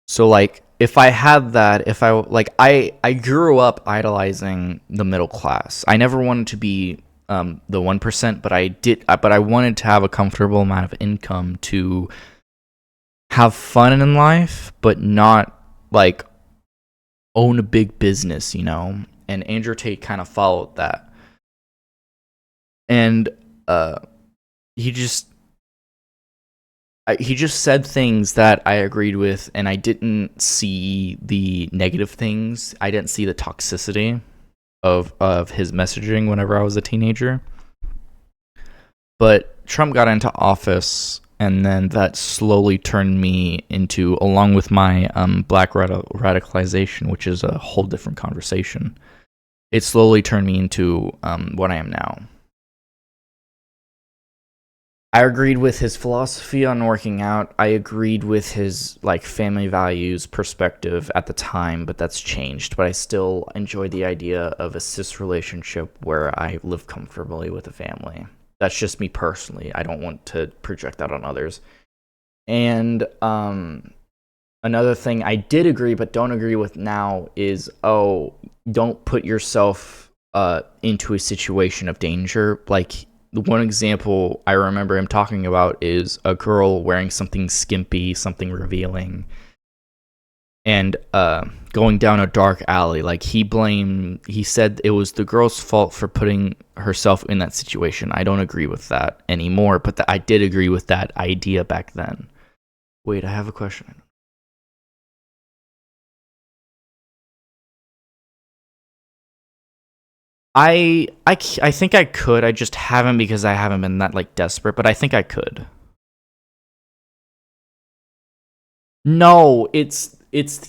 A: So like if I had that, if I like I grew up idolizing the middle class. I never wanted to be the 1%, but I wanted to have a comfortable amount of income to have fun in life, but not like own a big business, you know? And Andrew Tate kind of followed that. And he just said things that I agreed with, and I didn't see the negative things. I didn't see the toxicity of his messaging whenever I was a teenager. But Trump got into office, and then that slowly turned me into, along with my black radicalization, which is a whole different conversation, it slowly turned me into what I am now. I agreed with his philosophy on working out. I agreed with his like family values perspective at the time, but that's changed. But I still enjoy the idea of a cis relationship where I live comfortably with a family. That's just me personally. I don't want to project that on others. And another thing I did agree but don't agree with now is, don't put yourself into a situation of danger. Like, the one example I remember him talking about is a girl wearing something skimpy, something revealing, and going down a dark alley. Like, he said it was the girl's fault for putting herself in that situation. I don't agree with that anymore, but I did agree with that idea back then. Wait, I have a question. I think I could. I just haven't, because I haven't been that, like, desperate, but I think I could. No, it's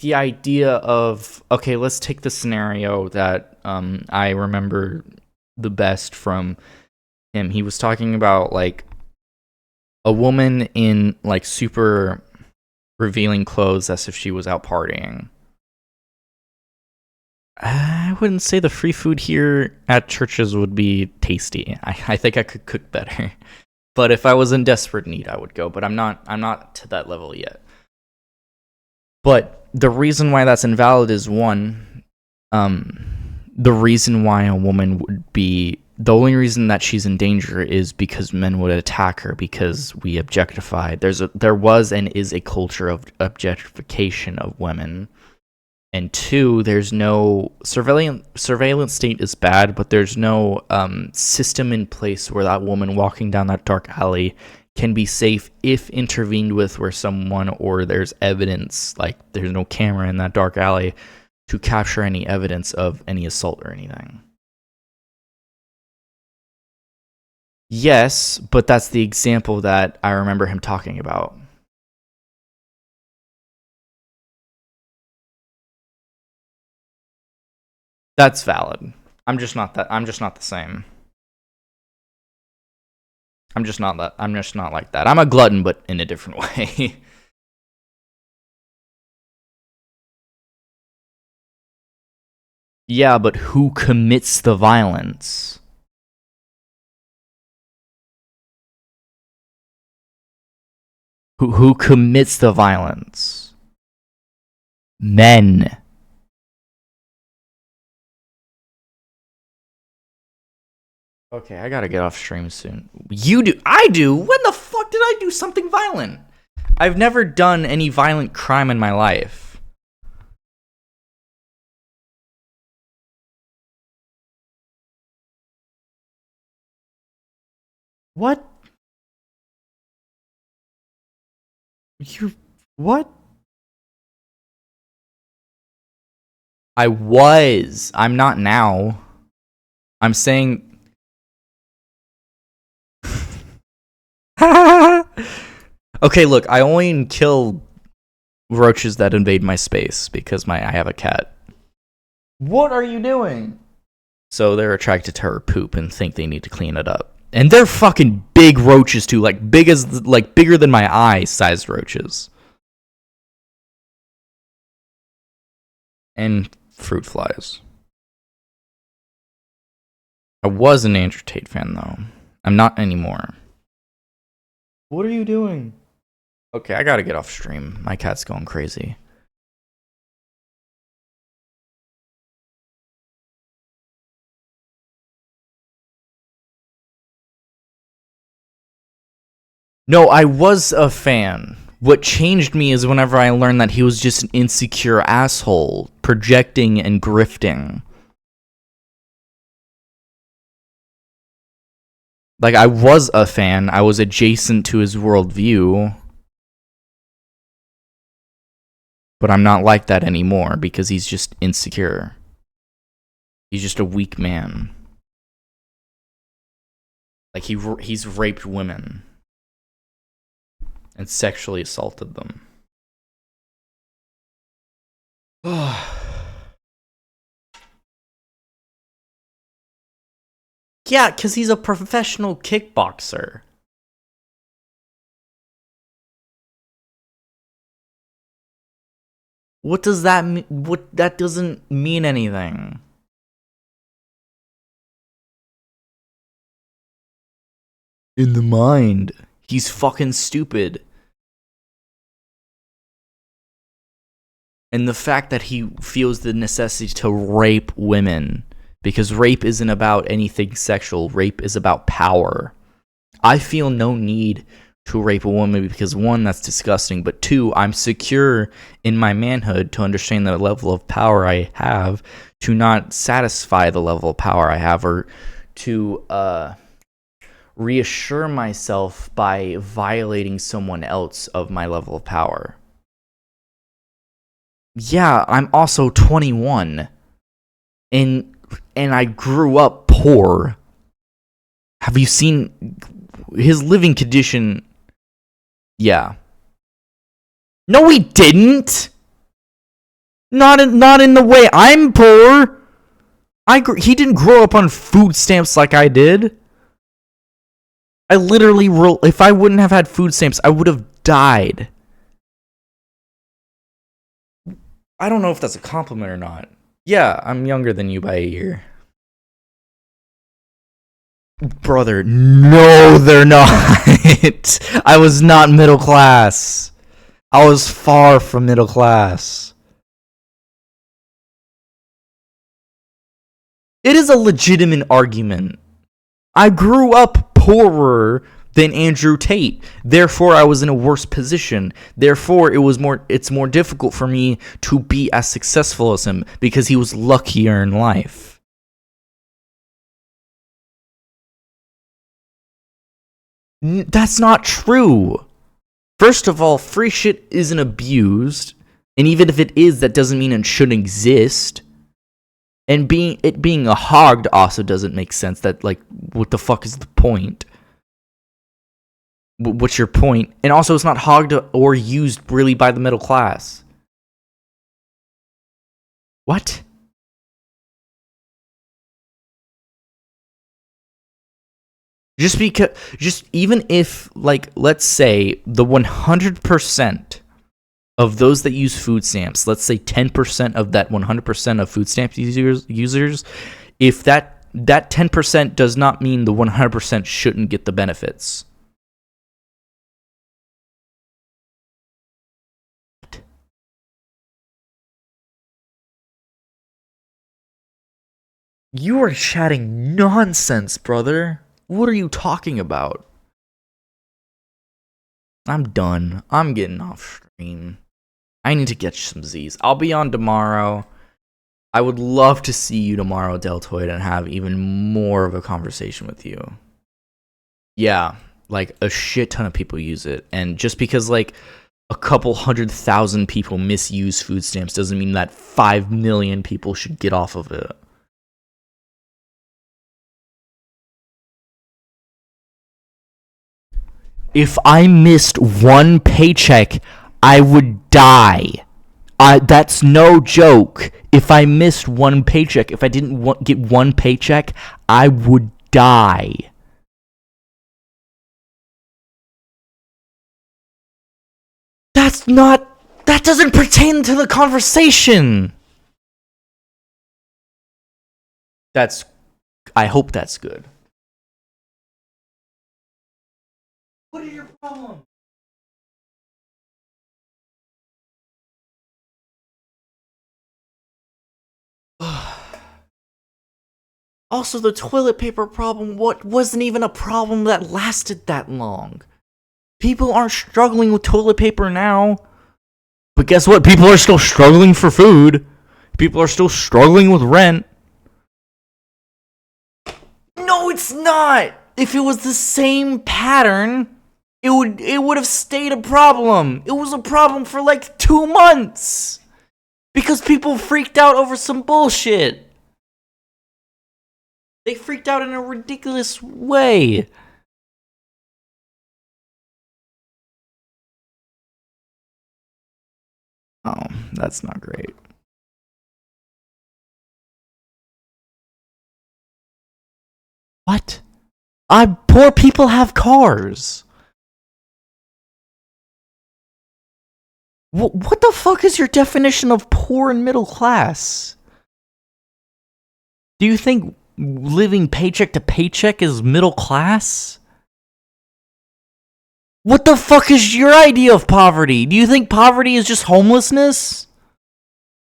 A: the idea of, okay, let's take the scenario that I remember the best from him. He was talking about, like, a woman in, like, super revealing clothes as if she was out partying. I wouldn't say the free food here at churches would be tasty. I think I could cook better. But if I was in desperate need, I would go. But I'm not to that level yet. But the reason why that's invalid is, one, the reason why a woman would be, the only reason that she's in danger is because men would attack her because we objectify. There was and is a culture of objectification of women. And two, there's no surveillance state is bad, but there's no system in place where that woman walking down that dark alley can be safe if intervened with, where someone, or there's evidence, like there's no camera in that dark alley to capture any evidence of any assault or anything. Yes, but that's the example that I remember him talking about. That's valid. I'm just not the same. I'm just not like that. I'm a glutton, but in a different way. Yeah, but who commits the violence? Who commits the violence? Men. Okay, I gotta get off stream soon. You do? I do? When the fuck did I do something violent? I've never done any violent crime in my life. What? What? I was. I'm not now. I'm saying... Okay, look, I only kill roaches that invade my space because I have a cat. What are you doing? So they're attracted to her poop and think they need to clean it up. And they're fucking big roaches too, like bigger than my eye sized roaches. And fruit flies. I was an Andrew Tate fan though. I'm not anymore. What are you doing? Okay, I gotta get off stream. My cat's going crazy. No, I was a fan. What changed me is whenever I learned that he was just an insecure asshole, projecting and grifting. Like, I was a fan. I was adjacent to his worldview. But I'm not like that anymore because he's just insecure. He's just a weak man. Like, he's raped women. And sexually assaulted them. Yeah, because he's a professional kickboxer. What does that mean? That doesn't mean anything. In the mind. He's fucking stupid. And the fact that he feels the necessity to rape women, because rape isn't about anything sexual. Rape is about power. I feel no need to rape a woman because, one, that's disgusting, but two, I'm secure in my manhood to understand the level of power I have to not satisfy the level of power I have, or to reassure myself by violating someone else of my level of power. Yeah, I'm also 21, and I grew up poor. Have you seen his living condition? Yeah. No, he didn't. Not in the way I'm poor. He didn't grow up on food stamps like I did. I literally if I wouldn't have had food stamps, I would have died. I don't know if that's a compliment or not. Yeah, I'm younger than you by a year. Brother, no, they're not. I was not middle class. I was far from middle class. It is a legitimate argument. I grew up poorer than Andrew Tate. Therefore, I was in a worse position. Therefore, it's more difficult for me to be as successful as him because he was luckier in life. That's not true. First of all, free shit isn't abused, and even if it is, that doesn't mean it shouldn't exist. And being a hogged also doesn't make sense. That, like, what the fuck is the point? What's your point? And also, it's not hogged or used really by the middle class. What? Just even if, like, let's say the 100% of those that use food stamps, let's say 10% of that 100% of food stamp users, if that 10% does not mean the 100% shouldn't get the benefits. You are chatting nonsense, brother. What are you talking about? I'm done. I'm getting off stream. I need to get some Z's. I'll be on tomorrow. I would love to see you tomorrow, Deltoid, and have even more of a conversation with you. Yeah, like a shit ton of people use it. And just because like a couple 100,000 people misuse food stamps doesn't mean that 5 million people should get off of it. If I missed one paycheck, I would die. That's no joke. If I missed one paycheck, if I didn't get one paycheck, I would die. That doesn't pertain to the conversation. I hope that's good. What is your problem? Also, the toilet paper problem wasn't even a problem that lasted that long. People aren't struggling with toilet paper now. But guess what? People are still struggling for food. People are still struggling with rent. No, it's not. If it was the same pattern, it would have stayed a problem. It was a problem for like 2 months. Because people freaked out over some bullshit. They freaked out in a ridiculous way. Oh, that's not great. What? Poor people have cars. What the fuck is your definition of poor and middle class? Do you think living paycheck to paycheck is middle class? What the fuck is your idea of poverty? Do you think poverty is just homelessness?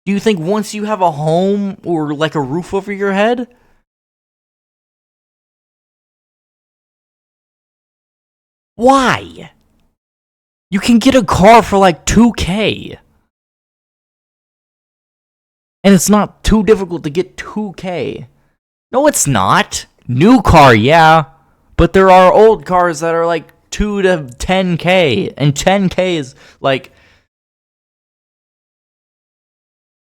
A: Do you think once you have a home or like a roof over your head? Why? You can get a car for like 2K. And it's not too difficult to get 2K. No, it's not. New car, yeah. But there are old cars that are like 2 to 10K. And 10K is like...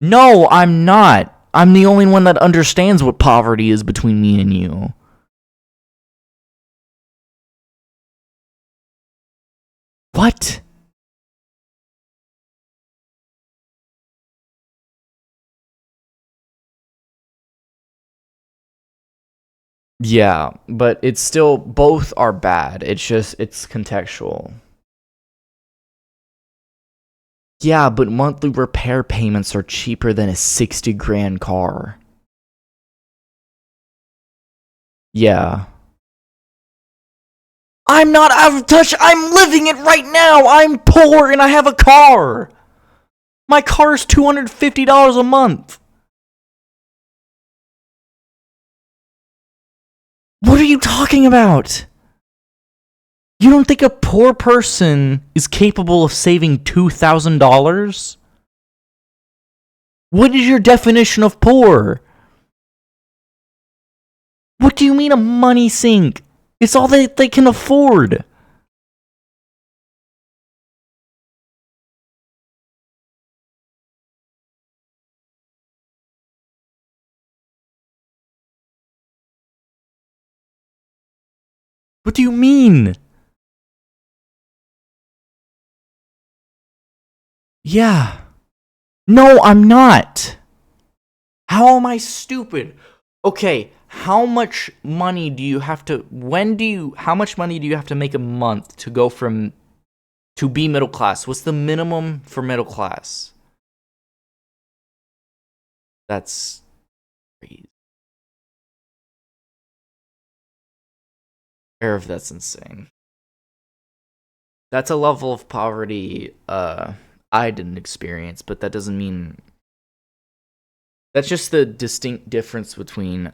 A: No, I'm not. I'm the only one that understands what poverty is between me and you. What? Yeah, but it's still, both are bad. It's just, it's contextual. Yeah, but monthly repair payments are cheaper than a 60 grand car. Yeah. I'm not out of touch. I'm living it right now. I'm poor and I have a car. My car is $250 a month. What are you talking about? You don't think a poor person is capable of saving $2,000? What is your definition of poor? What do you mean a money sink? It's all that they can afford. What do you mean? Yeah. No, I'm not. How am I stupid? Okay, how much money do you have to, how much money do you have to make a month to go from, to be middle class? What's the minimum for middle class? That's crazy. Irv, that's insane. That's a level of poverty I didn't experience, but that doesn't mean... That's just the distinct difference between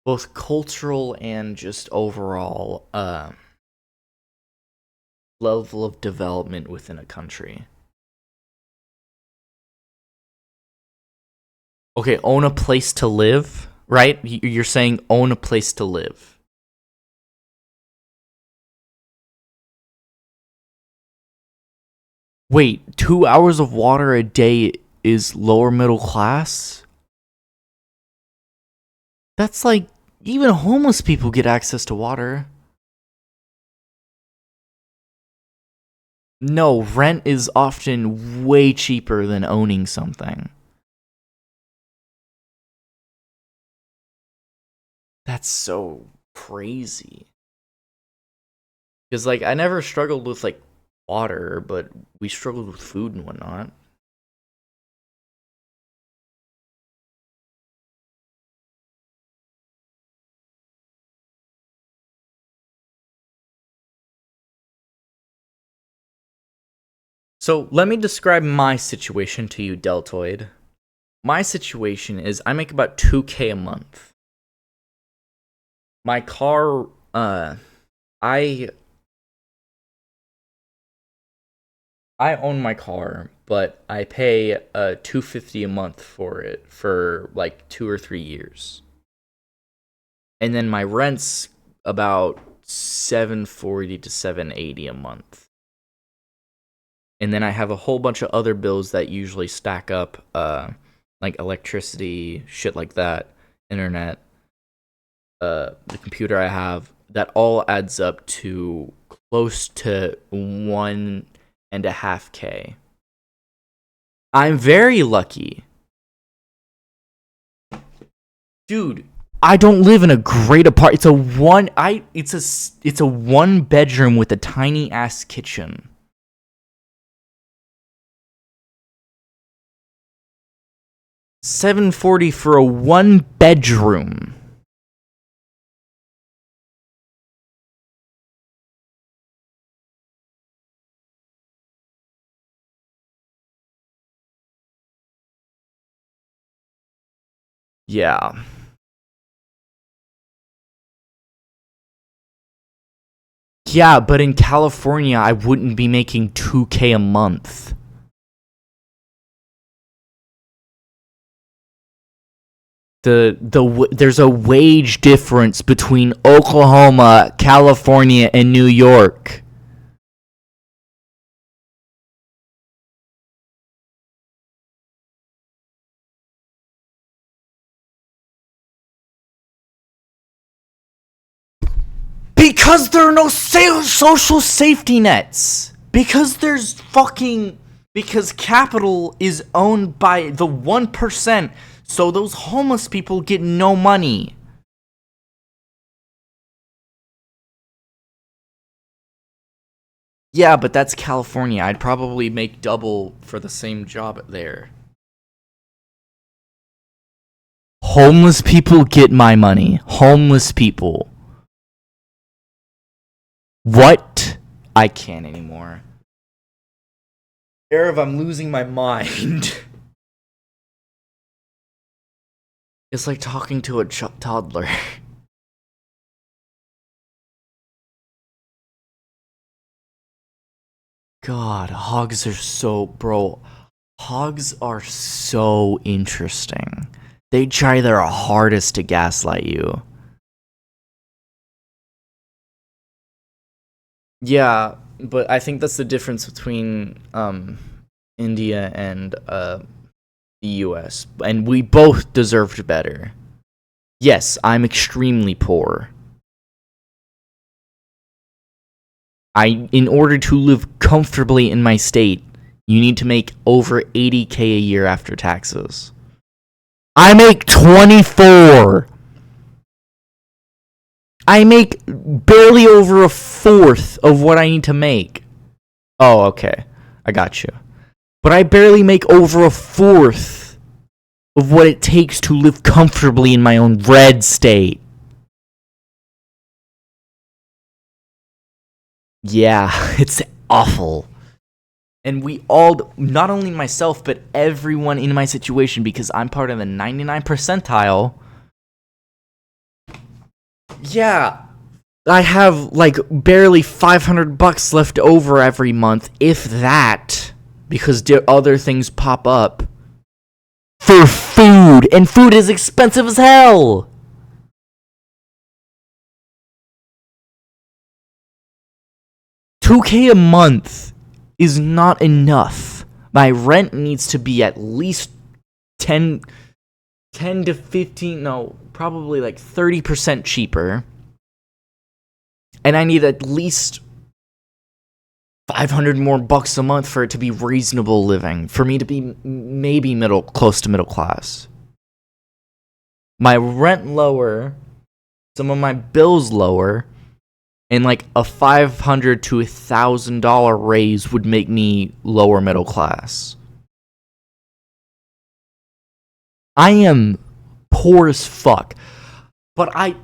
A: both cultural and just overall level of development within a country. Okay, own a place to live, right? You're saying own a place to live. Wait, 2 hours of water a day is lower middle class? That's like, even homeless people get access to water. No, rent is often way cheaper than owning something. That's so crazy. Because, like, I never struggled with, like, water, but we struggled with food and whatnot. So, let me describe my situation to you, Deltoid. My situation is I make about 2K a month. My car, I own my car, but I pay $250 a month for it for like 2 or 3 years. And then my rent's about $740 to $780 a month. And then I have a whole bunch of other bills that usually stack up, like electricity, shit like that, internet, the computer I have, that all adds up to close to 1.5K. I'm very lucky. Dude, I don't live in a great apartment. It's a one bedroom with a tiny ass kitchen. $740 for a one bedroom. Yeah. Yeah, but in California, I wouldn't be making $2K a month. There's a wage difference between Oklahoma, California, and New York. Because there are no social safety nets. Because capital is owned by the 1%, so those homeless people get no money. Yeah, but that's California. I'd probably make double for the same job there. Homeless people get my money. Homeless people. What? I can't anymore. Arif, I'm losing my mind. It's like talking to a toddler. God, hogs are hogs are so interesting. They try their hardest to gaslight you. Yeah, but I think that's the difference between India and the US. And we both deserved better. Yes, I'm extremely poor. In order to live comfortably in my state, you need to make over $80K a year after taxes. I make 24. I make barely over a fourth of what I need to make. Oh, okay. I got you. But I barely make over a fourth of what it takes to live comfortably in my own red state. Yeah, it's awful. And we all, not only myself, but everyone in my situation, because I'm part of the 99 percentile. Yeah, I have like barely $500 left over every month, if that, because other things pop up. For food, and food is expensive as hell. $2K a month is not enough. My rent needs to be at least 10 to 15, no, probably like 30% cheaper. And I need at least 500 more bucks a month for it to be reasonable living, for me to be maybe close to middle class. My rent lower, some of my bills lower, and like a $500 to $1,000 raise would make me lower middle class. I am poor as fuck, but I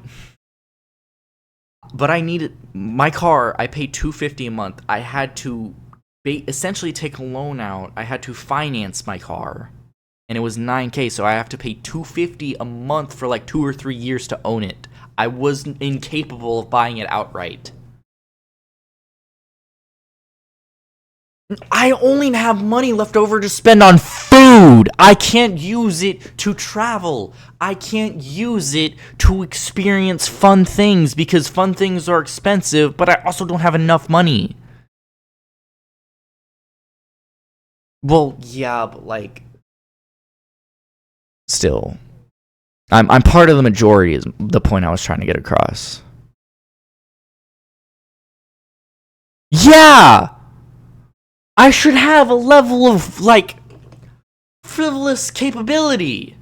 A: needed my car. I paid $250 a month. I had to essentially take a loan out. I had to finance my car, and it was $9K. So I have to pay $250 a month for like 2 or 3 years to own it. I was incapable of buying it outright. I only have money left over to spend on food. I can't use it to travel. I can't use it to experience fun things because fun things are expensive, but I also don't have enough money. Well, yeah, but like, still, I'm part of the majority is the point I was trying to get across. Yeah! I should have a level of, like, frivolous capability.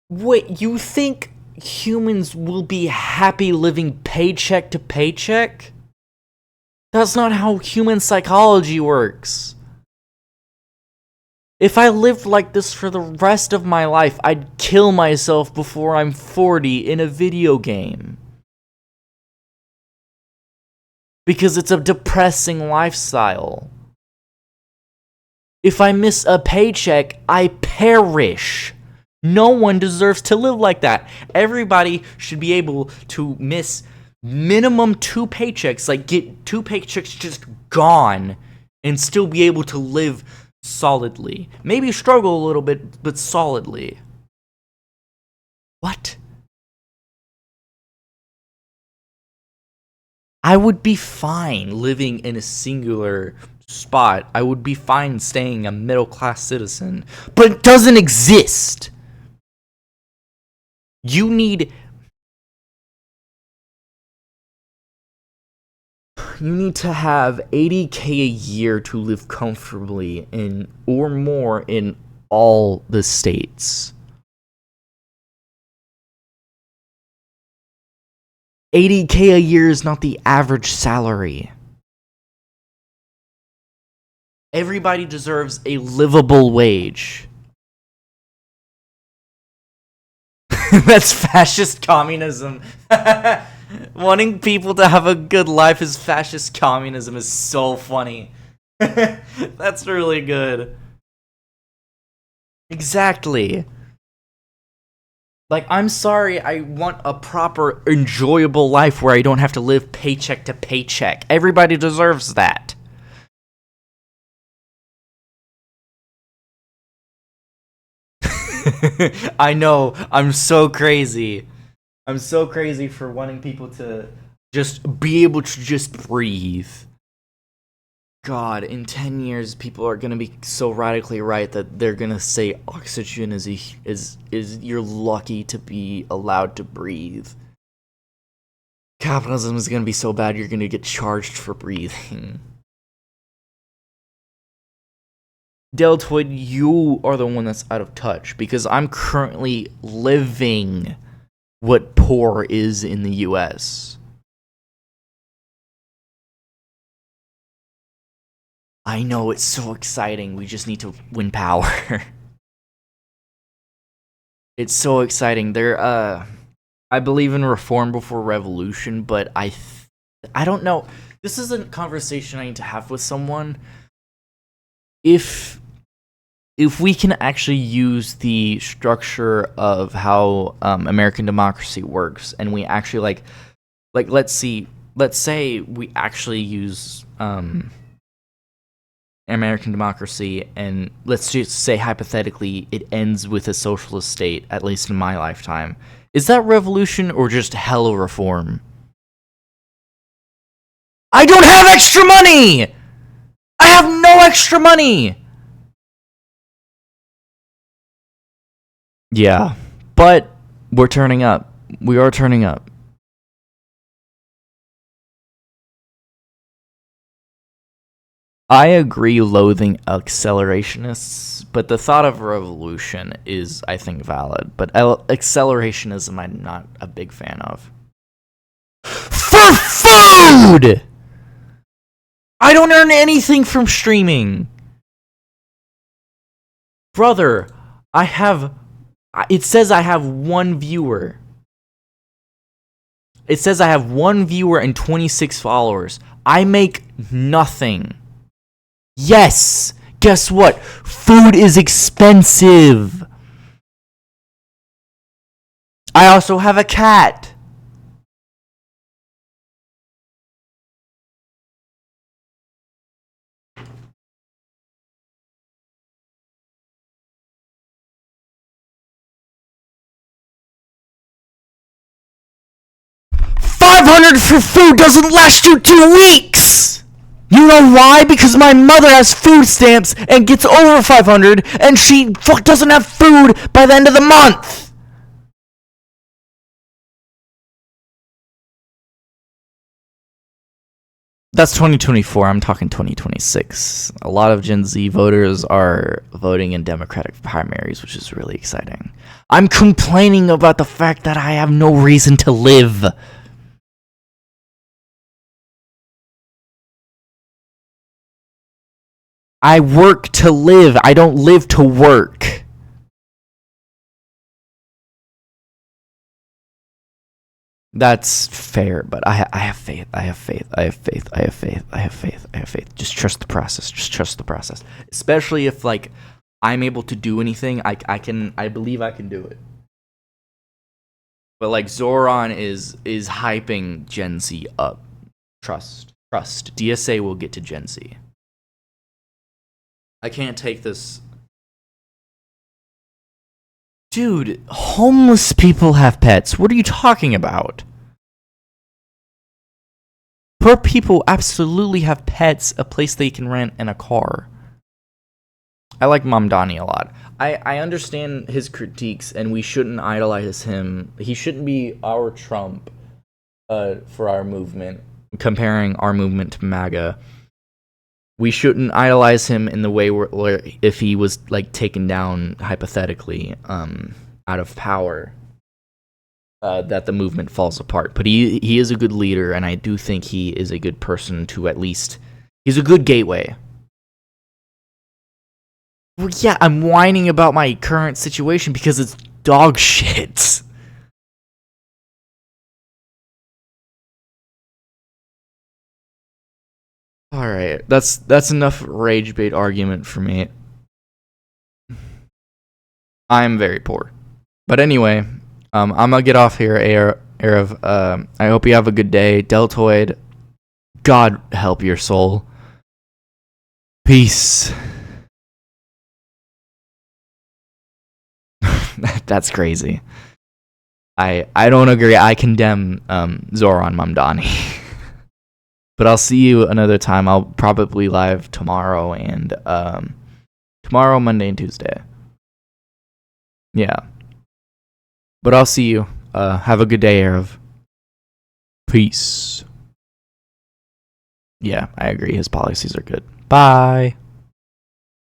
A: Wait, you think humans will be happy living paycheck to paycheck? That's not how human psychology works. If I lived like this for the rest of my life, I'd kill myself before I'm 40 in a video game. Because it's a depressing lifestyle. If I miss a paycheck, I perish. No one deserves to live like that. Everybody should be able to miss minimum 2 paychecks, like get 2 paychecks just gone, and still be able to live solidly. Maybe struggle a little bit, but solidly. What? I would be fine living in a singular spot. I would be fine staying a middle-class citizen, but it doesn't exist. You need to have 80K a year to live comfortably in or more in all the states. 80K a year is not the average salary. Everybody deserves a livable wage. That's fascist communism. Wanting people to have a good life is fascist communism is so funny. That's really good. Exactly. Like, I'm sorry, I want a proper, enjoyable life where I don't have to live paycheck to paycheck. Everybody deserves that. I know, I'm so crazy. I'm so crazy for wanting people to just be able to just breathe. God, in 10 years, people are gonna be so radically right that they're gonna say oxygen is you're lucky to be allowed to breathe. Capitalism is gonna be so bad you're gonna get charged for breathing. Deltoid, you are the one that's out of touch because I'm currently living what poor is in the US. I know, it's so exciting. We just need to win power. It's so exciting. I believe in reform before revolution, but I don't know. This is a conversation I need to have with someone. If we can actually use the structure of how American democracy works, and we actually let's say we actually use American democracy, and let's just say hypothetically it ends with a socialist state, at least in my lifetime. Is that revolution or just hella reform? I don't have extra money! I have no extra money! Yeah, but we're turning up. We are turning up. I agree loathing accelerationists, but the thought of revolution is, I think, valid. But accelerationism I'm not a big fan of. For food! I don't earn anything from streaming! Brother, it says I have 1 viewer. It says I have 1 viewer and 26 followers. I make nothing. Yes! Guess what? Food is expensive. I also have a cat. $500 for food doesn't last you 2 weeks! You know why? Because my mother has food stamps and gets over 500, and she doesn't have food by the end of the month! That's 2024, I'm talking 2026. A lot of Gen Z voters are voting in Democratic primaries, which is really exciting. I'm complaining about the fact that I have no reason to live. I work to live. I don't live to work. That's fair, but I have faith. I have faith. I have faith. I have faith. I have faith. I have faith. I have faith. Just trust the process. Just trust the process. Especially if I'm able to do anything, I believe I can do it. But like Zoran is hyping Gen Z up. Trust. DSA will get to Gen Z. I can't take this. Dude, homeless people have pets. What are you talking about? Poor people absolutely have pets, a place they can rent, and a car. I like Mamdani a lot. I understand his critiques, and we shouldn't idolize him. He shouldn't be our Trump for our movement, comparing our movement to MAGA. We shouldn't idolize him in the way where if he was like taken down hypothetically out of power, that the movement falls apart. But he is a good leader, and I do think he is a good person to at least. He's a good gateway. Well, yeah, I'm whining about my current situation because it's dog shit. Alright, that's enough rage bait argument for me. I'm very poor. But anyway, I'm gonna get off here, Arav. I hope you have a good day. Deltoid, God help your soul. Peace. That's crazy. I don't agree. I condemn Zoran Mamdani. But I'll see you another time. I'll probably live tomorrow and tomorrow, Monday, and Tuesday. Yeah. But I'll see you. Have a good day, Arav. Peace. Yeah, I agree. His policies are good. Bye.